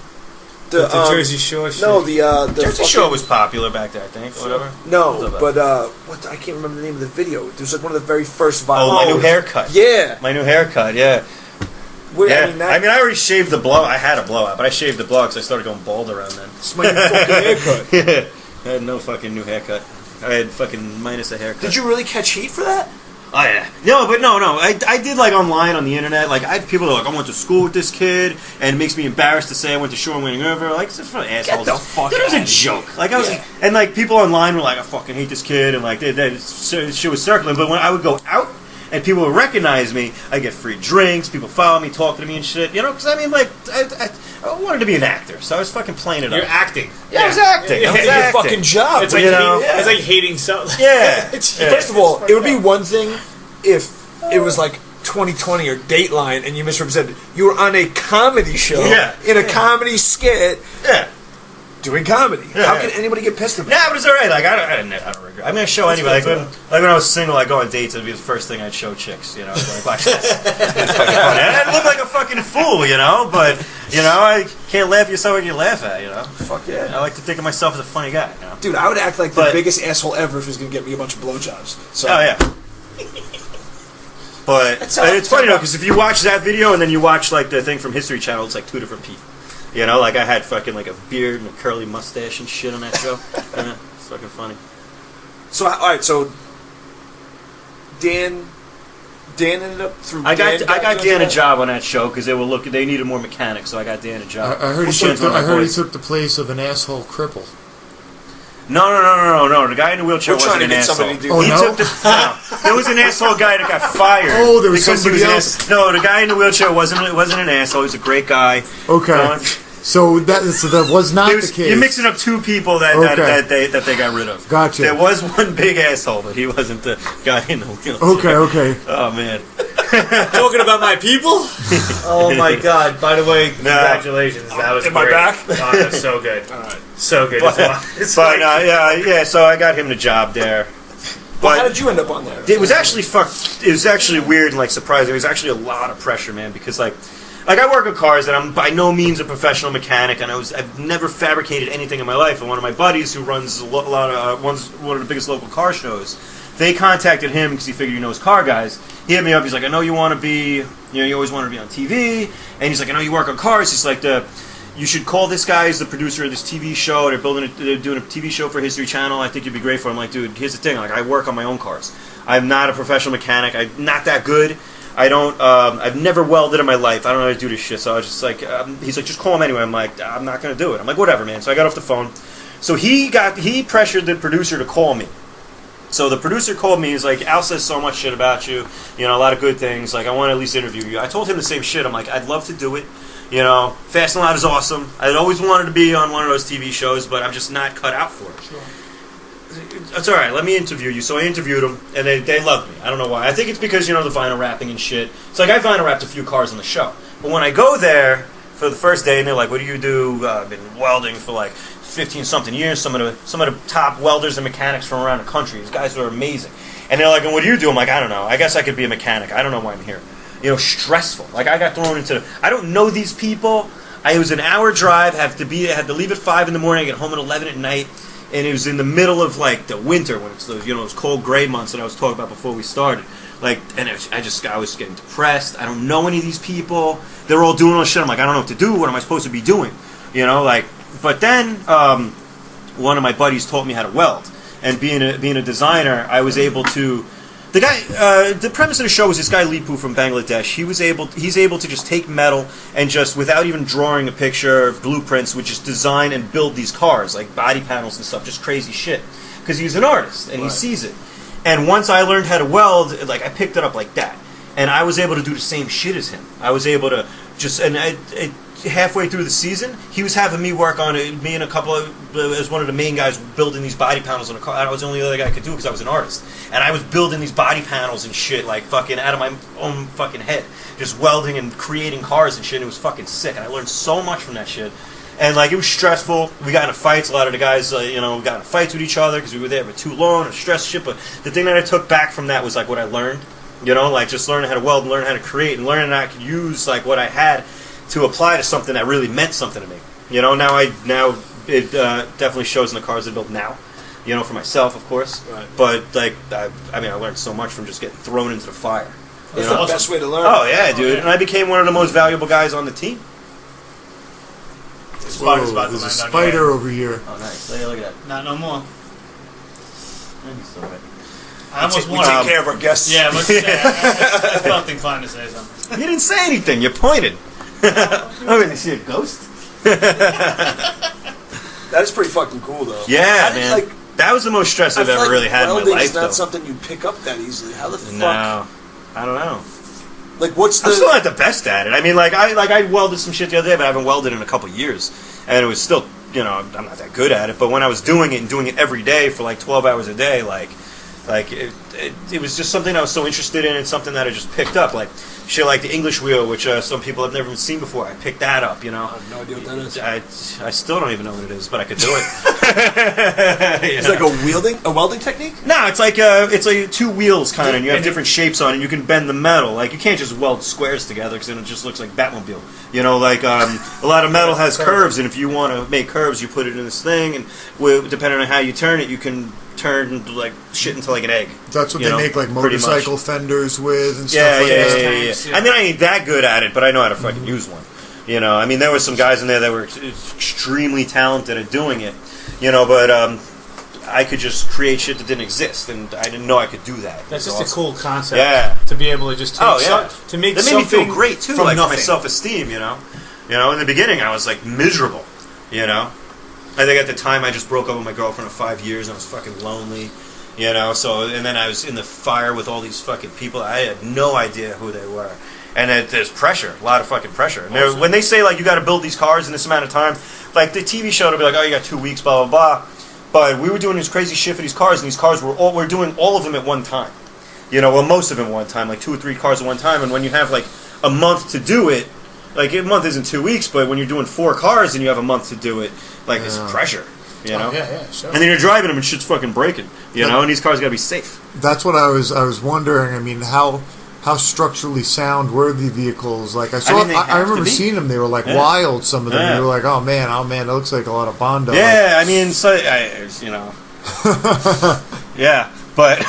Jersey Shore shit. No, the Jersey Shore was popular back there, I think, or whatever. No, but what I can't remember the name of the video. It was like one of the very first viral. Oh, My New Haircut. Yeah, My New Haircut. Yeah. Yeah. I mean, I already shaved the blow. I had a blowout, but I shaved the blow because I started going bald around then. It's my new fucking haircut. Yeah, I had no fucking new haircut. I had fucking minus a haircut. Did you really catch heat for that? Oh yeah. No. I did like online on the internet. Like I had people that were like, I went to school with this kid, and it makes me embarrassed to say I went to Shore Winning River. Like it's just for assholes. Get the fuck It was out a of joke. Like I was, and like people online were like, I fucking hate this kid, and like she was circling. But when I would go out and people would recognize me, I get free drinks. People follow me, talking to me and shit. You know, because I mean, like I wanted to be an actor, so I was fucking playing it You're up. acting. Yeah, I was acting. I was Your acting. fucking job. It's like, it's like hating something. Yeah. First of all, it would be one thing if it was like 2020 or Dateline and you misrepresented. You were on a comedy show in a comedy skit. Yeah. Doing comedy. Yeah. How can anybody get pissed about Nah, but it's alright. Like I don't regret. I'm gonna show anybody. Like when I was single, I go on dates. It'd be the first thing I'd show chicks. You know, like watch this. It's fucking funny. And I'd look like a fucking fool. You know, but you know, I can't laugh at yourself when you laugh at. You know, Fuck yeah. I like to think of myself as a funny guy. You know? Dude, I would act like the biggest asshole ever if he was going to get me a bunch of blowjobs. So. Oh yeah. But it's funny though, because if you watch that video and then you watch like the thing from History Channel, it's like two different people. You know, like I had fucking like a beard and a curly mustache and shit on that show. Yeah, it's fucking funny. So all right, so Dan ended up through. I got Dan a job on that show because they needed more mechanics, so I got Dan a job. I heard he took the place of an asshole cripple. No. The guy in the wheelchair wasn't an asshole. There was an asshole guy that got fired. Oh, there was somebody else. No, the guy in the wheelchair wasn't an asshole. He was a great guy. Okay. So that was not the case. You're mixing up two people that they got rid of. Gotcha. There was one big asshole, but he wasn't the guy in the wheelchair. Okay. Oh man. Talking about my people? Oh my god. By the way, congratulations. That was great. I back? Oh, that was so good. Alright. So good. Yeah, so I got him the job there. Well, how did you end up on there? It was actually It was actually weird and like surprising. It was actually a lot of pressure, man, because like I work with cars and I'm by no means a professional mechanic, and I've never fabricated anything in my life. And one of my buddies who runs one of the biggest local car shows, they contacted him because he figured he knows car guys. He hit me up. He's like, I know you want to be, you always wanted to be on TV, and he's like, I know you work on cars. He's like, you should call this guy. He's the producer of this TV show. They're doing a TV show for History Channel. I think you'd be great for him. I'm like, dude, here's the thing. Like, I work on my own cars. I'm not a professional mechanic. I'm not that good. I don't. I've never welded in my life. I don't know how to do this shit. So I was just like, he's like, just call him anyway. I'm like, I'm not gonna do it. I'm like, whatever, man. So I got off the phone. So he pressured the producer to call me. So the producer called me. He's like, Al says so much shit about you. You know, a lot of good things. Like, I want to at least interview you. I told him the same shit. I'm like, I'd love to do it. You know, Fast and Loud is awesome. I'd always wanted to be on one of those TV shows, but I'm just not cut out for it. Sure. It's all right. Let me interview you. So I interviewed them, and they loved me. I don't know why. I think it's because, the vinyl wrapping and shit. It's like I vinyl wrapped a few cars on the show. But when I go there for the first day, and they're like, "What do you do?" I've been welding for like 15-something years. Some of the top welders and mechanics from around the country. These guys are amazing. And they're like, "And what do you do?" I'm like, "I don't know. I guess I could be a mechanic. I don't know why I'm here." You know, stressful. Like I got thrown into. I don't know these people. It was an hour drive. I had to leave at 5 in the morning. I get home at 11 at night. And it was in the middle of like the winter when it's those those cold gray months that I was talking about before we started. Like, and I was getting depressed. I don't know any of these people. They're all doing all this shit. I'm like, I don't know what to do. What am I supposed to be doing? You know, like. But then one of my buddies taught me how to weld. And being a designer, I was able to. The premise of the show was this guy Lipu from Bangladesh. He's able to just take metal and just, without even drawing a picture, blueprints, would just design and build these cars, like body panels and stuff, just crazy shit. Because he's an artist and he sees it. And once I learned how to weld, like I picked it up like that, and I was able to do the same shit as him. I was able to just halfway through the season, he was having me work on it. Me and a couple of as one of the main guys building these body panels on a car. I was the only other guy I could do because I was an artist, and I was building these body panels and shit like fucking out of my own fucking head, just welding and creating cars and shit. And it was fucking sick, and I learned so much from that shit. And like it was stressful. We got into fights. A lot of the guys, got into fights with each other because we were there for too long and stress shit. But the thing that I took back from that was like what I learned. Like just learning how to weld, and learning how to create, and learning that I could use like what I had to apply to something that really meant something to me. Now it definitely shows in the cars I build now. For myself, of course. Right. But like I learned so much from just getting thrown into the fire. That's the best way to learn. Oh yeah, dude! And I became one of the most valuable guys on the team. Whoa, there's a spider over here. Oh, nice. Look at that. Not no more. I almost want to take care of our guests. Yeah, I felt inclined to say something. You didn't say anything. You pointed. Oh, you see a ghost? That is pretty fucking cool, though. Yeah, man. That was the most stress I've ever really had in my life, is not something you pick up that easily. How the fuck? No, I don't know. Like, what's the? I'm still not the best at it. I mean, I welded some shit the other day, but I haven't welded in a couple years, and it was still, I'm not that good at it. But when I was doing it and doing it every day for like 12 hours a day, it was just something I was so interested in, and something that I just picked up, like shit like the English wheel, which some people have never seen before. I picked that up, I have no idea what that is. I still don't even know what it is, but I could do it. It's like a welding technique? No, it's like 2 wheels kind of, and you have different shapes on it, and you can bend the metal. Like, you can't just weld squares together, because then it just looks like Batmobile. A lot of metal has curves, and if you want to make curves, you put it in this thing, and depending on how you turn it, you can turn like shit into like an egg. That's what they make like motorcycle fenders with and stuff like that. Yeah. I mean, I ain't that good at it, but I know how to fucking use one. There were some guys in there that were extremely talented at doing it. But I could just create shit that didn't exist, and I didn't know I could do that. That's just awesome. A cool concept. Yeah. To be able to just take to make that made me feel great too, from like nothing. my self-esteem. In the beginning, I was like miserable. I think at the time I just broke up with my girlfriend of 5 years, and I was fucking lonely. So, and then I was in the fire with all these fucking people. I had no idea who they were. And there's pressure, a lot of fucking pressure. And when they say, like, you got to build these cars in this amount of time, like, the TV show will be like, oh, you got 2 weeks, blah, blah, blah. But we were doing this crazy shit for these cars, and these cars we're doing all of them at one time. Most of them at one time, like 2 or 3 cars at one time. And when you have, like, a month to do it, like, a month isn't 2 weeks, but when you're doing 4 cars and you have a month to do it, like, it's pressure. Yeah, sure. And then you're driving them and shit's fucking breaking, and these cars gotta be safe. That's what I was wondering. I mean, how structurally sound were the vehicles? Like I remember seeing them. They were like wild. Some of them. Yeah. You were like, oh man, it looks like a lot of Bondo. Yeah, I mean, yeah, but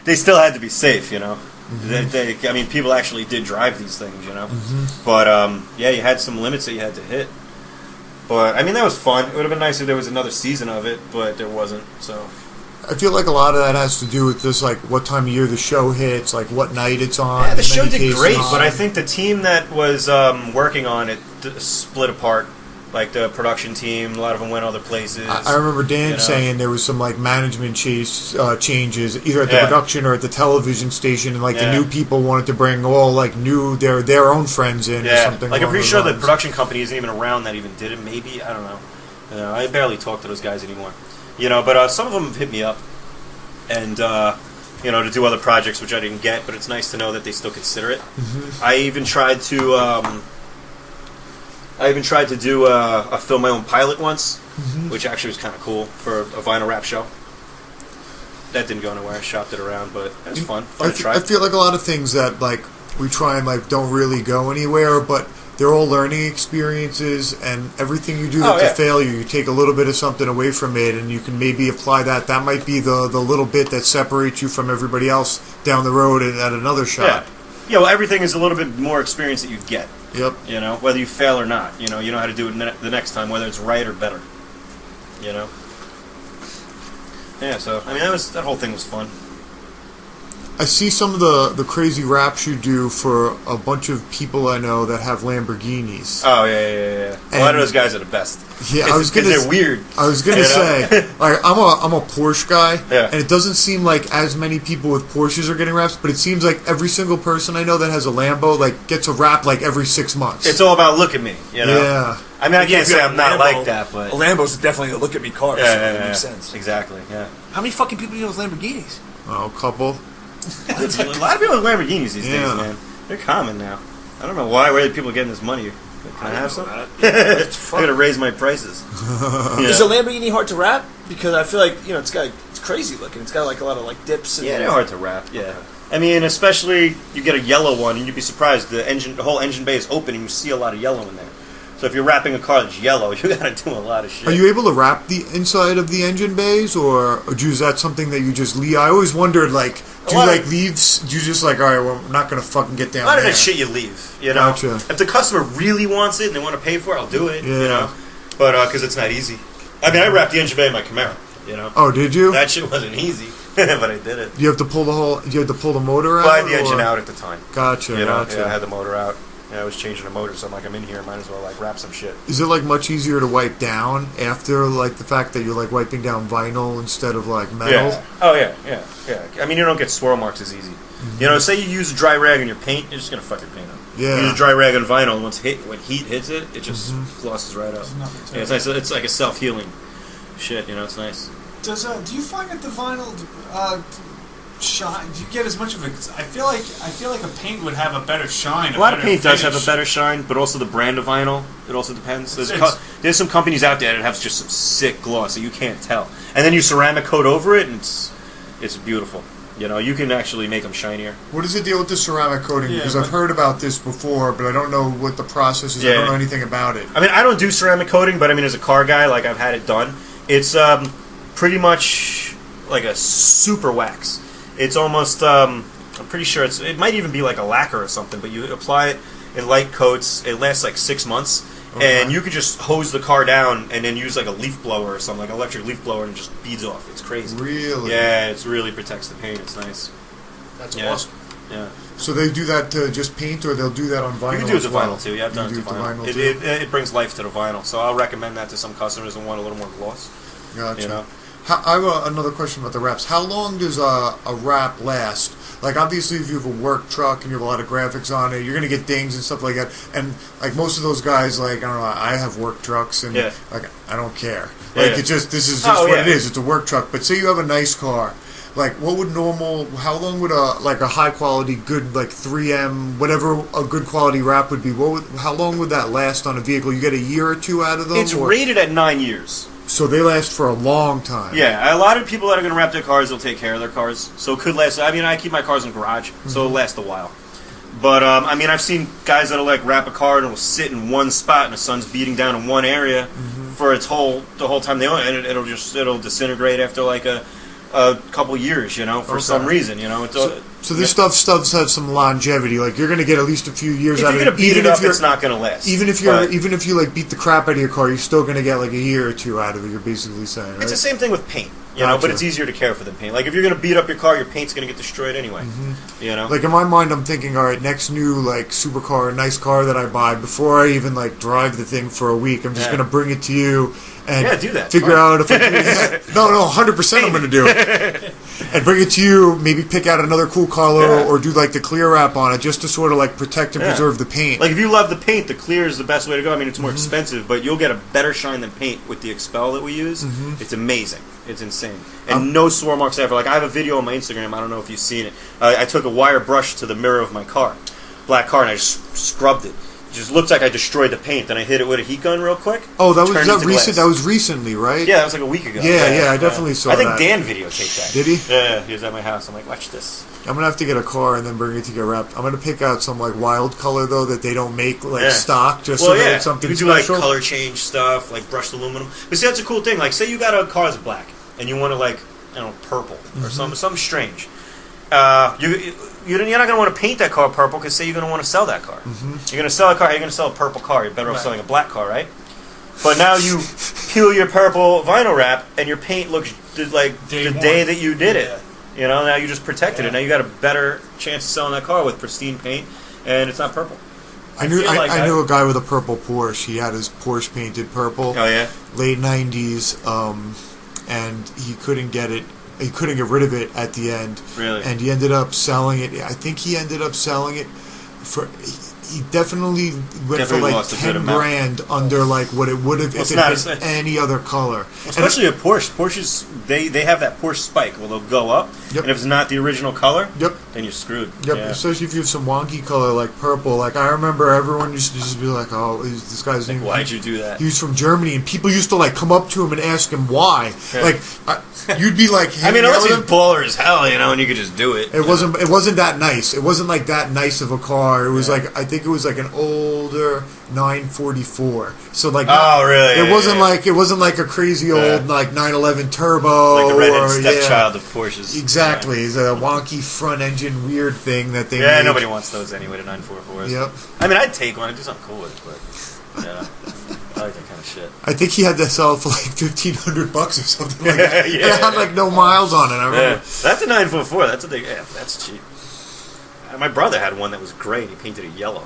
they still had to be safe, Mm-hmm. People actually did drive these things, Mm-hmm. But you had some limits that you had to hit. But that was fun. It would have been nice if there was another season of it, but there wasn't. So I feel like a lot of that has to do with just like what time of year the show hits, like what night it's on. Yeah, the show did great, but I think the team that was working on it split apart. Like the production team, a lot of them went other places. I remember Dan saying there was some like management changes, either at the production or at the television station, and like the new people wanted to bring all like their own friends in or something. Like I'm pretty sure the production company isn't even around that even did it. Maybe I don't know. I barely talk to those guys anymore. But some of them have hit me up, and to do other projects which I didn't get. But it's nice to know that they still consider it. Mm-hmm. I even tried to. I even tried to do a film my own pilot once, which actually was kind of cool for a vinyl wrap show. That didn't go anywhere. I shopped it around, but it was fun. Fun to try. I feel like a lot of things that like we try and like don't really go anywhere, but they're all learning experiences, and everything you do that's a failure, you take a little bit of something away from it, and you can maybe apply that. That might be the little bit that separates you from everybody else down the road at another shop. Yeah, well, everything is a little bit more experience that you get. Yep. You know, whether you fail or not, you know how to do it the next time, whether it's right or better. You know. Yeah, so I mean that whole thing was fun. I see some of the crazy raps you do for a bunch of people I know that have Lamborghinis. Oh yeah. A lot of those guys are the best. Yeah, they're weird. I was gonna say, like, I'm a Porsche guy, and it doesn't seem like as many people with Porsches are getting raps, but it seems like every single person I know that has a Lambo like gets a rap like every 6 months. It's all about look at me, you know. Yeah. I mean, I can't say I'm not like that, but a Lambo's definitely a look at me car. Yeah, makes sense. Exactly. Yeah. How many fucking people do you know with Lamborghinis? Oh, a couple. A lot of people with Lamborghinis these days, man. They're common now. I don't know where are people getting this money. Can I have some? I'm gonna raise my prices. Is a Lamborghini hard to wrap? Because I feel like it's crazy looking. It's got like a lot of like dips. And they're hard to wrap. Yeah. Okay. I mean, especially you get a yellow one, and you'd be surprised. The whole engine bay is open, and you see a lot of yellow in there. So if you're wrapping a car that's yellow, you gotta do a lot of shit. Are you able to wrap the inside of the engine bays, or is that something that you just leave? I always wondered, like, do you leave? Do you just like, all right, well, I'm not gonna fucking get down there. A lot of that shit you leave, you know. Gotcha. If the customer really wants it and they want to pay for it, I'll do it. Yeah. You know, but because it's not easy. I mean, I wrapped the engine bay in my Camaro. You know. Oh, did you? That shit wasn't easy, but I did it. You have to pull the motor out. Well, I had the engine out at the time. Gotcha. You know, gotcha. Yeah, I had the motor out. Yeah, I was changing the motor, so I'm like, I'm in here, might as well like wrap some shit. Is it like much easier to wipe down after like the fact that you're like wiping down vinyl instead of like metal? Yeah. Oh yeah. I mean, you don't get swirl marks as easy. Mm-hmm. You know, say you use a dry rag on your paint, you're just gonna fuck your paint up. Yeah. You use a dry rag on vinyl, and when heat hits it, it just glosses right up. Yeah, it's nice. It's like a self-healing shit. You know, it's nice. Do you find that the vinyl shine? Do you get as much of it? I feel like a paint would have a better shine. A lot of paint does have a better shine, but also the brand of vinyl. It also depends. There's some companies out there that have just some sick gloss that you can't tell, and then you ceramic coat over it, and it's beautiful. You know, you can actually make them shinier. What is the deal with the ceramic coating? Because I've heard about this before, but I don't know what the process is. I don't know anything about it. I mean, I don't do ceramic coating, but I mean, as a car guy, like I've had it done. It's pretty much like a super wax. It's almost, I'm pretty sure it might even be like a lacquer or something, but you apply it in light coats. It lasts like 6 months, and you could just hose the car down and then use like a leaf blower or something, like an electric leaf blower, and it just beads off. It's crazy. Really? Yeah, it really protects the paint. It's nice. That's awesome. Yeah. So they do that to just paint, or they'll do that on vinyl? You can do it to vinyl too. Yeah, I've done it to vinyl. It brings life to the vinyl, so I'll recommend that to some customers who want a little more gloss. Gotcha. You know? I have another question about the wraps. How long does a wrap last? Like, obviously, if you have a work truck and you have a lot of graphics on it, you're going to get dings and stuff like that. And, like, most of those guys, like, I don't know, I have work trucks, and, like, I don't care. Like, this is just what it is. It's a work truck. But say you have a nice car. Like, how long would a high-quality, good, like, 3M, whatever a good quality wrap would be, how long would that last on a vehicle? You get a year or two out of them? It's rated at 9 years. So they last for a long time. Yeah, a lot of people that are going to wrap their cars, they'll take care of their cars. So it could last. I mean, I keep my cars in the garage, so it'll last a while. But, I mean, I've seen guys that'll, like, wrap a car and it'll sit in one spot and the sun's beating down in one area for the whole time they own it, and it'll disintegrate after, like, a couple years, you know, for some reason, you know. So this stuff has some longevity. Like, you're going to get at least a few years out of it. If you're going to beat it up, it's not going to last. Even if you like beat the crap out of your car, you're still going to get like a year or two out of it. You're basically saying, right? It's the same thing with paint, you know, but it's easier to care for than paint. Like, if you're going to beat up your car, your paint's going to get destroyed anyway. You know. Like, in my mind, I'm thinking, all right, next new like supercar, nice car that I buy, before I even like drive the thing for a week, I'm just going to bring it to you. And do that. Figure out if I can. No, 100% I'm going to do it. And bring it to you, maybe pick out another cool color or do like the clear wrap on it just to sort of like protect and preserve the paint. Like if you love the paint, the clear is the best way to go. I mean, it's more expensive, but you'll get a better shine than paint with the Expel that we use. It's amazing. It's insane. And no swirl marks ever. Like I have a video on my Instagram, I don't know if you've seen it. I took a wire brush to the mirror of my car, black car, and I just scrubbed it. just looks like I destroyed the paint. Then I hit it with a heat gun real quick. Oh, that was turned that into recent. glass. That was recently, right? Yeah, that was like a week ago. Yeah, I definitely saw I think that. Dan videotaped that. Did he? Yeah, he was at my house. I'm like, watch this. I'm gonna have to get a car and then bring it to get wrapped. I'm gonna pick out some like wild color though that they don't make like stock, just so that it's something you can do special. like color change stuff, like brushed aluminum. But see, that's a cool thing. Like, say you got a car that's black and you want to like, I don't know, purple or something strange. You're not going to want to paint that car purple because say you're going to want to sell that car. You're going to sell a car. You're going to sell a purple car. You're better off selling a black car, right? But now you peel your purple vinyl wrap and your paint looks like the day that you did it. You know, now you just protected it. Now you got a better chance of selling that car with pristine paint, and it's not purple. I knew a guy with a purple Porsche. He had his Porsche painted purple. Oh yeah. Late '90s, and he couldn't get it. He couldn't get rid of it at the end. Really? And he ended up selling it. I think he ended up selling it for. He definitely went for like 10 grand under like what it would have if it was any other color. Especially a Porsche. Porsches, they have that Porsche spike where they'll go up, and if it's not the original color, then you're screwed. Yep, especially if you have some wonky color like purple. Like I remember everyone used to just be like, "Oh, this guy's name." Why'd you do that? He was from Germany, and people used to like come up to him and ask him why. Like you'd be like, I mean, unless he's baller as hell, you know, and you could just do it. It wasn't that nice. It wasn't like that nice of a car. It was like I think it was like an older 944. So like, oh really? It wasn't like a crazy old like 911 turbo, like the redheaded stepchild of Porsches. Exactly, it's a wonky front engine weird thing that they. Yeah, made. Nobody wants those anyway. The 944s. Yep. I mean, I'd take one. I'd do something cool with it, but yeah, I like that kind of shit. I think he had to sell it for like $1,500 or something like that. It had like no miles on it. I remember. That's a 944. That's a big. Yeah, that's cheap. My brother had one that was gray, and he painted it yellow.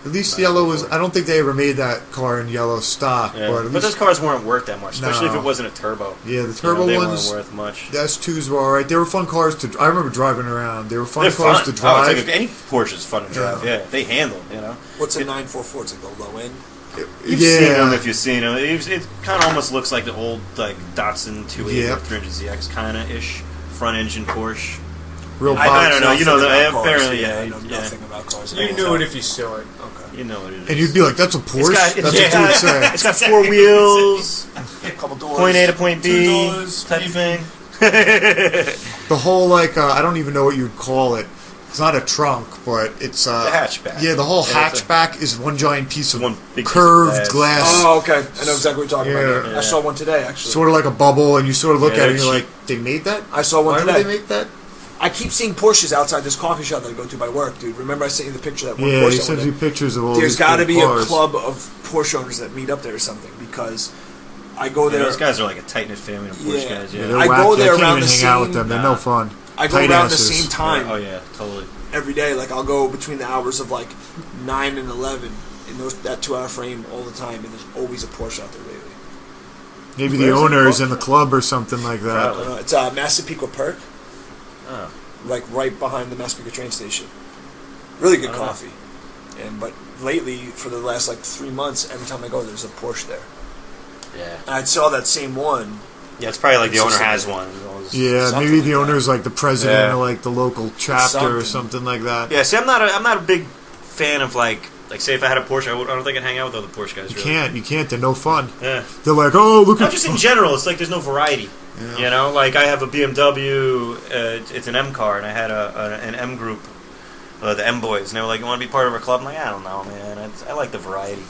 At least yellow was. I don't think they ever made that car in yellow stock. Yeah. But those cars weren't worth that much, especially if it wasn't a turbo. Yeah, the turbo they ones weren't worth much. The S2s were alright. They were fun cars to. I remember driving around. They were fun cars to drive. Oh, it's like any Porsche is fun to drive. Yeah, they handle. You know. What's a 944? It's like the low end. You've seen them if you've seen them. It kind of almost looks like the old like Datsun 280 or 300ZX kind of ish front engine Porsche. Real I don't know. You know, apparently, I know nothing about cars. You knew it if you saw it. Okay. You know what it is. And you'd be like, "That's a Porsche." That's what you would say. It's got four wheels, A couple doors, point A to point B, doors, type of thing. The whole like I don't even know what you'd call it. It's not a trunk, but it's the hatchback. Yeah, the whole hatchback is one giant piece of one big curved piece of glass. Oh, okay. I know exactly what you're talking about. Yeah. I saw one today, actually. Sort of like a bubble, and you sort of look at it and you're cheap. like, they made that? I saw one Why today. would they make that? I keep seeing Porsches outside this coffee shop that I go to by work, dude. Remember I sent you the picture of that one Yeah, Porsche? he that sends went you in? pictures of all There's these got to cool be cars. a club of Porsche owners that meet up there or something, because I go there. Those guys are like a tight knit family of Porsche guys. Yeah, Yeah. they're I wacky. go there I can't around even the hang out with same- them. They're no fun. I go Tight around asses. the same time Oh yeah, totally. every day. Like I'll go between the hours of like 9 and 11 in that 2-hour frame all the time, and there's always a Porsche out there lately. Maybe the owner is in the club or something like that. Probably. It's Massapequa Perk. Oh. Like right behind the Massapequa train station. Really good coffee. But lately, for the last like 3 months, every time I go, there's a Porsche there. Yeah. And I saw that same one. Yeah, it's probably like the It's owner just has like- one. Yeah, Something maybe like the that. owner is like the president Yeah. of like the local chapter or Something. something like that. Yeah, see, I'm not a big fan of like say if I had a Porsche, I don't think I'd hang out with other Porsche guys. You can't. They're no fun. Yeah. They're like, oh, look Not at just in general. It's like there's no variety. Yeah. You know, like I have a BMW. It's an M car, and I had an M group, the M boys, and they were like, "You want to be part of our club?" I'm like, "I don't know, man. I like the variety."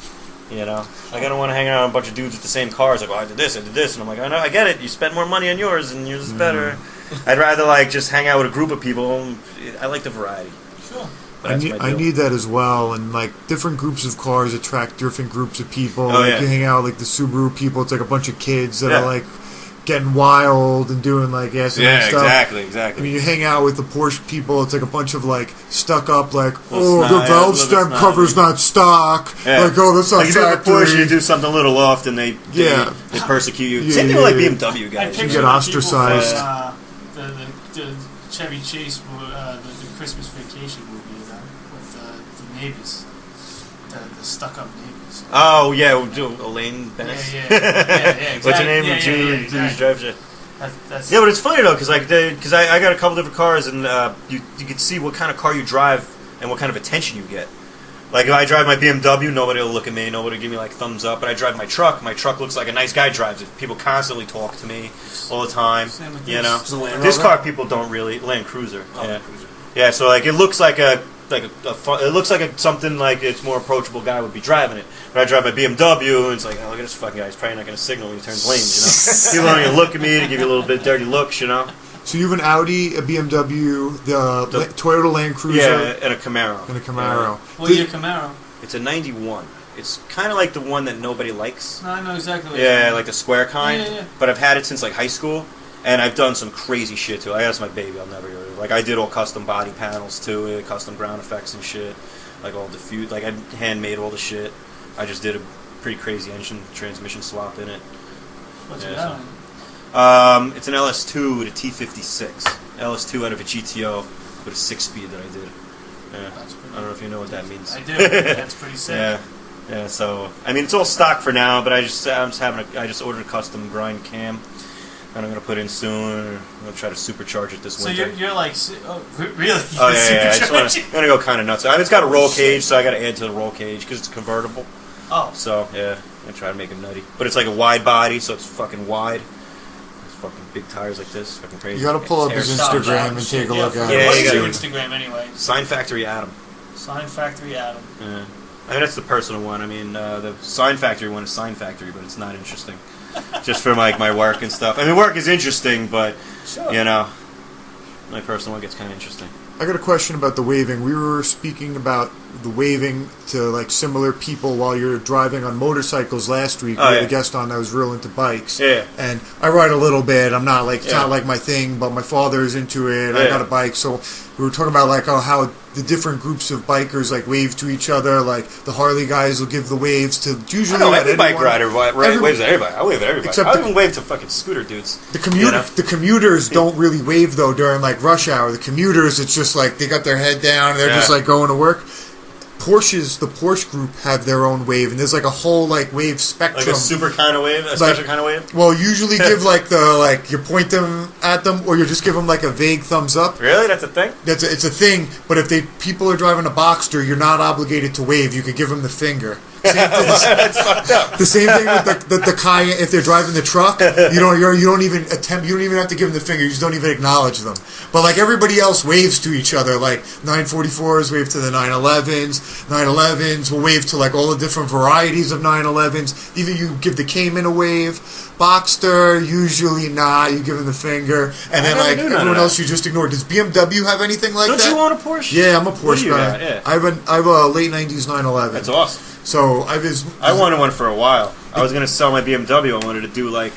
You know, like I don't want to hang out with a bunch of dudes with the same cars. Like, "Oh, I did this, and I'm like, "I know, I get it. You spent more money on yours, and yours is better." I'd rather like just hang out with a group of people. I like the variety. Sure. But I that's need, my I deal. need that as well, and like different groups of cars attract different groups of people. Oh, like yeah. you hang out with, like the Subaru people, it's like a bunch of kids that Yeah. are like getting wild and doing like asinine stuff. exactly. When you hang out with the Porsche people, it's like a bunch of like stuck up, like Little the snide, valve little stem snide. cover's not stock. Yeah. Like that's not Like if you have a factory. Porsche, you do something a little off, and they persecute you. Yeah, Same thing yeah, with like yeah. BMW I guys. picture get the ostracized. people from, the Chevy Chase, the Christmas Vacation movie, with the neighbors, the stuck-up neighbors. Oh yeah, Elaine Bennett. Yeah, exactly. What's her name? Yeah, Julie exactly. drives you. That's Yeah, but it's funny though, because I got a couple different cars, and you can see what kind of car you drive and what kind of attention you get. Like, if I drive my BMW, nobody will look at me. Nobody will give me, like, thumbs up. But I drive my truck. My truck looks like a nice guy drives it. People constantly talk to me all the time. Same with You know? Is it a Land This Rover? car, people don't really... Land Cruiser. Oh, Yeah. Cruiser. Yeah, so, like, it looks like it looks like something like it's more approachable guy would be driving it. But I drive my BMW, and it's like, oh, look at this fucking guy. He's probably not going to signal when he turns lanes, you know? People don't even look at me to give you a little bit dirty looks, you know? So you have an Audi, a BMW, the Toyota Land Cruiser, Yeah, and a Camaro. and a Camaro. Well, your Camaro. It's a 91. It's kind of like the one that nobody likes. No, I know exactly what Yeah, like the square kind. Yeah. But I've had it since like high school, and I've done some crazy shit to it. That's my baby. I'll never get rid of it. Like I did all custom body panels to it, custom ground effects and shit. Like all diffused. Like I handmade all the shit. I just did a pretty crazy engine transmission swap in it. What's Yeah, it so- on? It's an LS2 with a T56. LS2 out of a GTO with a 6-speed that I did. Yeah. I don't know if you know what that means. I do. That's pretty sick. Yeah. So I mean, it's all stock for now, but I just ordered a custom grind cam, and I'm gonna put in soon. I'm gonna try to supercharge it this So winter. you're like, really? Oh yeah. I'm gonna go kind of nuts. I mean, it's got a roll cage, so I got to add to the roll cage because it's convertible. Oh, So yeah, I'm gonna try to make it nutty. But it's like a wide body, so it's fucking wide. It's fucking big tires like this, fucking crazy. You got to pull up his Air- Instagram and take a look at Yeah, it. What's you your gotta- Instagram anyway? Sign Factory Adam. Sign Factory Adam. Yeah. I mean, that's the personal one. I mean, the Sign Factory one is Sign Factory, but it's not interesting. Just for like my work and stuff. I mean, work is interesting, but Sure. you know, my personal one gets kind of interesting. I got a question about the waving. We were speaking about the waving to like similar people while you're driving on motorcycles last week. Oh, We had yeah. a guest on that was real into bikes. Yeah. And I ride a little bit. I'm not like it's Yeah. not like my thing, but my father is into it. I Yeah. got a bike, so we were talking about like how the different groups of bikers like wave to each other. Like the Harley guys will give the waves to usually. I know at every bike anyone. rider waves at everybody. I wave at everybody. Except I the- even wave to fucking scooter dudes. The You know? the commuters don't really wave though during like rush hour. The commuters, it's just like they got their head down, they're just Yeah. like going to work. The Porsche group have their own wave, and there's like a whole like wave spectrum. Like a super kind of wave, a special kind of wave. Well, usually give like you point them at them, or you just give them like a vague thumbs up. Really, that's a thing. It's a thing. But if people are driving a Boxster, you're not obligated to wave. You could give them the finger. That's fucked up. The same thing with the Cayenne. If they're driving the truck, you don't even attempt. You don't even have to give them the finger. You just don't even acknowledge them. But like everybody else waves to each other. Like 944s wave to the 911s. 911s will wave to like all the different varieties of 911s. Even you give the Cayman a wave. Boxster usually not. You give them the finger, and then never like knew none of everyone that. else you just ignore. Does BMW have anything like Don't that? you own a Porsche? Yeah, I'm a What do Porsche you guy. got? Yeah. I have a late '90s 911. That's awesome. So I wanted one for a while. I was gonna sell my BMW. I wanted to do like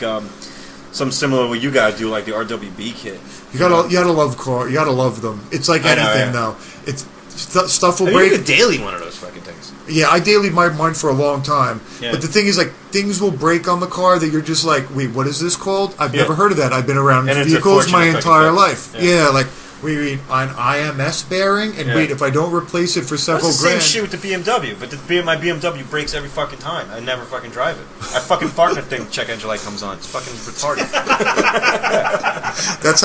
some similar to what you guys do, like the RWB kit. You gotta love car. You gotta love them. It's like I know, anything yeah. though. It's stuff will I mean, break. you could daily one of those fucking things. Yeah, I dailied mine for a long time. Yeah. But the thing is, like, things will break on the car that you're just like, wait, what is this called? I've Yeah. never heard of that. I've been around And it's vehicles my unfortunate entire fucking life. things. Yeah, like wait, an IMS bearing, and Yeah. wait, if I don't replace it for That's several the same grand, shit with the BMW, but my BMW breaks every fucking time. I never fucking drive it. I fucking fart and the thing check engine light comes on. It's fucking retarded. that's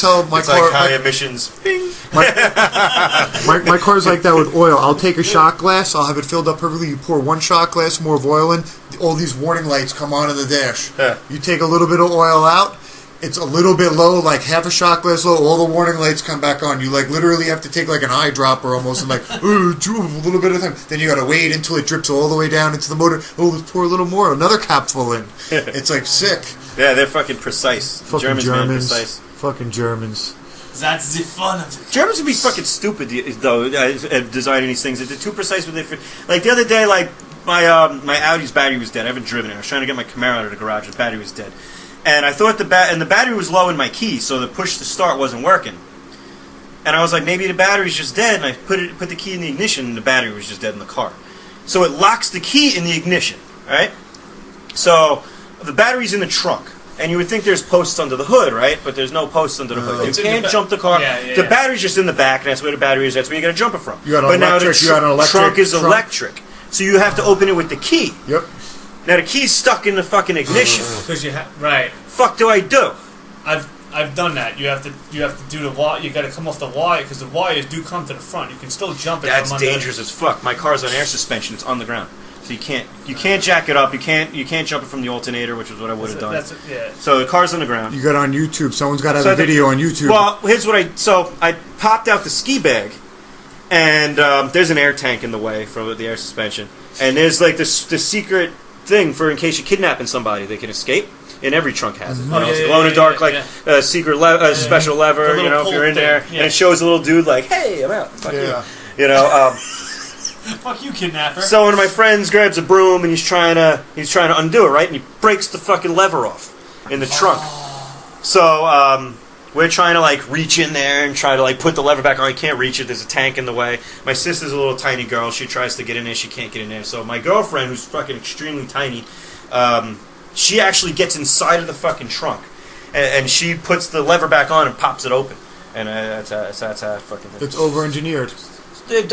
how my It's car. like high emissions. Bing. My car's like that with oil. I'll take a shot glass. I'll have it filled up perfectly. You pour one shot glass more of oil in. All these warning lights come on in the dash. Yeah. You take a little bit of oil out. It's a little bit low, like half a shot glass low. All the warning lights come back on. You like literally have to take like an eyedropper almost and like a little bit of time. Then you got to wait until it drips all the way down into the motor. Oh, let's pour a little more. Another capful in. It's like sick. Yeah, they're fucking precise. Fucking Man, precise. Fucking Germans. That's the fun of it. Germans would be fucking stupid though at designing these things. They're too precise with their. Like the other day, like my Audi's battery was dead. I haven't driven it. I was trying to get my Camaro out of the garage. The battery was dead, and I thought the battery was low in my key, so the push to start wasn't working. And I was like, maybe the battery's just dead. And I put the key in the ignition, and the battery was just dead in the car. So it locks the key in the ignition, right? So the battery's in the trunk. And you would think there's posts under the hood, right? But there's no posts under the hood. It's You in can't the jump the car. Yeah, the yeah. battery's just in the back, and that's where the battery is. That's where you got to jump it from. You got an but now the electric- you got an electric trunk is trunk. electric. So you have to open it with the key. Yep. Now the key's stuck in the fucking ignition. Because right. Fuck do I do? I've done that. You have to do the wire. You got to come off the wire because the wires do come to the front. You can still jump it. That's from under. dangerous as fuck. My car's on air suspension. It's on the ground, so you can't jack it up. You can't jump it from the alternator, which is what I would have done. Yeah. So the car's on the ground. You got it on YouTube. Someone's got to have a video on YouTube. Well, here's what I popped out the ski bag, and there's an air tank in the way for the air suspension, and there's like this secret thing for in case you're kidnapping somebody, they can escape. And every trunk has it. You know, it's glow in the dark, a secret special lever. You know, if you're in there, and it shows a little dude like, "Hey, I'm out." Fuck you. You know. Fuck you, kidnapper. So one of my friends grabs a broom and he's trying to undo it, right? And he breaks the fucking lever off in the trunk. So we're trying to like reach in there and try to like put the lever back on. I can't reach it. There's a tank in the way. My sister's a little tiny girl. She tries to get in there. She can't get in there. So my girlfriend, who's fucking extremely tiny, she actually gets inside of the fucking trunk, and she puts the lever back on and pops it open, and that's how fucking. It's over-engineered.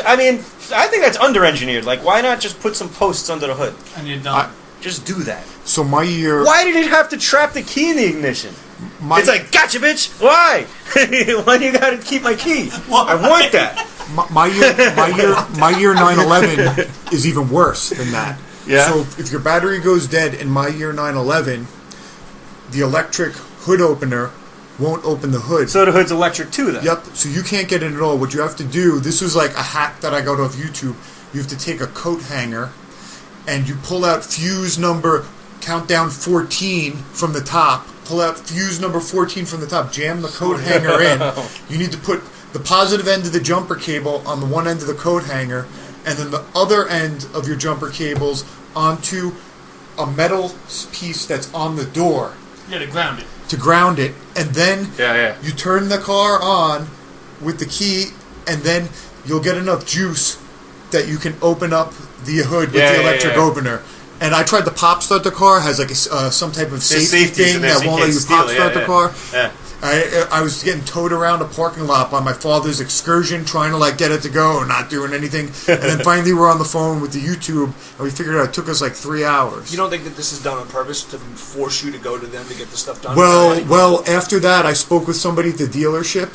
I mean, I think that's under-engineered. Like, why not just put some posts under the hood? And you're done. Just do that. So my year. Why did it have to trap the key in the ignition? It's like, gotcha, bitch. Why? Why do you got to keep my key? Why? I want that. My year 9/11 is even worse than that. Yeah. So if your battery goes dead in my year 9/11, the electric hood opener won't open the hood. So the hood's electric too, then. Yep. So you can't get it at all. What you have to do, this was like a hack that I got off YouTube. You have to take a coat hanger and you pull out fuse number countdown 14 from the top. Pull out fuse number 14 from the top. Jam the coat hanger in. You need to put the positive end of the jumper cable on the one end of the coat hanger, and then the other end of your jumper cables onto a metal piece that's on the door. Yeah, to ground it. To ground it, and then Yeah. you turn the car on with the key, and then you'll get enough juice that you can open up the hood with the electric opener. And I tried to pop start the car. It has like some type of safety thing that won't let you pop start the car. Yeah. I was getting towed around a parking lot by my father's excursion, trying to like get it to go, and not doing anything. And then finally we're on the phone with the YouTube, and we figured out it took us like 3 hours. You don't think that this is done on purpose to force you to go to them to get the stuff done? Well, after that, I spoke with somebody at the dealership,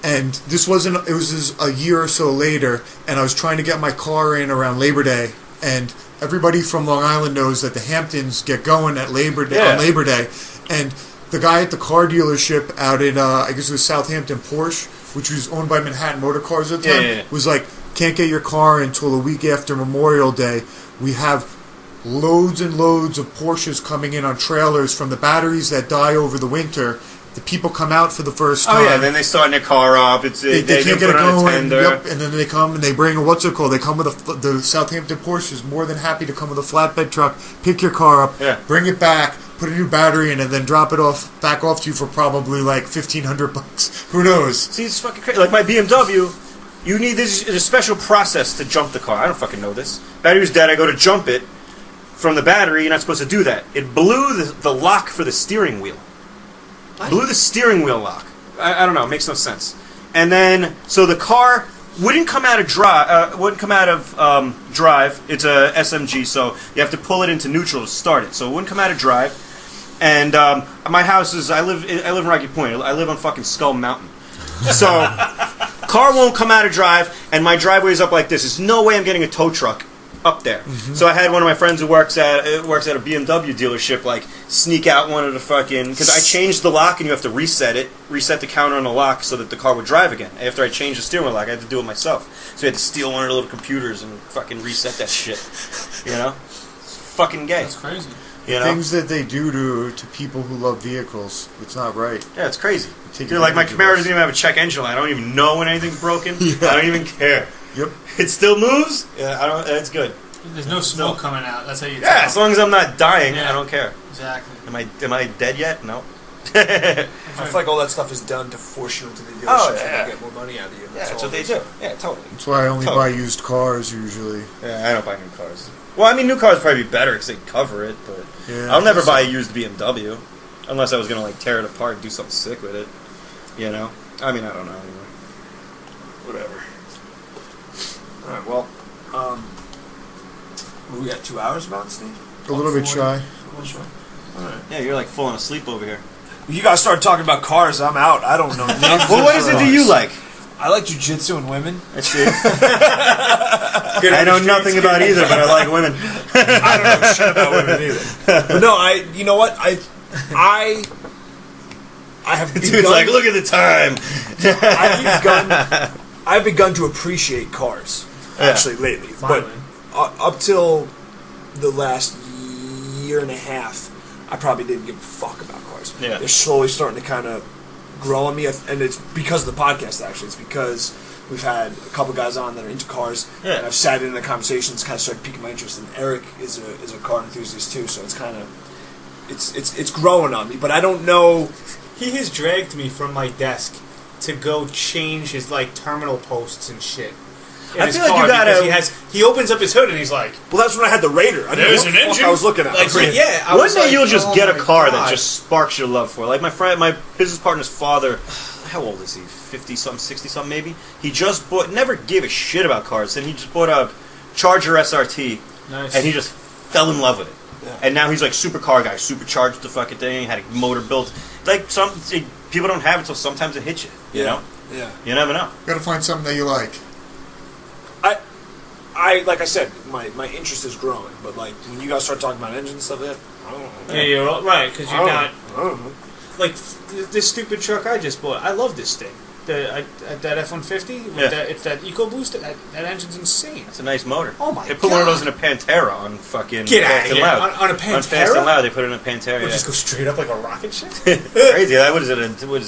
and this wasn't. It was just a year or so later, and I was trying to get my car in around Labor Day, and everybody from Long Island knows that the Hamptons get going at Labor Day on Labor Day, and the guy at the car dealership out in I guess it was Southampton Porsche, which was owned by Manhattan Motor Cars at the time, was like, can't get your car until a week after Memorial Day. We have loads and loads of Porsches coming in on trailers from the batteries that die over the winter. The people come out for the first time. Oh yeah, then they start their car up. They can't get it put on a going. tender. Yep, and then they come and they bring a what's it called? They come with the Southampton Porsche is more than happy to come with a flatbed truck, pick your car up, bring it back, put a new battery in, and then drop it back off to you for probably like $1,500. Who knows? See, it's fucking crazy. Like my BMW, you need this is a special process to jump the car. I don't fucking know this. Battery's dead. I go to jump it from the battery. You're not supposed to do that. It blew the lock for the steering wheel. Blew the steering wheel lock. I don't know. It makes no sense. And then, so the car wouldn't come out of drive. Drive. It's a SMG, so you have to pull it into neutral to start it. So it wouldn't come out of drive. And my house is. I live in Rocky Point. I live on fucking Skull Mountain. So car won't come out of drive, and my driveway's up like this. There's no way I'm getting a tow truck up there. Mm-hmm. So I had one of my friends who works at a BMW dealership like sneak out one of the fucking, because I changed the lock and you have to reset the counter on the lock so that the car would drive again. After I changed the steering wheel lock, I had to do it myself. So I had to steal one of the little computers and fucking reset that shit. You know, it's fucking gay. That's crazy. You know? Things that they do to people who love vehicles, it's not right. Yeah, it's crazy. Dude, like my Camaro doesn't even have a check engine light. I don't even know when anything's broken. I don't even care. Yep. It still moves. Yeah, I don't. It's good. There's no smoke coming out. That's how you. Yeah, as long as I'm not dying, I don't care. Exactly. Am I dead yet? No. I feel like all that stuff is done to force you into the dealership to get more money out of you. That's what they do. Yeah, totally. That's why I only buy used cars usually. Yeah, I don't buy new cars. Well, I mean, new cars would probably be better because they cover it, but I'll never buy a used BMW unless I was gonna like tear it apart and do something sick with it. You know? I mean, I don't know anymore. Whatever. All right. Well, we got 2 hours about, Steve? A little bit shy. A little shy. All right. Yeah, you're like falling asleep over here. You guys start talking about cars, I'm out. I don't know. Well, what is it do you like? I like jiu-jitsu and women. That's it. I know nothing about either, but I like women. I don't know shit about women either. But no, you know what? I have begun... Dude's like, look at the time. I've begun to appreciate cars, actually, lately. Finally. But up till the last year and a half, I probably didn't give a fuck about cars. Yeah. They're slowly starting to kind of grow on me, and it's because of the podcast, actually. It's because we've had a couple guys on that are into cars, and I've sat in the conversations, kind of started piquing my interest, and Eric is a car enthusiast too, so it's kind of... It's growing on me, but I don't know... He has dragged me from my desk to go change his terminal posts and shit. I feel like you gotta... He opens up his hood and he's like... Well, that's when I had the Raider. I There's didn't know an what the fuck engine. I was looking at. One day you'll just get a car that just sparks your love for it. Like my business partner's father, how old is he? 50-something, 60-something maybe? He just never gave a shit about cars, and he just bought a Charger SRT, Nice. and he just fell in love with it. Yeah. And now he's like supercar guy, supercharged the fucking thing, had a motor built. Like people don't have it until sometimes it hits you. You know? Yeah. You never know. Got to find something that you like. I like I said, my interest is growing, but like when you guys start talking about engines and stuff like that, I don't know. Yeah, you're right, because you got... I don't know. Like, this stupid truck I just bought, I love this thing. That F-150, it's that EcoBoost, that engine's insane. It's a nice motor. Oh my god. They put one of those in a Pantera on fucking Get out Fast of and here. Loud. On a Pantera? On Fast and Loud, they put it in a Pantera. Or just go straight up like a rocket ship? Crazy. What is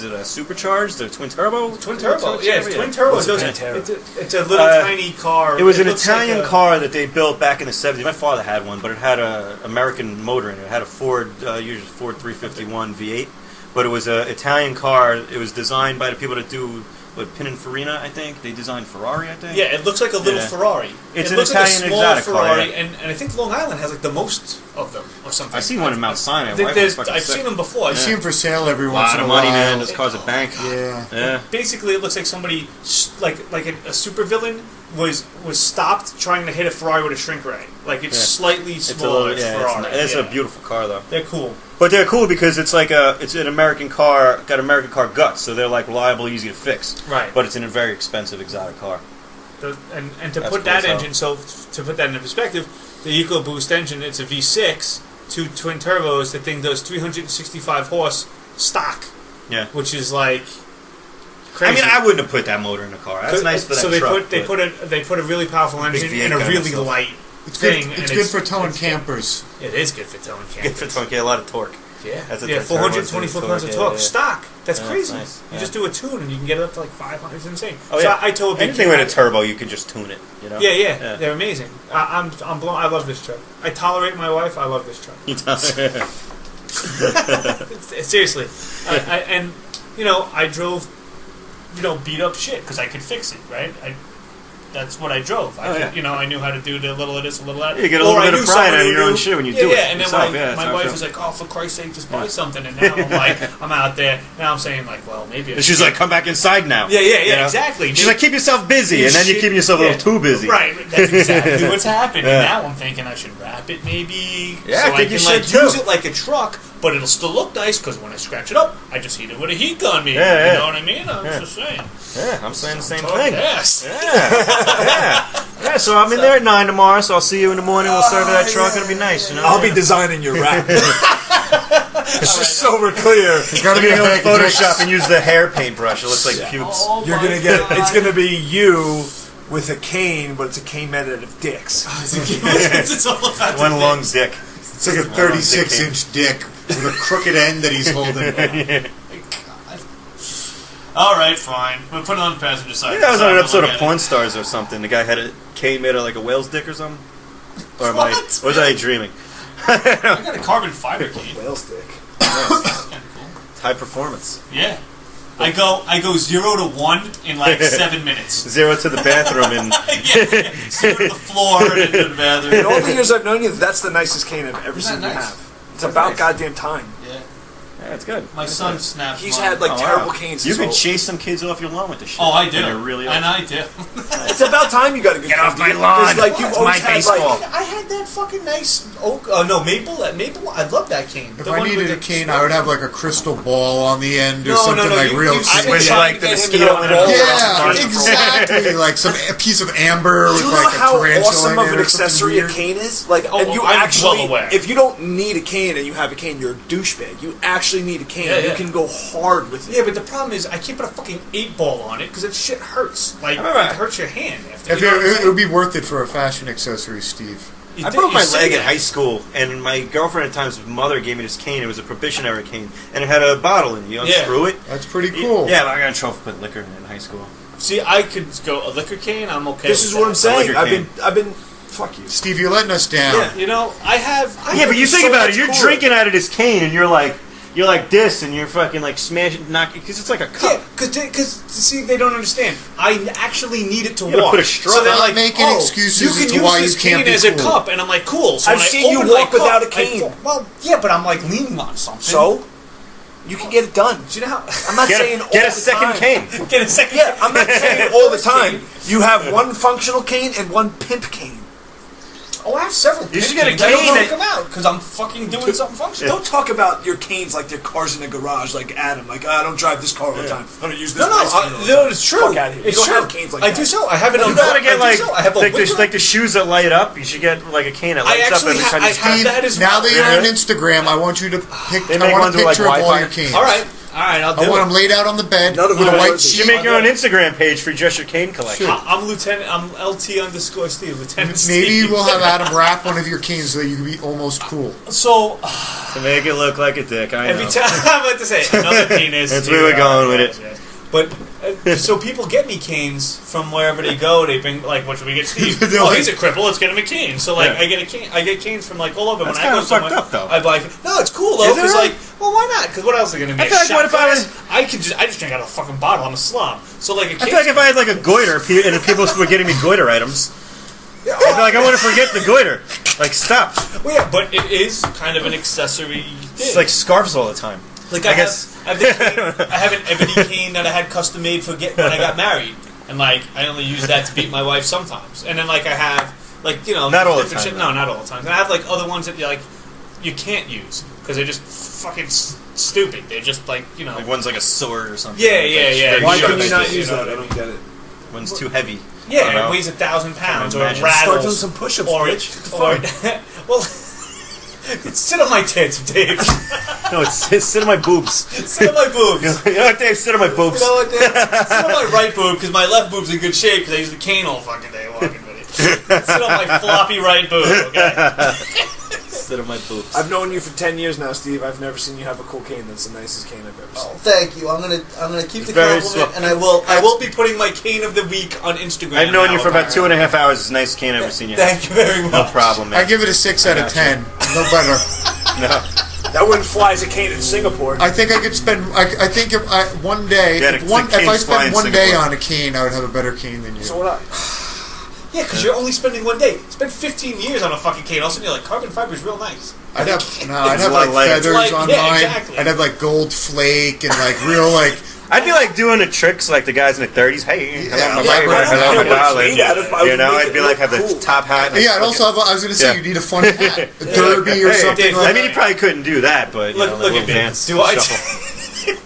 it, a supercharged? A twin turbo? Twin turbo. Yeah, it's twin turbo. What's a Pantera? It's a little tiny car. It was an looks Italian like car that they built back in the 70s. My father had one, but it had an American motor in it. It had a Ford 351 V8. But it was an Italian car. It was designed by the people that do Pininfarina, I think. They designed Ferrari, I think. Yeah, it looks like a little Ferrari. It's it an looks Italian like a small exotic Ferrari, car, yeah. and I think Long Island has like the most of them or something. I see one in Mount Sinai. I've seen them before. I see them for sale every once in a lot of while. money, man. Those cars are bank. Yeah. Basically, it looks like somebody, like a supervillain, was stopped trying to hit a Ferrari with a shrink ray. Like it's slightly smaller Ferrari. It's a beautiful car, though. They're cool. But they're cool because it's an American car, got American car guts, so they're like reliable, easy to fix. Right. But it's in a very expensive exotic car. And to put that engine, so to put that into perspective, the EcoBoost engine, it's a V6, 2 twin turbos. The thing does 365 horse stock. Yeah. Which is like crazy. I mean, I wouldn't have put that motor in a car. That's nice for that so truck. they put a really powerful engine in a really light thing. It's good for towing campers. It is good for towing campers. Good for towing, a lot of torque. Yeah, that's 424 pounds of torque. Stock. That's crazy. Nice. You just do a tune and you can get it up to like 500. It's insane. Oh, so yeah. I told big anything with a turbo, you can just tune it. You know? Yeah. They're amazing. I'm blown. I love this truck. I tolerate my wife. I love this truck. Seriously, and I drove, beat up shit because I could fix it. Right. That's what I drove. I knew how to do the little of this, a little of that. You get a little bit of pride out of your own shit when you do it. Yeah, and then my wife was like, "Oh, for Christ's sake, just buy something." And now I'm like, I'm out there. Now I'm saying like, well, maybe. And she's like, "Come back inside now." Yeah, exactly. She's like, "Keep yourself busy," and then you're keeping yourself a little too busy. Right. That's exactly what's happened. And now I'm thinking I should wrap it maybe. Yeah, so I think can you should too. use it like a truck, but it'll still look nice because when I scratch it up, I just heat it with a heat gun. Maybe. Yeah. You know what I mean? I'm just saying. Yeah, I'm saying the same thing. Yes. Yeah, so I'm in there at 9 tomorrow, so I'll see you in the morning. We'll serve that truck. It'll be nice, I'll be designing your wrap. It's just so we're clear. It's gotta be in Photoshop and use the hair paintbrush. It looks like pubes. You're gonna get. It's gonna be you with a cane, but it's a cane made out of dicks. It's all about one long dick. It's like a 36-inch dick with a crooked end that he's holding. All right, fine. We'll put it on the passenger side. That was on an episode of Pawn Stars or something. The guy had a cane made of like a whale's dick or something. Or was I dreaming? I got a carbon fiber cane. Whale's dick. It's high performance. Yeah. I go 0 to 1 in like 7 minutes. 0 to the bathroom and 0 to the floor and into the bathroom. In all the years I've known you, that's the nicest cane I've ever seen you nice? have. It's about goddamn time. Yeah. That's good. My son snaps. He's mine. had like terrible canes. You his could whole- chase some kids off your lawn with this shit. Oh, I do. And you're really and I do. It's about time you got a good Get cane, off my dude, lawn. because, like, you've It's always my had, baseball. like, I had that fucking nice oak. Oh no, maple. That maple. I love that cane. If I needed a cane, I would have like a crystal ball on the end or No, something no, like you- real you- cheap. I've been With, trying like, to the get him mosquito in in a it. roll. Yeah, exactly. Like a piece of amber Do with you know like a how tarantula awesome in of it an or something accessory a weird. cane is? Like, Oh, and you I'm actually, well aware. if you don't need a cane and you have a cane, you're a douchebag. You actually need a cane. Yeah, yeah. You can go hard with it. Yeah, but the problem is I can't put a fucking 8-ball on it because that shit hurts. Like remember- it hurts your hand. After, If you know what I'm it would be worth it for a fashion accessory, Steve. saying? I You broke did- my you say leg in that. high school, and my girlfriend at times' mother gave me this cane. It was a probationary cane, and it had a bottle in it. You unscrew it. That's pretty cool. Yeah, but I got in trouble for putting liquor in it in high school. See, I could go a liquor cane. I'm okay. This with is what I'm that. saying. liquor I've been. Fuck you. Steve, you're letting us down. Yeah. You know, I have. Yeah, but you think so about much it. You're cooler. drinking out of this cane, and you're like this, and you're fucking like smashing, knocking, because it's like a cup. Yeah, because see, they don't understand. I actually need it to You gotta walk. put a straw- so they're Not like, making oh, excuses you as can to use why this you can't cane be as a cool. cup, and I'm like, cool. So I've when I seen you open walk my cup, without a I cane. well, yeah, but I'm like leaning on something. So, you can get it done. do you know how? I'm not saying all Get a the second time. cane. Get a second. Yeah, I'm not saying all the First time. cane. You have one functional cane and one pimp cane. Oh, I have several. You should pin get a canes. I don't cane know that- come out because I'm fucking doing something functional. Don't talk about your canes like they're cars in the garage, like Adam. Like, I don't drive this car all the time. I don't use this. No, no, nice cane all the no, time. it's true. Fuck out of here. It's You don't true. have canes like I that. do so. I have it on. You gotta get I do so. I have a like the shoes that light up. You should get like a cane that I lights up actually every time I you have Steve, that as now well. that you're on Yeah. Instagram, I want you to pick. They I make want ones a with, like, picture of all Wi-Fi. your canes. All right, I'll do I want it. them laid out on the bed None of with them a are white worth it. You sheet. should make your own Instagram page for just your cane collection. I'm Lieutenant. I'm LT_Steve. Lieutenant Maybe Steve. we'll have Adam wrap one of your canes so that you can be almost cool. So To make it look like a dick, I every know. time I'm about to say another penis. That's where we're going with it. Yes. But so people get me canes from wherever they go. They bring like, what should we get Steve? They're Oh, like- he's a cripple. Let's get him a cane. So like, Yeah. I get a cane. I get canes from like all over. That's when I go kinda fucked somewhere, up, though. I'm like, no, it's cool though. Is it Because really? like, well, why not? Because what else are they gonna be? I feel like what if I was- I just drink out of a fucking bottle. I'm a slob. So like a I cane. feel like if I had like a goiter and people were getting me goiter items, I'd be like, I want to forget the goiter. Like, stop. Well, yeah, but it is kind of an accessory thing. It's like scarves all the time. Like I I guess- have the cane, I have an ebony cane that I had custom made for when I got married, and like I only use that to beat my wife sometimes. And then like I have like Not all the different time, shit. No, not all the time. And I have like other ones that you can't use because they're just fucking stupid. They're just like Like one's like a sword or something. Yeah, Like, yeah, it's yeah. very Why sharp can you not edges. use know that? what I I mean? don't get it. One's too heavy. I yeah, don't it know. weighs 1,000 pounds or it imagine. rattles. Start doing some push-ups, or bitch. well, sit on my tits, Dave. No, it's sit on my boobs. Sit on my boobs. You know what, Dave? Sit on my boobs. You know what, Dan? Sit on my right boob because my left boob's in good shape because I use the cane all fucking day walking with it. Sit on my floppy right boob, okay? Sit on my boobs. I've known you for 10 years now, Steve. I've never seen you have a cool cane. That's the nicest cane I've ever seen. Thank you. I'm gonna keep the very compliment, swell. and I will be putting my cane of the week on Instagram. I've known now, you for about apparently. 2.5 hours. It's the nicest cane I've ever seen you have. Thank you very much. No problem, man. I give it a 6 out of 10. No better. No. That wouldn't fly as a cane in Singapore. I think I could spend. I think if I one day, Yeah, if, the one, if I canes fly in spent one day Singapore. on a cane, I would have a better cane than you. So would I. Yeah, because you're only spending one day. Spend 15 years on a fucking cane. All of a sudden, you're like, carbon fiber is real nice. I'd have It's like a lot of layers. feathers Like, on yeah, mine. exactly. I'd have like gold flake and like real like. I'd be like doing the tricks like the guys in the 30s. Hey, hello, my Yeah, baby, but I don't hello, care my what it's darling. made out of. I You would know, make I'd be it like, look have the cool. top hat. Yeah, and also I was gonna say Yeah. you need a fun hat, a derby or Hey, something. Dave, like I mean, he probably couldn't do that, but you Look, know, look the at little me. dance. Do I? shuffle.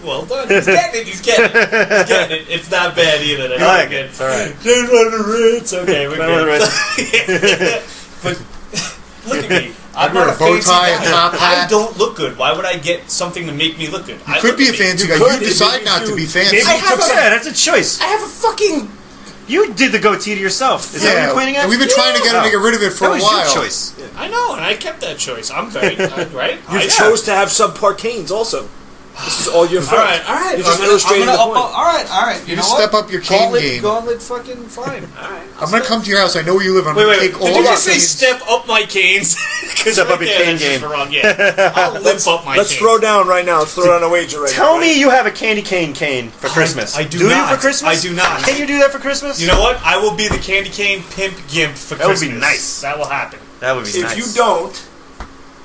Well done. He's getting it. He's getting it. He's getting it. It's not bad either. I like it. It's all right. Just on the Ritz. Okay, we're Run on good. But look at me. I'm wear not a bow fancy tie, guy. a top hat. I don't look good. Why would I get something to make me look good? You could be a fancy guy. could, You decide maybe not to you- be fancy. Maybe I you have took a- that. That's a choice. I have a fucking. You did the goatee to yourself. Is that what you're pointing at? and we've been trying to get him to Yeah. get rid of it for That a was while. your choice. I know, and I kept that choice. I'm very right. You chose to have subpar canes also. This is all your fault. All right. You're just I'm illustrating gonna the up, point. all right. You You know just what? step up your cane Gauntlet, game. gauntlet, fucking fine. All right. I'm gonna come to your house. I know where you live. I'm Wait. gonna take all Did you your just say canes. step up my canes? Step up your cane game. Wrong. Yeah. I'll limp up my Let's canes. throw down right now. Let's throw down a wager right now. Tell me you have a candy cane for Christmas. I do you not. for Christmas? I do not. Can you do that for Christmas? You know what? I will be the candy cane pimp gimp for That would Christmas. be nice. That will happen. That would be If nice. you don't,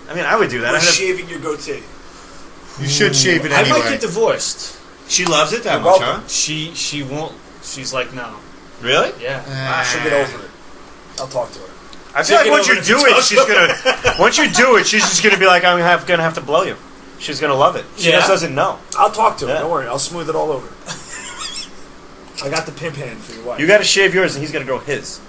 I mean, I would do that. we're I'd have- shaving your goatee. You should shave it I anyway. might get divorced. She loves it that You're much, welcome. huh? She won't. She's like, no. Really? Yeah. She'll get over it. I'll talk to her. I feel like Take it once you over do to it, Toast. she's gonna. Once you do it, she's just gonna be like, gonna have to blow you. She's gonna love it. She Yeah. just doesn't know. I'll talk to her. Yeah. Don't worry. I'll smooth it all over. I got the pimp hand for your wife. You got to shave yours, and he's gonna grow his.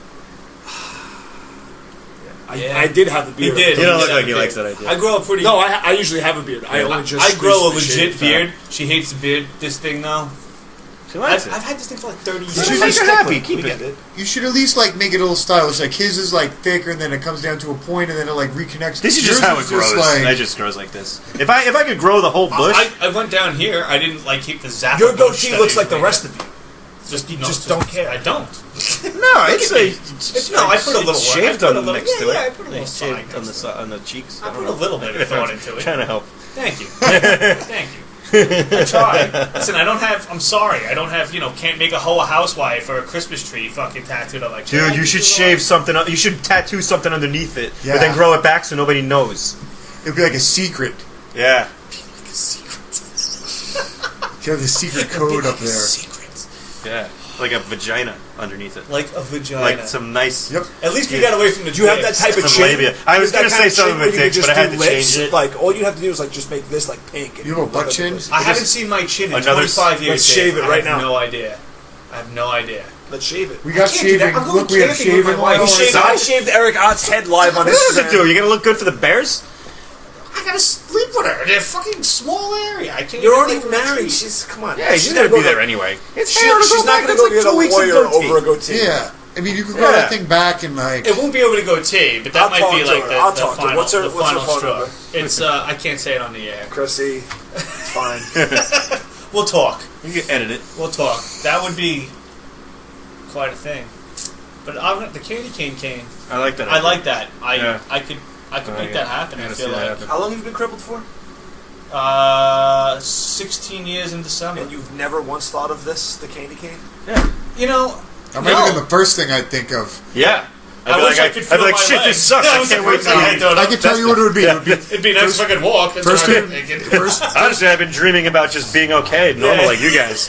I did have a beard. He did. You don't look Yeah, like he yeah. likes that idea. I grow a pretty. No, I usually have a beard. I only just I grow a recently legit shaved. beard. She hates the beard. This thing now. She likes I've it. had this thing for like 30 You years. should Make just her stick happy. with Keep We it. get it. You should at least like make it a little stylish. Like his is like thicker, and then it comes down to a point, and then it like reconnects. This is Yours just how it grows. like- It just grows like this. If I could grow the whole bush, I went down here. I didn't like keep the zap. Your goatee looks like the rest of you. Just You just don't care. I don't. no, it's No, I put a little work. shaved I put on a little- next to yeah, it. yeah, I put a little It's shaved side on the on the cheeks. I don't put a know. little bit of thought into it. Trying to help. Thank you. Thank you. I try. Listen, I don't have. I'm sorry. I don't have. Can't make a hoe a housewife or a Christmas tree fucking tattooed. I'm like, Dude, you should shave something. You should tattoo something underneath it, Yeah. but then grow it back so nobody knows. It'd be like a secret. Yeah. You have the secret code up there. Secret. Yeah. Like a vagina underneath it. Like a vagina. Like some nice. Yep. At least we got away from the. Do you have that type of Some chin? labia. I was That gonna kind say of something chin where with you can dicks, just but I had do to lips? change it. Like all you have to do is like just make this like pink. And You have a butt look at chin? this. I haven't seen my chin in Another- 25 years. Let's Dave. shave it right I have now. no idea. I have no idea. Let's shave it. We got can't do that. shaving. I'm going Look, we have camping with my shaving wife. oil. We shaved- I shaved Eric Ott's head live on What does it Instagram. do? You gonna look good for the Bears? I gotta sleep with her in a fucking small area. I can't. You're even already leave her married. retreat. She's come on. Yeah, she's gonna be there anyway. It's She's not gonna go get a lawyer over a goatee. Yeah. I mean, you could grow that thing back and like. It won't be able to go T, but that I'll might talk be to like her. the, I'll the talk to her. final, What's her- the what's her final phone straw. number? It's I can't say it on the air. Chrissy, it's fine. We'll talk. You can edit it. We'll talk. That would be quite a thing. But the candy cane. I like that. I like that. Yeah. I could make yeah. that happen. I gotta feel see that like happen. How long have you been crippled for? 16 years in December. And you've never once thought of this, the candy cane? You know, That might have been the first thing I'd think of. Yeah. I wish I could feel I'd be like, my shit, legs. this sucks. That I was the can't wait first thing I to. thought I of. can tell you what it would be. It would be It'd be a nice fucking walk. That's first what I'm thing- thinking. Honestly, I've been dreaming about just being okay, normal like you guys.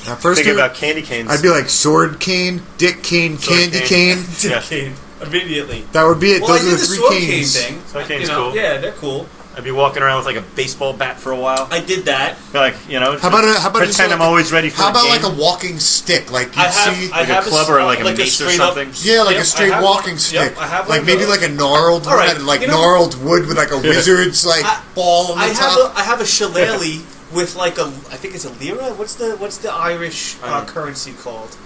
now, first Thinking thing, about candy canes. I'd be like sword cane, dick cane, candy cane. Yeah. Cane. Immediately. That would be it. Well, I Those did are the the three sword cane canes. thing. Sword cane's You know, cool. Yeah, they're cool. I'd be walking around with like a baseball bat for a while. I did that. Like, How about pretend just I'm always ready for How a about game. like a walking stick? Like you I have, see, I like a have club or like a like mace or straight up- something? yeah, like Yep, a straight I have- walking yep, stick. I have like one maybe of those. like a gnarled All right, one, like you know- gnarled wood with like a wizard's like ball on the I top. have a shillelagh with like I think it's a lira. What's the Irish currency called?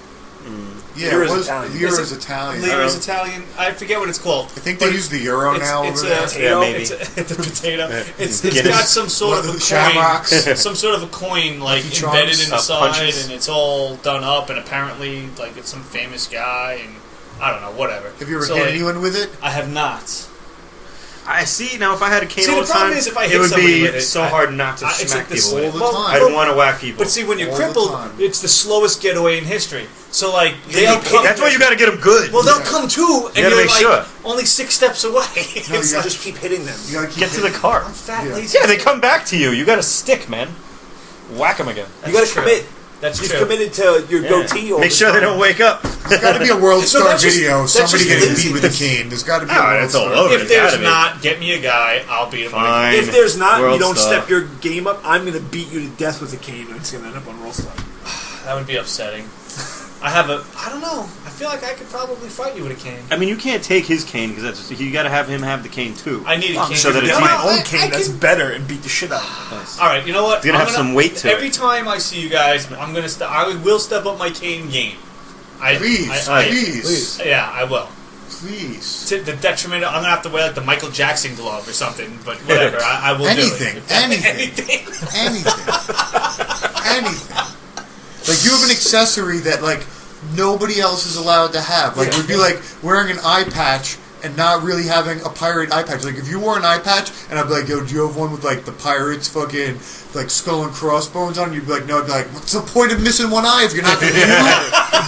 Yeah, Lira's it was Italian. Lira's Italian. Lira's Italian. I forget what it's called. I think But they use the euro now it's over a there. potato. maybe. It's a potato. It's Guinness. got some sort One of a the coin. shamrocks. Some sort of a coin like Lucky embedded Charms. in the side, punches. and it's all done up, and apparently like it's some famous guy, and I don't know, whatever. Have you ever So, hit like, anyone with it? I have not. I see. Now, if I had a cane See, all the the problem time, is if I it hit would somebody be with it, so I- hard not to it's smack like the people with it. all the time. I'd want to whack people. But see, when you're All the crippled, time. it's the slowest getaway in history. So like they'll come. That's why you got to get them good. Well, they'll come too, and You gotta you're make like sure. only 6 steps away. No, It's you like, gotta just keep hitting them. You gotta keep Get to the hitting. car. I'm fat, Yeah. lazy. Yeah, they come back to you. You got to stick, man. Whack them again. You gotta true. commit. That's You've true. committed to your Yeah. goatee all Make the sure they time. don't wake up. There's got to be a world So star that's just- video. that's Somebody just getting beat with a laziness. cane. There's got to be a Oh, world it's all star. over. If there's Gotta be. not, get me a guy. I'll beat him. Fine. If there's not, World you don't star. step your game up. I'm gonna beat you to death with a cane, and it's gonna end up on Roll Star. That would be upsetting. I don't know. I feel like I could probably fight you with a cane. I mean, you can't take his cane because you got to have him have the cane too. I need a cane. so that it's Get my equal. own cane that's better and beat the shit out of Nice. All right, you know what? It's gonna have some weight to every it. time I see you guys, I'm gonna. I will step up my cane game. Please, please, Yeah, I will. please. To the detriment, I'm gonna have to wear like the Michael Jackson glove or something. But whatever, I will Anything, do it. anything. Anything. Like you have an accessory that like nobody else is allowed to have. Like it would be like wearing an eye patch and not really having a pirate eye patch. Like if you wore an eye patch and I'd be like, yo, do you have one with like the pirates fucking like skull and crossbones on? You'd be like, no. I'd be like, what's the point of missing one eye if you're not gonna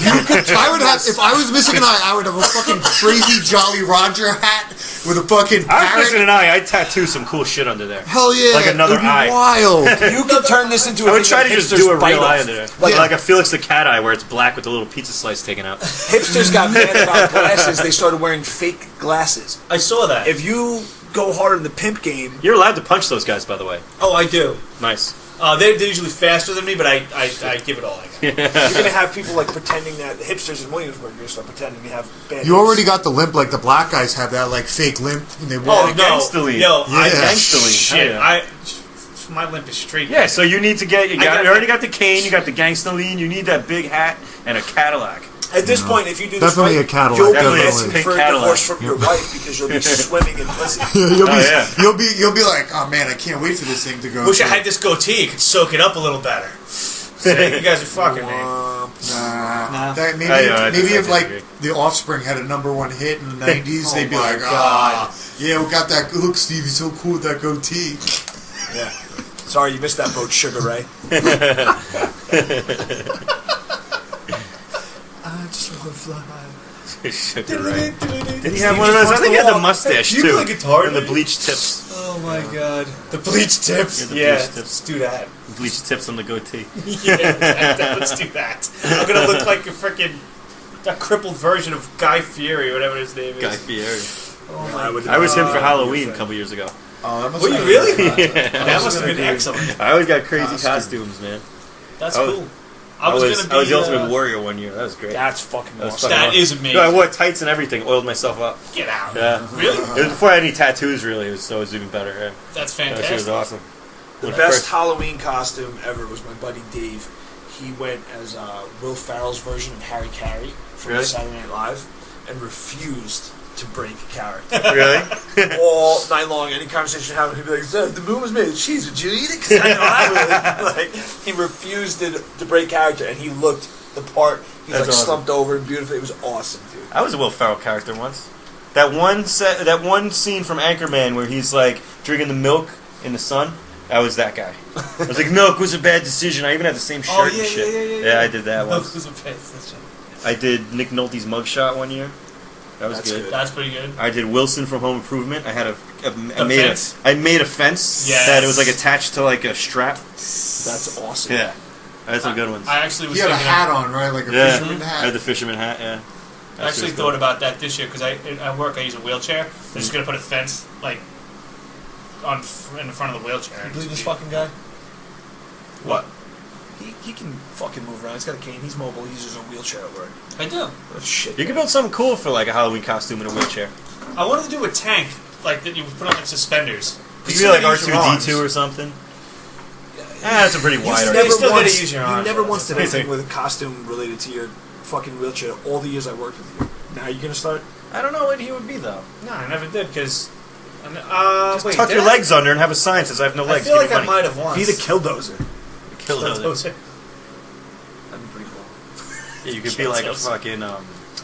you could, I would have if I was missing an eye, I would have a fucking crazy Jolly Roger hat with a fucking I was parrot. missing an eye. I'd tattoo some cool shit under there. Hell yeah. Like another It'd be eye. wild. You can turn this into a I would thing try that to just hipsters do a bite real eye off. under there. Yeah. Like a Felix the Cat eye where it's black with a little pizza slice taken out. Hipsters got mad about glasses. They started wearing fake glasses. I saw that. If you go hard in the pimp game, You're allowed to punch those guys, by the way. Oh, I do. Nice. They're usually faster than me, but I give it all I got. you're gonna have people like pretending that hipsters in Williamsburg are gonna start pretending to have bad. You already got the limp, like the black guys have that like fake limp when they Oh walk. no, Gangsta-lean. yo, I Yeah. Gangsta-lean. shit. Yeah. My limp is straight. Yeah, so you need to get. You got already got the cane. You got the gangsta lean. You need that big hat and a Cadillac. At this point, if you do this Definitely right, a Cadillac, you'll definitely. be asking Pink for a Cadillac. divorce from your wife because you'll be swimming in pussy. You'll be like, oh man, I can't wait for this thing to go. Wish I through." had this goatee. It could soak it up a little better. So you guys are fucking me. Nah. That, maybe I if like disagree. the Offspring had a #1 hit in the '90s, Oh they'd be my like, God. yeah, we got that. Look, Steve, he's so cool with that goatee. Yeah. Sorry, you missed that boat, Sugar Ray. I just want to fly. Sugar Ray. Did he have one of those? I think he had the mustache You too. play guitar, and the dude? bleached tips. Oh my god. The bleach tips. Yeah, the Yeah, bleach tips. let's do that. Bleached tips on the goatee. Yeah, let's do that. I'm gonna look like a freaking crippled version of Guy Fieri, whatever his name is. Guy Fieri. Oh my I was him for Halloween a couple years ago. Oh, that must Were you have really? been- That must have been excellent. I always got crazy Costume. costumes, man. That's I was- cool. I was gonna be. I was the Ultimate Warrior one year. That was great. That's fucking That was awesome. fucking That is amazing. No, I wore tights and everything. Oiled myself up. Get out. Yeah. Really? It was before I had any tattoos. Really, so it was even better. Yeah. That's That shit was fantastic. awesome. The When I best first- Halloween costume ever was my buddy Dave. He went as Will Ferrell's version of Harry Carey from Really? Saturday Night Live and refused to break character. Really? All night long, any conversation happened, he'd be like, "The moon was made of cheese, would you eat it?" 'Cause I know I would. Like, he refused to break character, and he looked the part. He's That's like awesome. slumped over and beautiful. It was awesome, dude. I was a Will Ferrell character once. That one scene from Anchorman where he's like drinking the milk in the sun. I was that guy. I was like, milk was a bad decision. I even had the same shirt Oh, and yeah, shit. yeah. I did that That once. was a piss. I did Nick Nolte's mugshot one year. That was That's good. good. That's pretty good. I did Wilson from Home Improvement. I had fence? I made a fence Yes. that it was like attached to like a strap. That's awesome. Yeah, I had some good ones. I actually was You had a thinking hat on, right? Like a Yeah, fisherman I hat. had the fisherman hat. Yeah, I actually thought about that this year because at work I use a wheelchair. I'm just gonna put a fence like in the front of the wheelchair. You believe this fucking guy? What? He can fucking move around. He's got a cane. He's mobile. He uses a wheelchair at work. I do. That's shit. You can build something cool for like a Halloween costume in a wheelchair. I wanted to do a tank like that you would put on like suspenders. You could be like R2D2 or something. That's a pretty wide. You never still gotta once, use your you arms. never once did Amazing. anything with a costume related to your fucking wheelchair all the years I worked with you. Now you're gonna start? I don't know what he would be though. No, I never did because. Just tuck your legs under and have a sign that says I have no I legs. feel Give like me I money. might have once. Be the killdozer. Kill those. That'd be pretty cool. Yeah, you could be like a fucking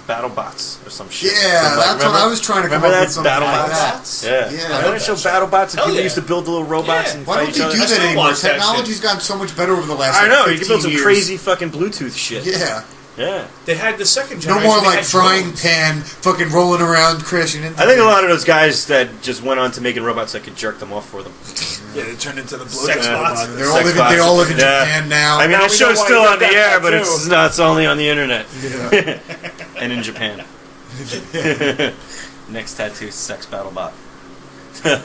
battle bots or some shit. Yeah, Like, that's what I was trying to come remember up with that something battle like bots? that. Yeah. Yeah. Remember that show Battle Bots? And Hell people yeah. used to build little robots Yeah. and Why fight don't each they other. do I that still anymore? watch that Technology's gotten so much better over the last I know. You 15 can build some years. crazy fucking Bluetooth shit. Yeah. Yeah. They had the second No generation. more they like had frying drones. pan fucking rolling around crashing into I think a lot of those guys that just went on to making robots that could jerk them off for them. Yeah, they turned into the Sex blowjob bots. robot. Sex They all live in Yeah. Japan now. I mean, Now that we show's know why still you on the got air, that but tattoo. it's only on the internet Yeah. and in Japan. Next tattoo, sex battle bot. You know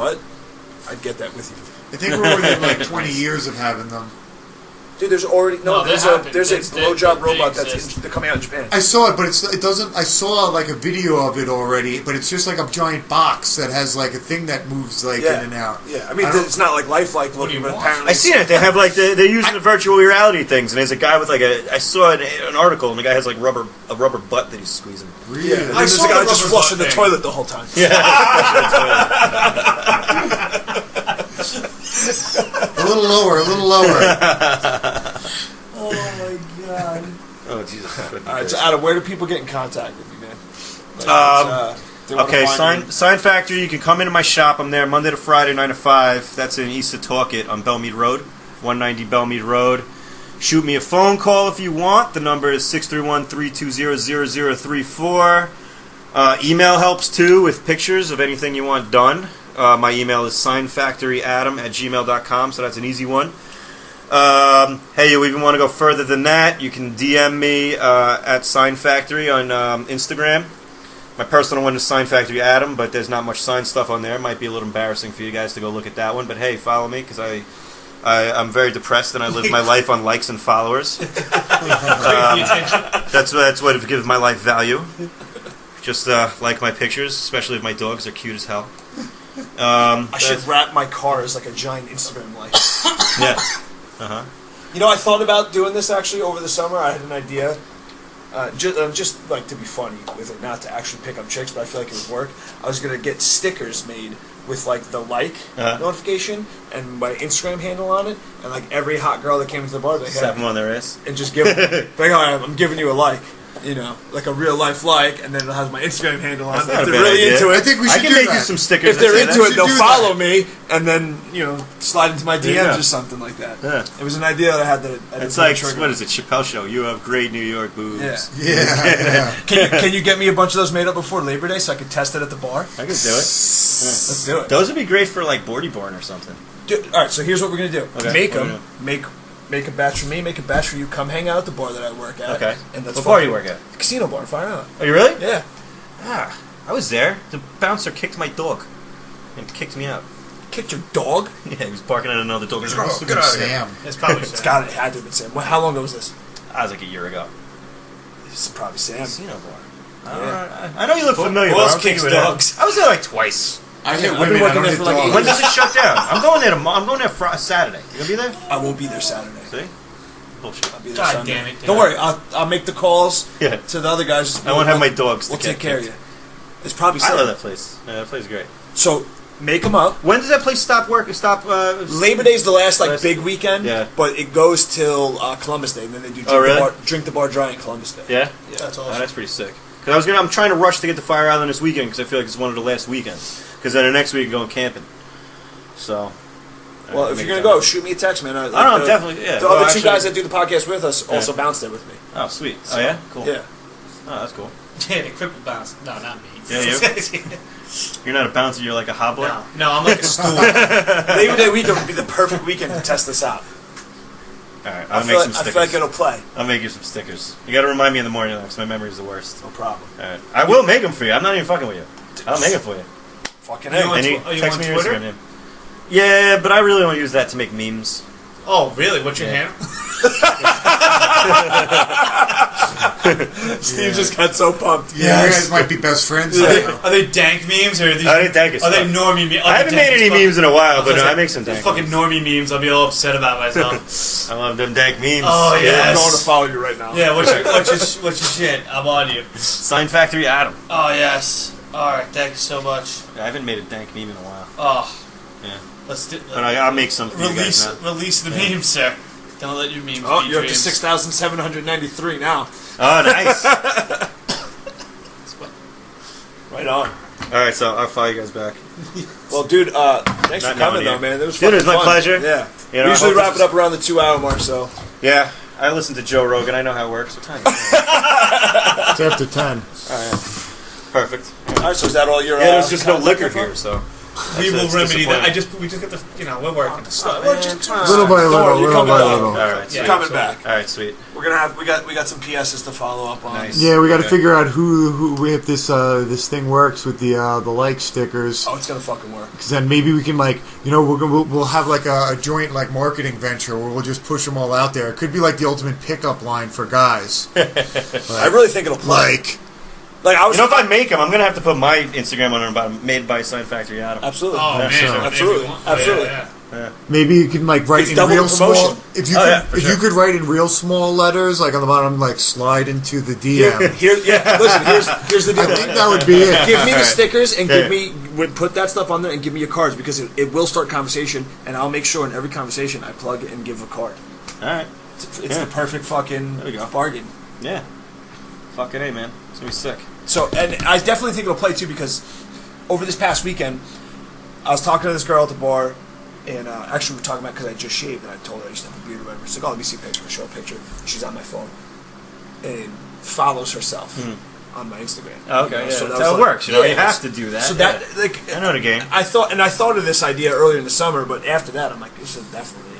what? I'd get that with you. I think we're within like 20 years of having them. Dude, there's already No, there's they a happen. there's a They blowjob exist. robot they're coming out in Japan. I saw it, but it doesn't. I saw like a video of it already, but it's just like a giant box that has like a thing that moves like Yeah. in and out. Yeah, I mean I don't- it's not like lifelike What do looking, you but want? apparently I seen it. They have like they're using the virtual reality things, and there's a guy with like I saw an article, and the guy has like a rubber butt that he's squeezing. Really? Yeah, and then I there's saw a guy the just rubber flushing the butt toilet the whole time. A little lower, a little lower. Oh my god! Oh Jesus! All right, so Adam, where do people get in contact with you, man? They wanna Okay, find Sign Factory. You can come into my shop. I'm there Monday to Friday, 9 to 5. That's in East Setauket on Belmead Road, 190 Belmead Road. Shoot me a phone call if you want. The number is 631-320-0034. Email helps too with pictures of anything you want done. My email is signfactoryadam@gmail.com, so that's an easy one. Hey, you even want to go further than that, you can DM me at Sign Factory on Instagram. My personal one is Sign Factory Adam, but there's not much sign stuff on there. It might be a little embarrassing for you guys to go look at that one, but hey, follow me because I'm very depressed and I live my life on likes and followers. That's what gives my life value. Just like my pictures, especially if my dogs are cute as hell. I should wrap my car as like a giant Instagram light. Yeah. Uh-huh. You know, I thought about doing this actually over the summer. I had an idea, just like to be funny with it, not to actually pick up chicks, but I feel like it would work. I was gonna get stickers made with like the notification and my Instagram handle on it, and like every hot girl that came to the bar, they Slap them on their wrist, and just give them, like, I'm giving you a like. You know, like a real life like, and then it has my Instagram handle on it. If they're really into it, I think we should I can do make that. you some stickers. If they're into it, they'll follow that. me, and then slide into my DMs Yeah. or something like that. Yeah. It was an idea that I had that. It's like, what is it, Chappelle Show? You have great New York boobs. Yeah. Can you get me a bunch of those made up before Labor Day so I can test it at the bar? I can do it. Let's do it. Those would be great for like Bordy Born or something. All right, so here's what we're gonna do. Okay. Make What are them. we Make a batch for me. Make a batch for you. Come hang out at the bar that I work at. Okay. And that's What bar do you work at? Casino bar, Fire Island. Oh, you really? Yeah. Ah, I was there. The bouncer kicked my dog and kicked me out. Kicked your dog? Yeah, he was barking at another dog. Get out of here. Sam. It's probably It's Sam. got it. Had to have been Sam. How long ago was this? I was like a year ago. It's probably Sam. Casino bar. Yeah. I know you look familiar. Who but I else don't think kicks you would have. dogs? I was there like twice. I hit I've been women. I working don't there hit for like dogs. When does it shut down? I'm going there tomorrow. I'm going there Saturday. You gonna be there? I won't be there Saturday. See? Bullshit. I'll be there God Sunday. damn it, Dan. Don't worry. I'll make the calls Yeah. to the other guys. I won't have my dogs. We'll to take get care of kicked. you. It's probably I Sam. love that place. Yeah, that place is great. So make them up. When does that place stop work? Stop. Labor Day's the last Last- big weekend. Yeah. But it goes till Columbus Day, and then they do Oh, really? drink the bar dry on Columbus Day. Yeah. That's Oh, awesome. that's pretty sick. Because I'm trying to rush to get to Fire Island this weekend because I feel like it's one of the last weekends. Because then the next week I'm going camping. So. Well, if you're gonna go, shoot me a text, man. know, definitely, yeah. The Well, other two actually- guys that do the podcast with us also bounce there with me. Oh, sweet. Oh, yeah? Cool. Yeah. Oh, that's cool. Yeah, the cripple bounce. No, not me. Yeah, you? You're not a bouncer, you're like a hobbler? No, I'm like a stool. Labor Day weekend would be the perfect weekend to test this out. Alright, I I'll feel make some like stickers. it'll play. I'll make you some stickers. You gotta remind me in the morning, though, because my memory's the worst. No problem. Alright. I will make them for you. I'm not even fucking with you. I'll make them for you. Fucking You A. want- And you Are you text on me your Twitter? Instagram name. Yeah, but I really don't use that to make memes. Oh, really? What's your Yeah. handle? Steve just got so pumped. Yeah, you guys might be best friends. Are I they, don't know. are they dank memes or are these? I didn't dank as Are they fuck. normie memes? I haven't made any memes in a while, but I make some dank fucking memes. normie memes. I'll be all upset about myself. I love them dank memes. Oh, I'm yes. going to follow you right now. Yeah, what's your shit? I'm on you. Sign Factory Adam. Oh yes. All right, thank you so much. I haven't made a dank meme in a while. Oh, Yeah. let's do. But I'll make some for you guys now. Release the memes, sir. Don't let your memes Oh, be you're up to dreams. 6,793 now. Oh, nice. Right on. Alright, so I'll follow you guys back. Well, dude, thanks for Not knowing coming, you. though, man. It was Dude, it was fucking my fun. pleasure. Yeah. You know, We I usually hope wrap this it up around the 2-hour mark, so. Yeah, I listen to Joe Rogan. I know how it works. What time is it? It's after 10. Perfect. All right, so is that all your? Yeah, there's just no contact liquor info? here, so. We will That's remedy that. disappointing. We just get the. We're working. Well, just Little by Don't worry, little, you're little coming by back. little. Alright, You're sweet. coming back. Alright, sweet. We're gonna have we got some PSs to follow up on. Nice. Yeah, we got to Okay. figure out who if this thing works with the like stickers. Oh, it's gonna fucking work. Because then maybe we can we'll have like a joint like marketing venture where we'll just push them all out there. It could be like the ultimate pickup line for guys. I really think it'll play. Like I was. You know, if I make them, I'm gonna have to put my Instagram on about made by Sign Factory Adam. Absolutely. Oh man, sure. Absolutely. Absolutely. Yeah. Maybe you can like write It's in double real the promotion. small. If you Oh, could, yeah, for if sure. you could write in real small letters, like on the bottom, like slide into the DM. Listen. Here's the deal. I think that would be it. Give me the Alright. stickers and Yeah. put that stuff on there and give me your cards because it will start conversation and I'll make sure in every conversation I plug and give a card. Alright. It's Yeah. the perfect fucking There we go. bargain. Yeah. Fucking A, man. It's gonna be sick. So, and I definitely think it'll play too because over this past weekend, I was talking to this girl at the bar, and actually we were talking about because I just shaved, and I told her I used to have a beard or whatever. She's like, "Oh, let me see a picture." I show a picture. She's on my phone, and follows herself. on my Instagram. Oh, okay, So that's how it works. You have to do that. So that, like, I know the game. I thought of this idea earlier in the summer, but after that, I'm like, this is definitely